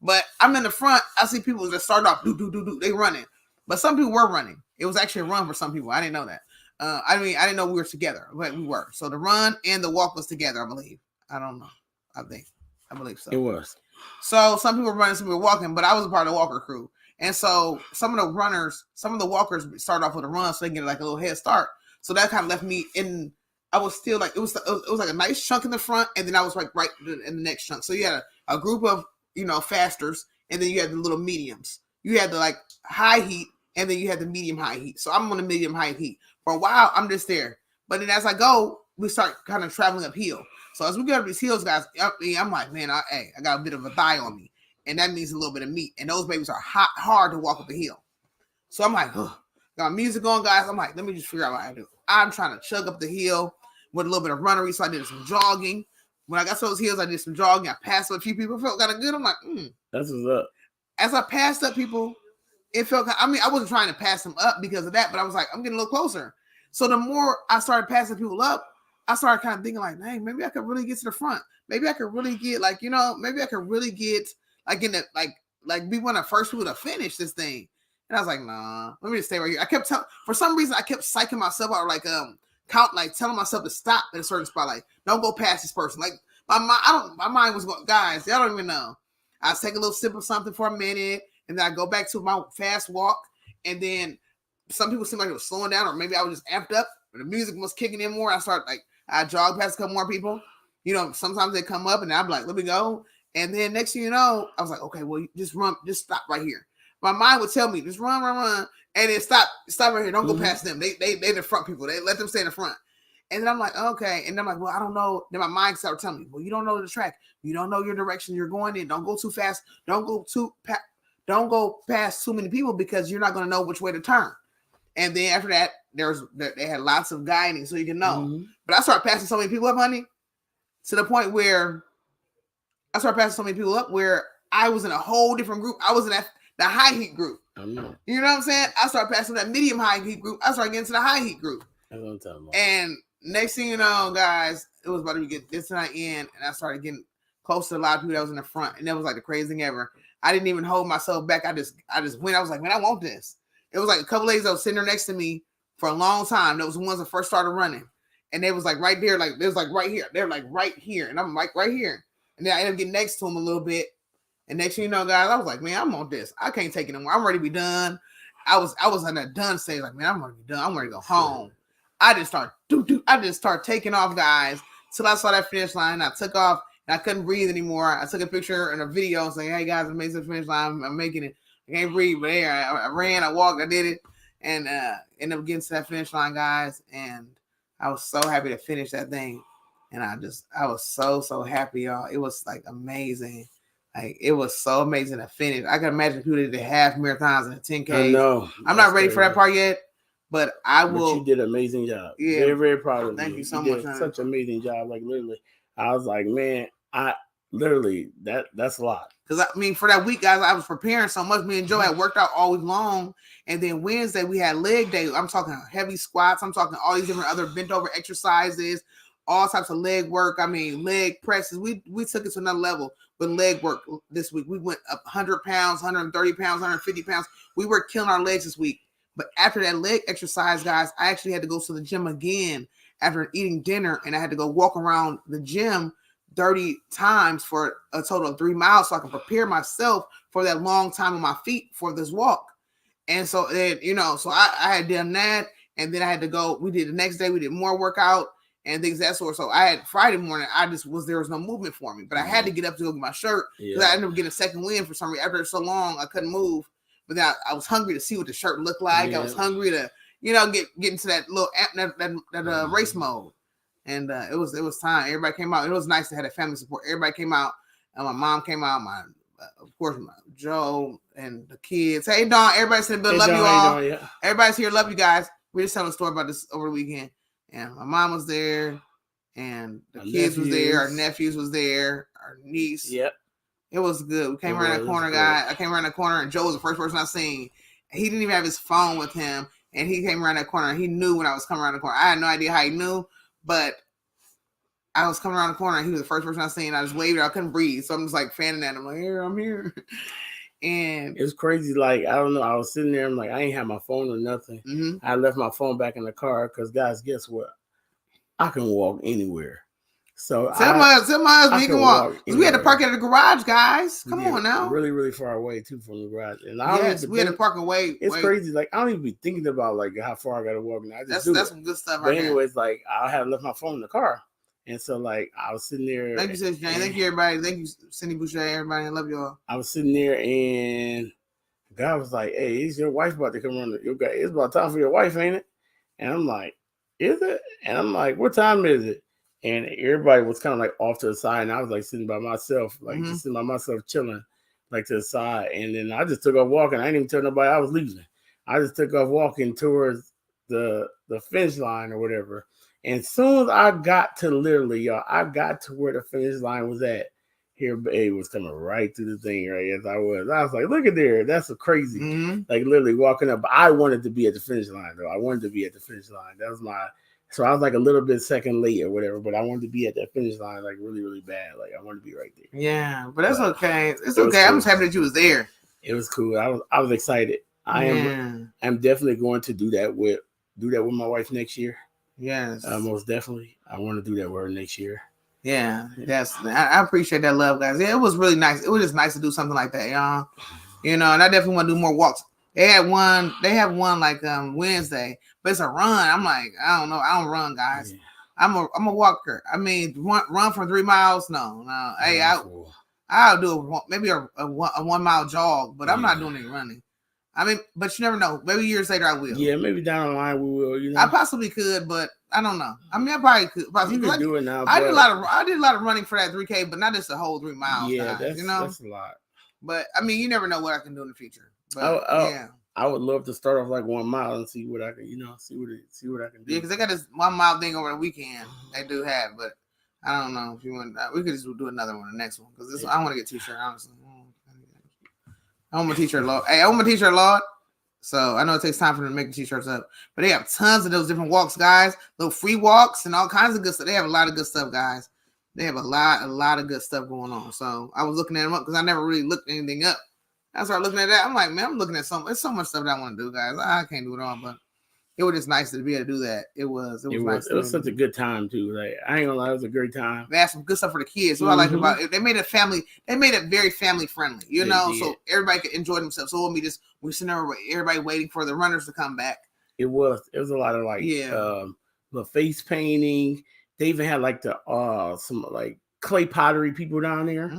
But I'm in the front. I see people that start off, do. They running. But some people were running. It was actually a run for some people. I didn't know that. I didn't know we were together, but we were. So the run and the walk was together, I believe. I don't know. I believe so. It was. So some people were running, some people were walking, but I was a part of the walker crew. And so some of the walkers started off with a run so they can get like a little head start. So that kind of left me in. I was still like, it was like a nice chunk in the front, and then I was like right in the next chunk. So you had a group of, you know, fasters, and then you had the little mediums. You had the like high heat, and then you had the medium high heat. So I'm on the medium high heat. For a while, I'm just there. But then as I go, we start kind of traveling uphill. So as we get up these hills, guys, I'm like, man, I got a bit of a thigh on me. And that means a little bit of meat. And those babies are hard to walk up the hill. So I'm like, got music on, guys. I'm like, let me just figure out what I do. I'm trying to chug up the hill with a little bit of runnery. So I did some jogging. When I got to those hills, I did some jogging. I passed up a few people. It felt kind of good. I'm like, That's what's up. As I passed up people, it felt, I mean, I wasn't trying to pass them up because of that, but I was like, I'm getting a little closer. So the more I started passing people up, I started kind of thinking like, hey, maybe I could really get to the front. Maybe I could really get like, you know, maybe I could really get like in the, like be one of the first people to finish this thing. And I was like, nah, let me just stay right here. I kept for some reason, I kept psyching myself out, like, telling myself to stop at a certain spot. Like, don't go past this person. Like my mind was going, guys, y'all don't even know. I take a little sip of something for a minute, and then I go back to my fast walk. And then some people seem like it was slowing down, or maybe I was just amped up, or the music was kicking in more. I jog past a couple more people. You know, sometimes they come up, and I'm like, let me go. And then next thing you know, I was like, okay, well, just run, just stop right here. My mind would tell me, just run, and then stop right here. Don't go past them. They the front people. They let them stay in the front. And then I'm like, okay. And then I'm like, well, I don't know. Then my mind started telling me, well, you don't know the track. You don't know your direction you're going in. Don't go too fast. Don't go past too many people because you're not going to know which way to turn. And then after that, they had lots of guiding so you can know. Mm-hmm. But I started passing so many people up, honey, to the point where I was in a whole different group. I was in the high heat group. You know what I'm saying? I started passing that medium high heat group. I started getting to the high heat group. And next thing you know, guys, it was about to get this and I end, and I started getting close to a lot of people that was in the front, and that was like the craziest thing ever. I didn't even hold myself back. I just went. I was like, man, I want this. It was like a couple ladies that was sitting there next to me for a long time. That was the ones that first started running, and they was like right there, like they was like right here. They're like right here, and I'm like right here. And then I ended up getting next to them a little bit. And next thing you know, guys, I was like, man, I'm on this. I can't take it anymore. I'm ready to be done. I was in that done stage, like, man, I'm ready to be done. I'm ready to go home. I just start taking off, guys, till I saw that finish line. I took off, and I couldn't breathe anymore. I took a picture and a video saying, hey, guys, I'm making the finish line. I'm making it. I can't breathe, but there, I ran, I walked, I did it, and ended up getting to that finish line, guys. And I was so happy to finish that thing. And I was so happy, y'all. It was like amazing. Like it was so amazing to finish. I can imagine people did the half marathons and the 10Ks. I know. I'm not ready for that part yet, but I will. But you did an amazing job. Yeah, very, very proud of you. Thank you so you much. Did such an amazing job. Like literally, I was like, man, I literally that's a lot. Because I mean, for that week, guys, I was preparing so much. Me and Joe had worked out all week long, and then Wednesday we had leg day. I'm talking heavy squats. I'm talking all these different other bent over exercises, all types of leg work. I mean, leg presses. We took it to another level with leg work this week. We went up 100 pounds, 130 pounds, 150 pounds. We were killing our legs this week. But after that leg exercise, guys, I actually had to go to the gym again after eating dinner, and I had to go walk around the gym 30 times for a total of 3 miles so I can prepare myself for that long time on my feet for this walk. And so then, so I had done that, and then I had to go. We did the next day, we did more workout and things of that sort. So I had Friday morning, there was no movement for me, but I had to get up to go get my shirt because I ended up getting a second wind for some reason. After so long, I couldn't move, but then I was hungry to see what the shirt looked like. I was hungry to, get into that little that race mode. And it was time. Everybody came out. It was nice to have that family support. Everybody came out, and my mom came out. Of course, my Joe and the kids. Hey, Dawn. Everybody's in the building. Love you all. Yeah. Everybody's here. Love you guys. We just telling a story about this over the weekend. And my mom was there, and the kids was there. Our nephews was there. Our niece. Yep. It was good. We came around the corner, guys. I came around the corner, and Joe was the first person I seen. He didn't even have his phone with him, and he came around that corner. And he knew when I was coming around the corner. I had no idea how he knew. But I was coming around the corner, and he was the first person I seen. I just waved. I couldn't breathe, so I'm just like fanning at him, like, "Here, I'm here." And it's crazy. Like, I don't know. I was sitting there. I'm like, I ain't have my phone or nothing. Mm-hmm. I left my phone back in the car because, guys, guess what? I can walk anywhere. So tell my husband he can walk. We had to park at the garage, guys. Come on now. Really, really far away too from the garage. And we had to park away. It's crazy. Like, I don't even be thinking about like how far I gotta walk now. That's some good stuff right there. But anyways, like I had left my phone in the car. And so like I was sitting there. Thank you, Sis Jane. Thank you, everybody. Thank you, Cindy Boucher, everybody. I love you all. I was sitting there and the guy was like, "Hey, is your wife about to come run? It's about time for your wife, ain't it?" And I'm like, "Is it?" And I'm like, "What time is it?" And everybody was kind of like off to the side, and I was like sitting by myself, like just sitting by myself, chilling, like to the side. And then I just took off walking. I didn't even tell nobody I was leaving. I just took off walking towards the finish line or whatever. And as soon as I got to I got to where the finish line was at. Here, babe was coming right through the thing, right as I was. I was like, "Look at there, that's so crazy!" Like literally walking up. But I wanted to be at the finish line, though. I wanted to be at the finish line. That was my. So I was like a little bit second late or whatever, but I wanted to be at that finish line like really, really bad. Like I wanted to be right there. Yeah, but that's okay. It's okay. Cool. I'm just happy that you was there. It was cool. I was excited. I'm definitely going to do that with my wife next year. Yes. Most definitely. I want to do that with her next year. Yeah, I appreciate that love, guys. Yeah, it was really nice. It was just nice to do something like that, y'all. And I definitely want to do more walks. They have one like Wednesday, but it's a run. I'm like, I don't know. I don't run, guys. Yeah. I'm a walker. I mean, run for 3 miles? No. Hey, I'll do maybe a 1 mile jog, but I'm not doing any running. I mean, but you never know. Maybe years later I will. Yeah, maybe down the line we will. I possibly could, but I don't know. I mean, I probably could. You can do it now. I did a lot of running for that 3K, but not just a whole 3 miles. Yeah, guys, that's a lot. But I mean, you never know what I can do in the future. But, I would love to start off like 1 mile and see what I can, see what I can do. Yeah, because they got this 1 mile thing over the weekend. They do have, but I don't know if you want. We could just do another one, the next one, because I want to get a t-shirt. Honestly, I want my t-shirt, Lord. Hey, I want my t-shirt, Lord. So I know it takes time for them to make the t-shirts up, but they have tons of those different walks, guys. Little free walks and all kinds of good stuff. They have a lot of good stuff, guys. They have a lot of good stuff going on. So I was looking at them up because I never really looked anything up. I started looking at that. I'm like, man, I'm looking at there's so much stuff that I want to do, guys. I can't do it all, but it was just nice to be able to do that. It was nice. It was such a good time too. Like I ain't gonna lie, it was a great time. They had some good stuff for the kids. What I like about it, they made it family. They made it very family friendly, so everybody could enjoy themselves. So we sitting there, everybody waiting for the runners to come back. It was a lot of like the face painting. They even had like some like clay pottery people down there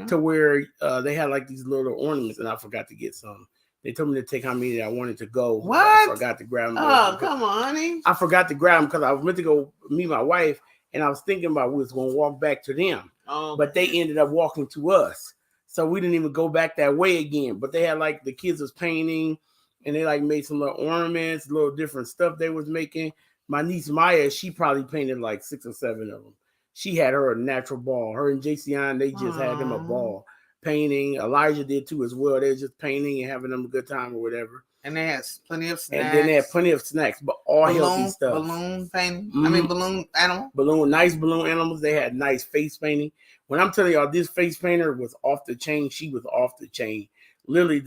to where they had like these little ornaments, and I forgot to get some. They told me to take how many I wanted to go. What? I forgot to grab them. Oh, come on, honey. I forgot to grab them because I was meant to go meet my wife, and I was thinking about we was going to walk back to them. Oh, but they ended up walking to us. So we didn't even go back that way again. But they had like the kids was painting, and they like made some little ornaments, little different stuff they was making. My niece Maya, she probably painted like 6 or 7 of them. She had her a natural ball. Her and JCN, they just had them a ball painting. Elijah did too as well. They were just painting and having them a good time or whatever. And they had plenty of snacks. And then they had plenty of snacks, but all healthy stuff. Balloon painting. I mean, balloon animal. Nice balloon animals. They had nice face painting. When I'm telling y'all, this face painter was off the chain. She was off the chain. Literally,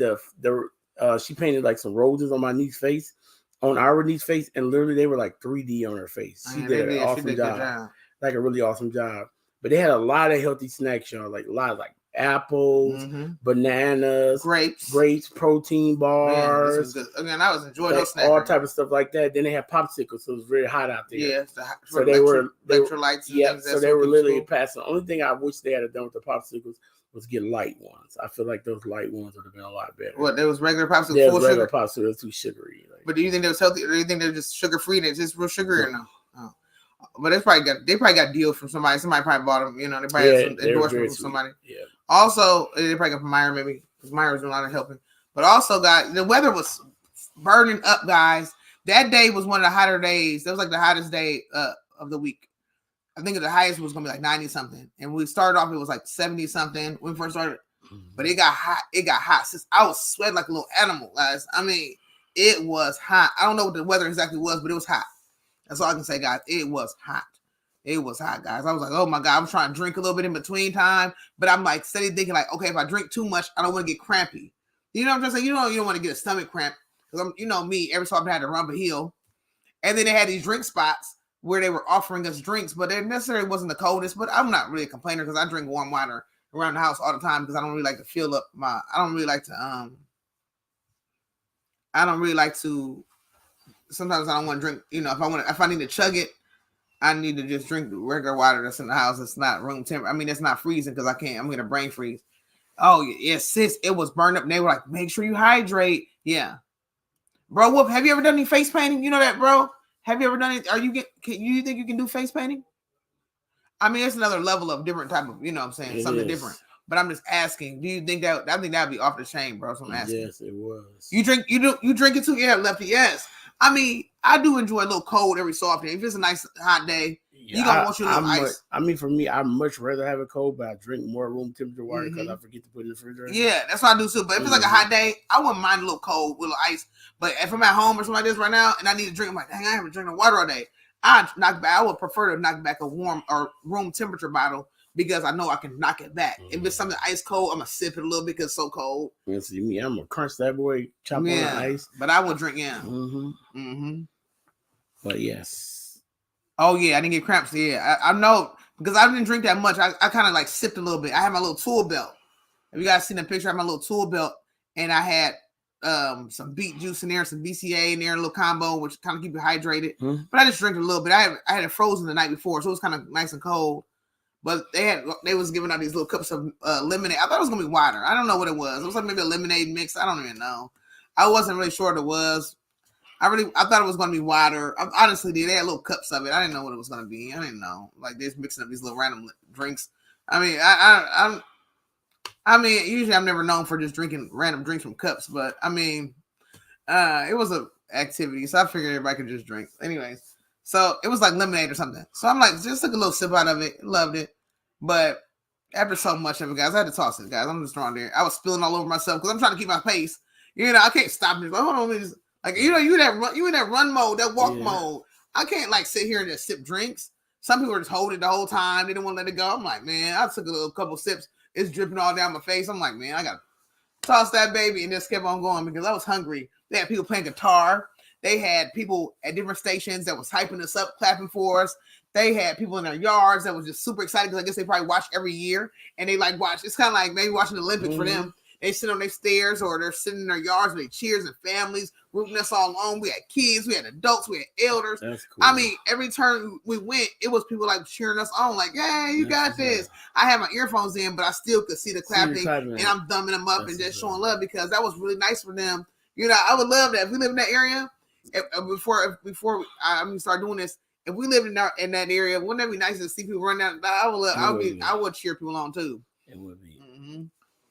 she painted like some roses on my niece's face, on our niece's face, and literally they were like 3D on her face. She did an awesome job. Like a really awesome job. But they had a lot of healthy snacks, y'all. Like a lot of like apples, bananas, grapes, protein bars. Man, again, I was enjoying those snacks. All type of stuff like that. Then they had popsicles, so it was very hot out there. Yeah, so they were electrolytes. Yeah, so they were literally passing. The only thing I wish they had done with the popsicles was get light ones. I feel like those light ones would have been a lot better. What, there was regular popsicles? Yeah, regular popsicles too sugary. But do you think they was healthy, or do you think they're just sugar free? They're just real sugary or no? Oh. But they probably got deals from somebody. Somebody probably bought them. You know, they probably had some endorsement from somebody. Yeah. Also, they probably got from Myra maybe, because Myra was doing a lot of helping. But also, guys, the weather was burning up, guys. That day was one of the hotter days. That was like the hottest day of the week. I think the highest was gonna be like 90 something, and we started off. It was like 70 something when we first started. But it got hot. It got hot. Since I was sweating like a little animal, guys. I mean, it was hot. I don't know what the weather exactly was, but it was hot. That's all I can say, guys. It was hot. It was hot, guys. I was like, oh my God, I'm trying to drink a little bit in between time. But I'm like steady thinking like, okay, if I drink too much, I don't want to get crampy. You know what I'm trying to say? You don't want to get a stomach cramp. Because me, every so often I had to run a hill. And then they had these drink spots where they were offering us drinks, but it necessarily wasn't the coldest. But I'm not really a complainer because I drink warm water around the house all the time because I don't really like to fill up my, I don't really like to sometimes I don't want to drink, if I need to chug it, I need to just drink the regular water that's in the house. It's not room temperature. I mean, it's not freezing because I'm going to brain freeze. Oh, yeah, sis, it was burned up. And they were like, make sure you hydrate. Yeah. Bro, Whoop, have you ever done any face painting? You know that, bro? Have you ever done it? You think you can do face painting? I mean, it's another level of different type of, something different. But I'm just asking, do you think that, I think that'd be off the chain, bro. So I'm asking. Yes, it was. You drink it too? Yeah, Lefty, yes. I mean, I do enjoy a little cold every so often. If it's a nice hot day, you gonna want your little ice. I mean, for me, I'd much rather have it cold, but I drink more room temperature water because I forget to put it in the refrigerator. Yeah, that's what I do too. But if it's like a hot day, I wouldn't mind a little cold with a little ice. But if I'm at home or something like this right now and I need to drink, I'm like, dang, I haven't drinking water all day. I would prefer to knock back a warm or room temperature bottle because I know I can knock it back. If it's something ice cold, I'm gonna sip it a little bit because it's so cold. You see me, I'm gonna crunch that boy, chop on the ice. But I would drink, But yes. Oh yeah, I didn't get cramps. Yeah, I know because I didn't drink that much. I kind of like sipped a little bit. I had my little tool belt. If you guys seen the picture, I had my little tool belt, and I had some beet juice in there, some BCA in there, a little combo, which kind of keep you hydrated. But I just drank a little bit. I had it frozen the night before, so it was kind of nice and cold. But they was giving out these little cups of lemonade. I thought it was gonna be water. I don't know what it was. It was like maybe a lemonade mix. I don't even know. I wasn't really sure what it was. I thought it was gonna be water. I honestly did. They had little cups of it. I didn't know what it was gonna be. I didn't know. Like they're mixing up these little random drinks. I mean, I mean, usually I'm never known for just drinking random drinks from cups, but I mean, it was an activity, so I figured everybody could just drink. Anyways, so it was like lemonade or something. So I'm like, just took a little sip out of it, loved it. But after so much of it, guys, I had to toss it, guys. I'm just throwing there. I was spilling all over myself because I'm trying to keep my pace. I can't stop it. Like, hold on, just, like you in that run mode, that walk mode. I can't like sit here and just sip drinks. Some people are just holding it the whole time. They didn't want to let it go. I'm like, man, I took a couple sips. It's dripping all down my face. I'm like, man, I gotta toss that baby and just kept on going because I was hungry. They had people playing guitar. They had people at different stations that was hyping us up, clapping for us. They had people in their yards that was just super excited because I guess they probably watch every year and they like watch. It's kind of like maybe watching the Olympics for them. They sit on their stairs or they're sitting in their yards with their cheers and families rooting us all on. We had kids, we had adults, we had elders. That's cool. I mean, every turn we went, it was people like cheering us on, like, "Hey, you got this." I had my earphones in, but I still could see the clapping, and I'm thumbing them up and just showing love because that was really nice for them. I would love that if we live in that area. Before I start doing this, if we live in that area, wouldn't that be nice to see people run out? I would cheer people on too. It would be.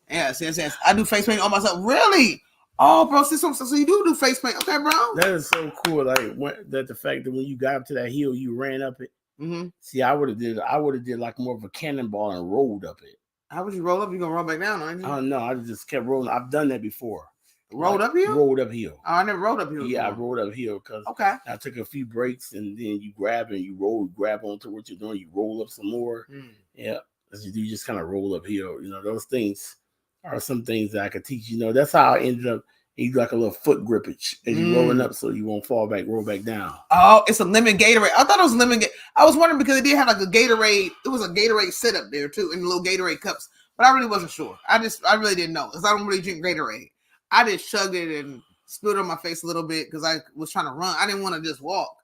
Yes. I do face paint on myself. Really? Oh, bro, so you do face paint? Okay, bro. That is so cool. Like that the fact that when you got up to that hill, you ran up it. Mm-hmm. See, I would have did like more of a cannonball and rolled up it. How would you roll up? You gonna roll back down, aren't you? Oh no, I just kept rolling. I've done that before. Rolled uphill? Rolled uphill. Oh, I never rolled uphill. Yeah, I rolled uphill because I took a few breaks and then you grab and you roll, grab onto what you're doing. You roll up some more. Yeah, as you do, you just kind of roll uphill. You know, those things are some things that I could teach. You know, that's how I ended up. You do like a little foot grippage as you rolling up so you won't fall back, roll back down. Oh, it's a lemon Gatorade. I thought it was lemon. I was wondering because it did have like a Gatorade. It was a Gatorade sit up there too in little Gatorade cups. But I really wasn't sure. I really didn't know because I don't really drink Gatorade. I just chugged it and spilled it on my face a little bit because I was trying to run. I didn't want to just walk.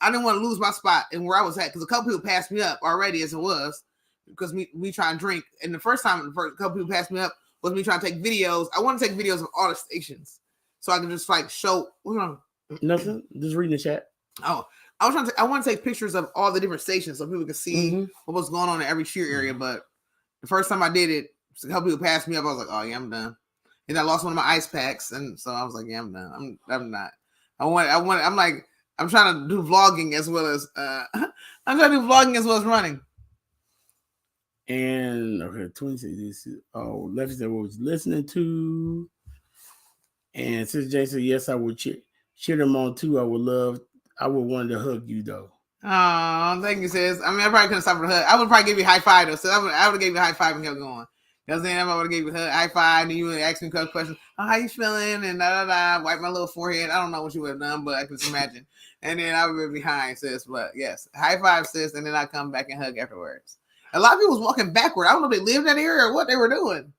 I didn't want to lose my spot and where I was at because a couple people passed me up already as it was because we try and drink. And the first time a couple people passed me up was me trying to take videos. I want to take videos of all the stations so I can just like show. Nothing. Just reading the chat. Oh, I want to take pictures of all the different stations so people can see what was going on in every cheer area. But the first time I did it, a couple people passed me up. I was like, oh yeah, I'm done. And I lost one of my ice packs, and so I was like, yeah, I'm done. I'm not. I'm trying to do vlogging as well as running. And okay, Twin said this. Oh, Leffy said what was listening to. And Sister Jane said, yes, I would cheer them on too. I would want to hug you though. Oh, thank you, sis. I mean, I probably couldn't stop for the hug. I would probably give you a high five though. So I would have gave you a high five and kept going. You know what I'm saying? I would have gave you a high five and you would ask me a couple questions. Oh, how you feeling? And wipe my little forehead. I don't know what you would have done, but I can just imagine. And then I would be behind, sis. But yes, high five, sis. And then I come back and hug afterwards. A lot of people was walking backward. I don't know if they lived in that area or what they were doing.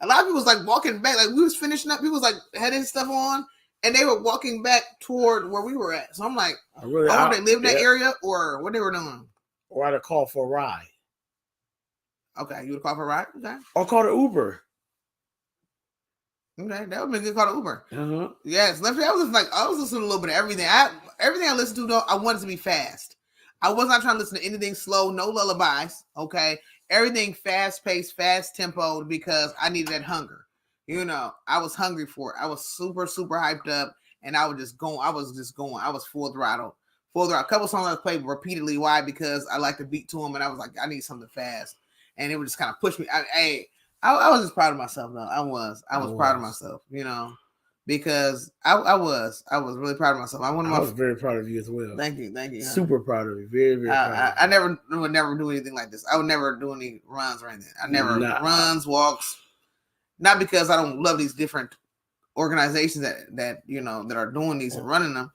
A lot of people was like walking back. Like we was finishing up. People was like heading stuff on. And they were walking back toward where we were at. So I'm like, I don't know if they lived in that area or what they were doing. Or I'd have called for a ride. Okay, you would call for a ride? Okay. Or call the Uber. Okay, that would be a good call to Uber. Uh-huh. Yes, I was listening to a little bit of everything. Everything I listened to, though, I wanted to be fast. I was not trying to listen to anything slow, no lullabies. Okay, everything fast paced, fast tempo because I needed that hunger. You know, I was hungry for it. I was super, super hyped up, and I was just going. I was full throttle. A couple songs I played repeatedly. Why? Because I like to beat to them, and I was like, I need something fast, and it would just kind of push me. I was just proud of myself, though. I was proud of myself, you know, because I was really proud of myself. I was very proud of you as well. Thank you. Super proud of you. Very, very proud. I would never do anything like this. I would never do any runs or anything. I never runs, walks. Not because I don't love these different organizations that you know that are doing these and running them,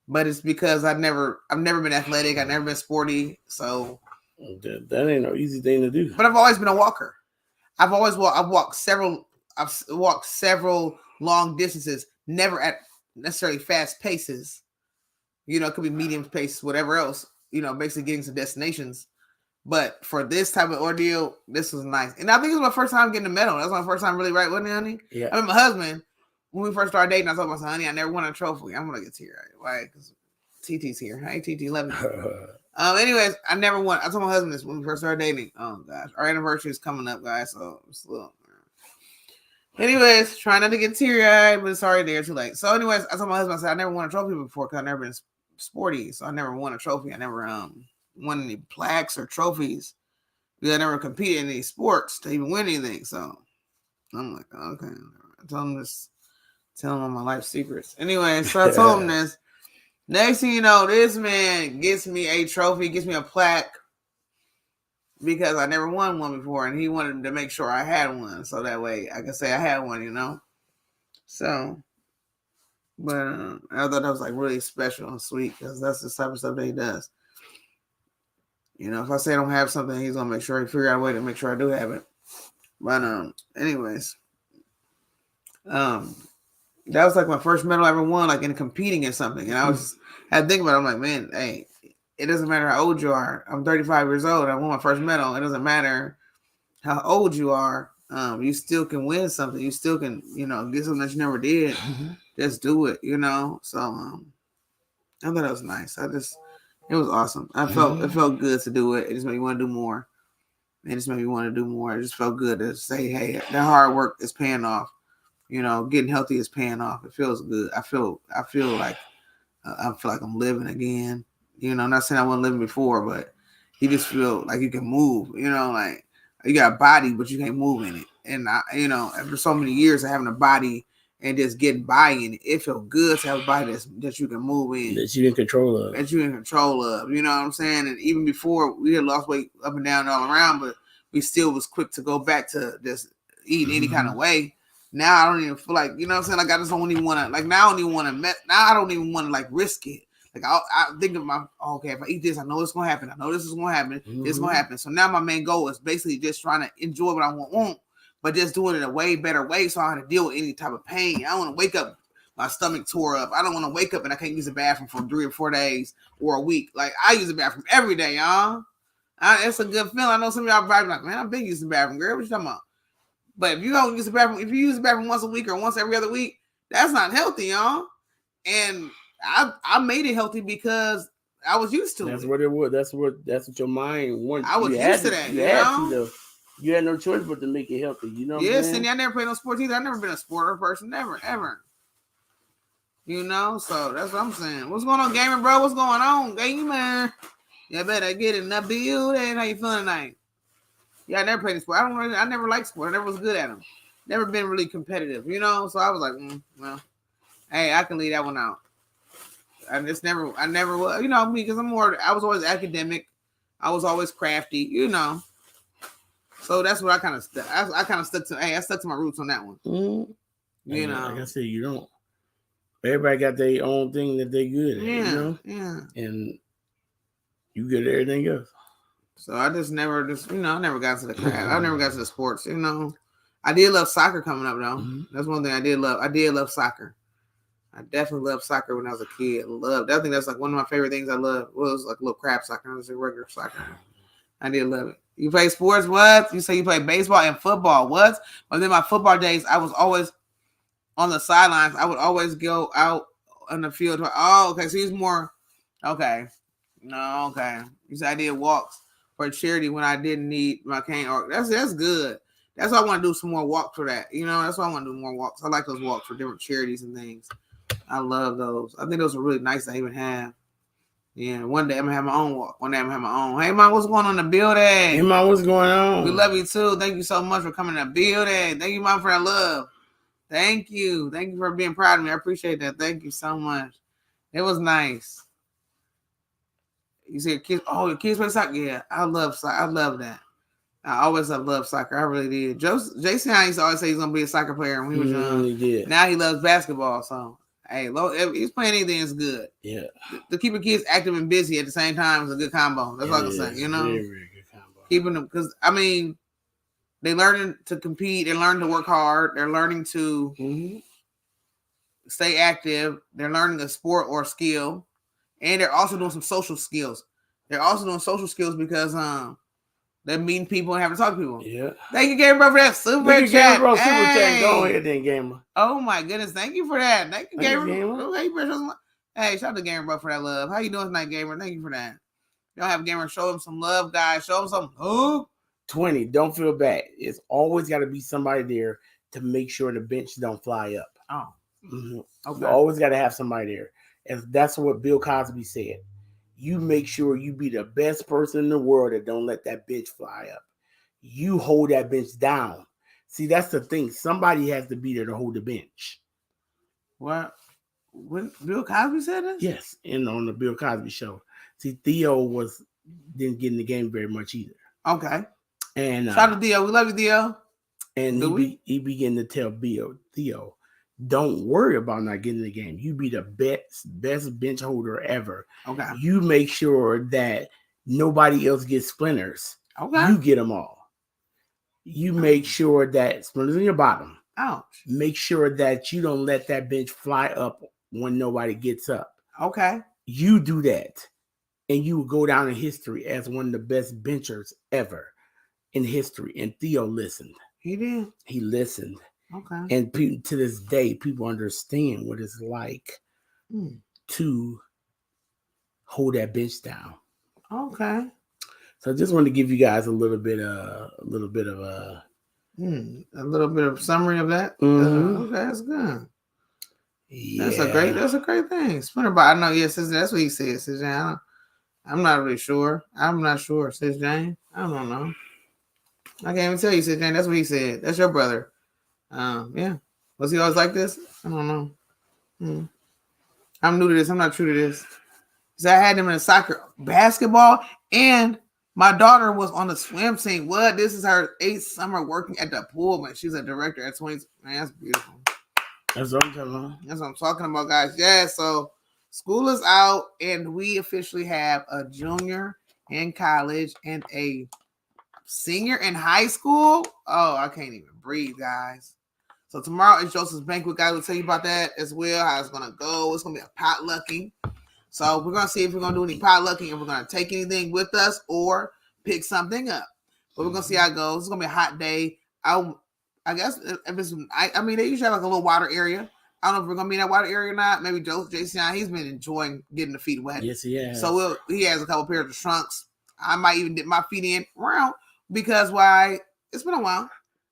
but it's because I've never been athletic. I've never been sporty, so that ain't no easy thing to do. But I've always been a walker. I've walked several long distances, never at necessarily fast paces. You know, it could be medium pace, whatever else. You know, basically getting to destinations. But for this type of ordeal, this was nice. And I think it was my first time getting a medal. That's my first time really, right, wasn't it, honey? Yeah. I mean, my husband, when we first started dating, I told myself, honey, I never won a trophy. I'm going to get teary-eyed. Why? Because TT's here. Hey, TT, love you. Anyways, I never won. I told my husband this when we first started dating. Oh, gosh. Our anniversary is coming up, guys, so it's a little... Anyways, trying not to get teary-eyed, but it's already there too late. So anyways, I told my husband, I said, I never won a trophy before because I've never been sporty. So I never won a trophy. I never won any plaques or trophies. Because I never competed in any sports to even win anything. So I'm like, okay. I told him this, telling him my life secrets. Anyway, so I told him this. Next thing you know, this man gets me a trophy, gets me a plaque because I never won one before, and he wanted to make sure I had one, so that way I could say I had one, you know. So, but I thought that was like really special and sweet because that's the type of stuff that he does. You know, if I say I don't have something, he's gonna make sure he figure out a way to make sure I do have it. But anyways, that was like my first medal I ever won, like in competing in something, and I had to think about it. I'm like, man, hey, it doesn't matter how old you are. I'm 35 years old. I won my first medal. It doesn't matter how old you are. You still can win something. You still can, you know, get something that you never did. Just do it, you know. So I thought it was nice. It was awesome. It felt good to do it. It just made me want to do more. it just made me want to do more. It just felt good to say, hey, that hard work is paying off. You know, getting healthy is paying off. It feels good. I feel like I'm living again. You know, I'm not saying I wasn't living before, but you just feel like you can move. You know, like you got a body, but you can't move in it. And after so many years of having a body and just getting by in it, it feels good to have a body that you can move in, that you in control of. You know what I'm saying? And even before we had lost weight up and down and all around, but we still was quick to go back to just eating any kind of way. Now I don't even feel like, you know what I'm saying? Like I just don't even want to, like now I don't even want to, now I don't even want to like risk it. Like I think of okay, if I eat this, I know it's going to happen. I know this is going to happen. This is going to happen. So now my main goal is basically just trying to enjoy what I want, but just doing it a way better way so I don't have to deal with any type of pain. I don't want to wake up, my stomach tore up. I don't want to wake up and I can't use the bathroom for 3 or 4 days or a week. Like I use the bathroom every day, y'all. It's a good feeling. I know some of y'all probably like, man, I've been using the bathroom, girl. What you talking about? But if you don't use the bathroom, if you use the bathroom once a week or once every other week, that's not healthy, y'all. And I made it healthy because I was used to it. That's what it was. That's what your mind wanted. I was used to that. You had no choice but to make it healthy. You know. Yeah, Cindy. I never played no sports either. I've never been a sporter person. Never, ever. You know, so that's what I'm saying. What's going on, gamer bro? What's going on, gamer? You better get in the building. How you feeling tonight? Yeah, I never played a sport. I never liked sports. I never was good at them. Never been really competitive, you know. So I was like, well, hey, I can leave that one out. I never was, you know, me because I was always academic. I was always crafty, you know. So that's what I kind of stuck to. Hey, I stuck to my roots on that one. Mm-hmm. You know, like I said, you don't. Everybody got their own thing that they good at, you know. Yeah. And you good at everything else. So I never I never got to the craft. I never got to the sports, you know. I did love soccer coming up though. Mm-hmm. That's one thing I did love. I did love soccer. I definitely loved soccer when I was a kid. I think that's like one of my favorite things I loved. Was like a little crap soccer. It was a regular soccer. I did love it. You play sports? What? You say you play baseball and football? What? But then my football days, I was always on the sidelines. I would always go out on the field. Oh, okay. So he's more okay. No, okay. You said I did walks for charity when I didn't need my cane. Or that's good. That's why I want to do some more walks for that. You know, that's why I want to do more walks. I like those walks for different charities and things. I love those. I think those are really nice to even have. Yeah, one day I'm gonna have my own walk. One day I'm gonna have my own. Hey, Mom, what's going on in the building? Hey, Mom, what's going on? We love you too. Thank you so much for coming to the building. Thank you, Mom, for that love. Thank you. Thank you for being proud of me. I appreciate that. Thank you so much. It was nice. You see, kids. Oh, your kids play soccer. Yeah, I love soccer. I love that. I always have loved soccer. I really did. Jason used to always say he's gonna be a soccer player when he was young. He did. Now he loves basketball. So hey, he's playing anything is good. Yeah. To keep the kids active and busy at the same time is a good combo. That's all I can say. You know, very, very good combo. Keeping them because they learning to compete. They learn to work hard. They're learning to stay active. They're learning a sport or skill, and they're also doing some social skills. They're also doing social skills because they're meeting people and having to talk to people. Yeah. Thank you, Gamer Bro, for that super chat. Gamer Bro, super chat. Go ahead then, Gamer. Oh my goodness. Thank you for that. Thank you, Gamer. Hey, shout out to Gamer Bro for that love. How you doing tonight, Gamer? Thank you for that. Y'all have Gamer show him some love, guys. Show him some love. 20. Don't feel bad. It's always got to be somebody there to make sure the bench don't fly up. Oh. Mm-hmm. Okay. You always got to have somebody there. And that's what Bill Cosby said. You make sure you be the best person in the world that don't let that bench fly up. You hold that bench down. See, that's the thing. Somebody has to be there to hold the bench. What? When Bill Cosby said this? Yes, and on the Bill Cosby show. See, Theo didn't get in the game very much either. Okay. And shout out to Theo. We love you, Theo. And he began to tell Theo, don't worry about not getting in the game. You be the best bench holder ever. Okay. You make sure that nobody else gets splinters. Okay. You get them all. You make sure that splinters in your bottom. Ouch. Make sure that you don't let that bench fly up when nobody gets up. Okay. You do that, and you will go down in history as one of the best benchers ever in history. And Theo listened. He did. He listened. Okay. And to this day, people understand what it's like to hold that bench down. Okay. So I just wanted to give you guys a little bit of a little bit of summary of that. Okay, that's good. Yeah, that's a great thing. Splinter Bot. I know. Yes, that's what he said. Sis Jane. I'm not really sure. I'm not sure, Sis Jane. I don't know. I can't even tell you, Sis Jane. That's what he said. That's your brother. Yeah. Was he always like this? I don't know. I'm new to this. I'm not true to this. So I had him in soccer, basketball, and my daughter was on the swim team. What? This is her 8th summer working at the pool, man. She's a director at 20. Man, that's beautiful. That's what I'm talking about. That's what I'm talking about, guys. Yeah, so school is out, and we officially have a junior in college and a senior in high school. Oh, I can't even breathe, guys. So tomorrow is Joseph's banquet, guys. We'll tell you about that as well, how it's going to go. It's going to be a potlucking. So we're going to see if we're going to do any potlucking, and we're going to take anything with us or pick something up. But we're going to see how it goes. It's going to be a hot day. I guess if it's, I mean, they usually have like a little water area. I don't know if we're going to be in that water area or not. Maybe Jason, he's been enjoying getting the feet wet. Yes, he has. So he has a couple pairs of trunks. I might even dip my feet in around because why? It's been a while.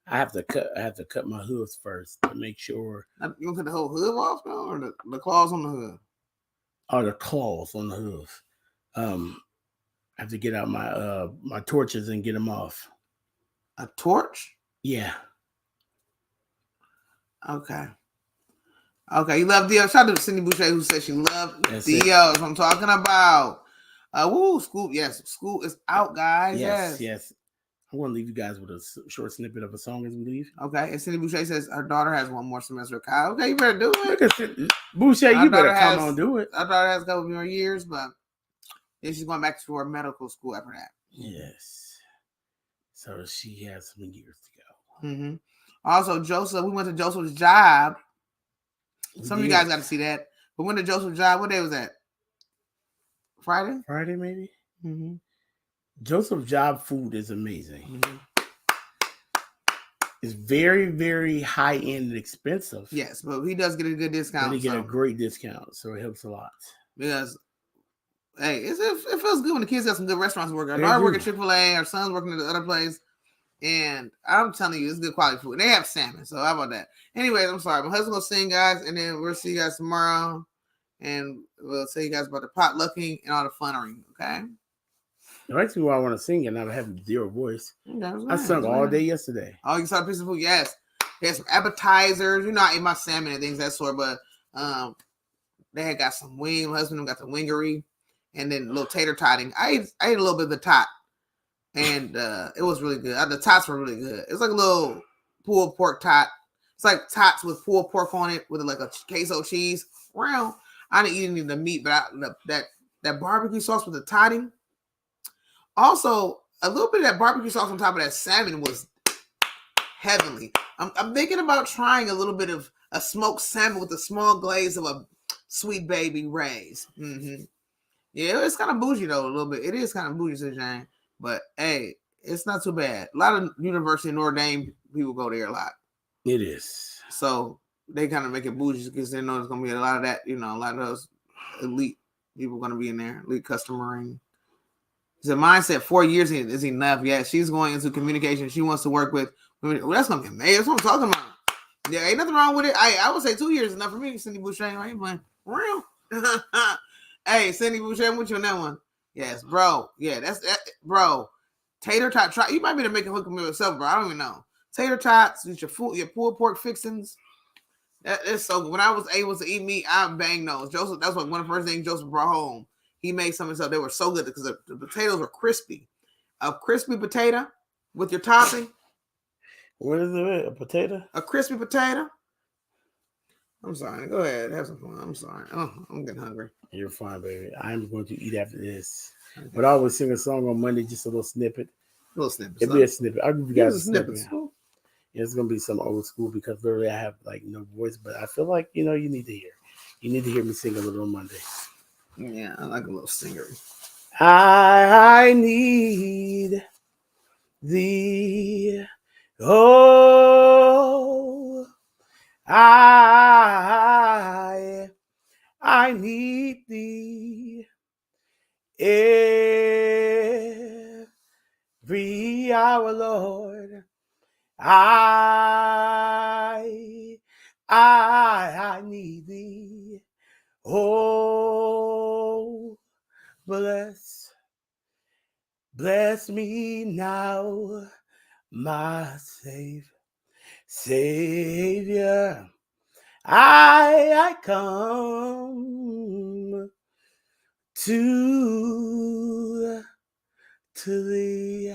I have to cut my hooves first to make sure. You gonna cut the whole hood off now, or the claws on the hood? Or the claws on the hoof. I have to get out my my torches and get them off. A torch? Yeah. Okay. You love Dio. Shout out to Cindy Boucher who said she loved Dio. That's what I'm talking about. School. Yes, school is out, guys. Yes. I'm going to leave you guys with a short snippet of a song as we leave. Okay. And Cindy Boucher says her daughter has one more semester of college. Okay, you better do it. Boucher, you better come on, do it. Our daughter has a couple more years, but then she's going back to her medical school after that. Yes. So she has some years to go. Also, Joseph, we went to Joseph's job. Some of you guys got to see that. We went to Joseph's job. What day was that? Friday? Friday, maybe? Joseph's job food is amazing. It's very, very high end and expensive. Yes, but he does get a good discount. He get a great discount, so it helps a lot. Because, hey, it feels good when the kids have some good restaurants to work at. I work at Chick-fil-A, our son's working at the other place, and I'm telling you, it's good quality food. They have salmon, so how about that? Anyways, I'm sorry. My husband's going to sing, guys, and then we'll see you guys tomorrow, and we'll tell you guys about the potlucking and all the funnery, okay? Actually, why I want to sing and I have zero voice. I sung all day yesterday. Oh, you saw a piece of food? Yes. They had some appetizers. You know, I ate my salmon and things that sort, but they had got some wing. My husband got the wingery and then a little tater totting. I ate a little bit of the tot, and it was really good. The tots were really good. It's like a little pulled pork tot. It's like tots with pulled pork on it with like a queso cheese. Well, I didn't eat any of the meat, but that barbecue sauce with the totting. Also, a little bit of that barbecue sauce on top of that salmon was heavenly. I'm thinking about trying a little bit of a smoked salmon with a small glaze of a Sweet Baby Ray's. Yeah, it's kind of bougie though, a little bit. It is kind of bougie, Jane. But hey, it's not too bad. A lot of University of Notre Dame people go there a lot. It is. So they kind of make it bougie because they know there's going to be a lot of that, a lot of those elite people going to be in there, elite customering. The mindset 4 years is enough. Yeah, she's going into communication. She wants to work with women. Well, that's gonna be amazing. That's what I'm talking about. Yeah, ain't nothing wrong with it. I would say 2 years is enough for me. Cindy Boucher, I ain't playing real. Hey, Cindy Boucher, I'm with you on that one. Yes, bro. Yeah, that's that, bro. Tater tot. Try. You might be to make a hook meal yourself, bro. I don't even know. Tater tots with your pulled pork fixings. That is so good. When I was able to eat meat, I banged those. Joseph. That's what one of the first things Joseph brought home. He made some himself. They were so good because the potatoes were crispy. A crispy potato with your topping. What is it? A potato? A crispy potato. I'm sorry. Go ahead. Have some fun. I'm sorry. Oh, I'm getting hungry. You're fine, baby. I'm going to eat after this. Okay. But I always sing a song on Monday, just a little snippet. A little snippet. It'll be a snippet. I'll give you guys a snippet. Yeah, it's going to be some old school because literally I have like no voice, but I feel like, you need to hear. You need to hear me sing a little on Monday. Yeah, I like a little singer. I need thee. Oh, I need thee every I need thee. Oh, bless me now, my Savior. I come to thee.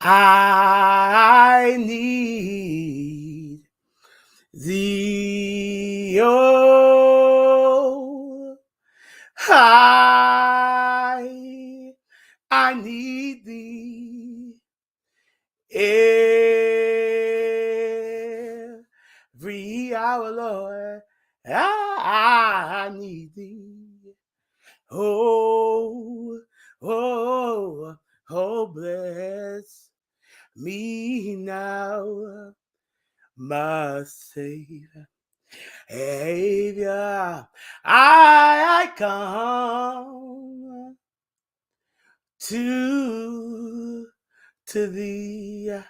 I need thee. Oh, I need thee every hour, Lord. I need thee. Oh, bless me now, my Savior. I come to thee.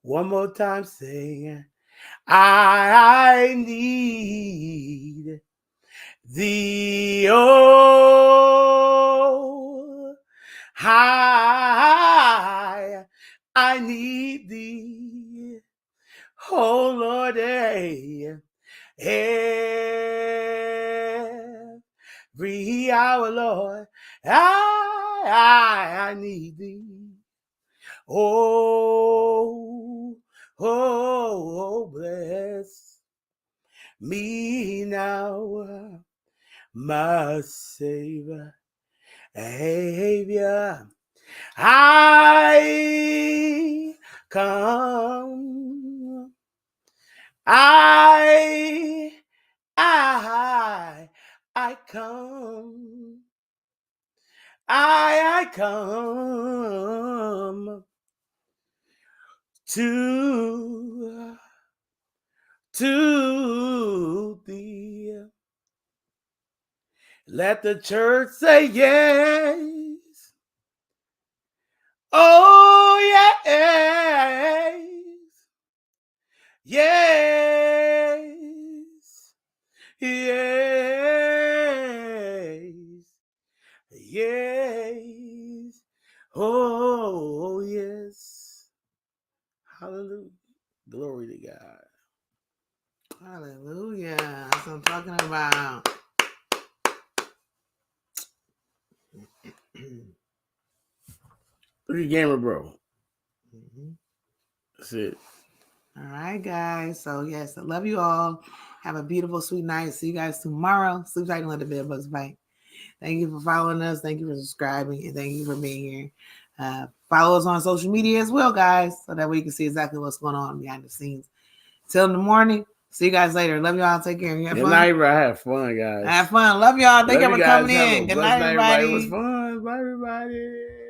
One more time, sing. I need thee. Oh, I need thee. Oh, Lord, every hour, Lord, I need thee. Oh, bless me now, my Savior. I come. I come. I come to thee. Let the church say yes. Oh, yes. Yes. Yes. Yes. Oh, yes. Hallelujah. Glory to God. Hallelujah. That's what I'm talking about. Look at Gamer Bro. Mm-hmm. That's it. All right, guys. So, yes, I love you all. Have a beautiful, sweet night. See you guys tomorrow. Sleep tight and let the bed bugs bite. Thank you for following us. Thank you for subscribing. And thank you for being here. Follow us on social media as well, guys, so that way you can see exactly what's going on behind the scenes. Till in the morning. See you guys later. Love y'all. Take care. You have fun? Good night, bro. Have fun, guys. Have fun. Love y'all. Thank you for coming Have in. a Good blessed night, night, everybody. everybody. It was fun. Bye, everybody.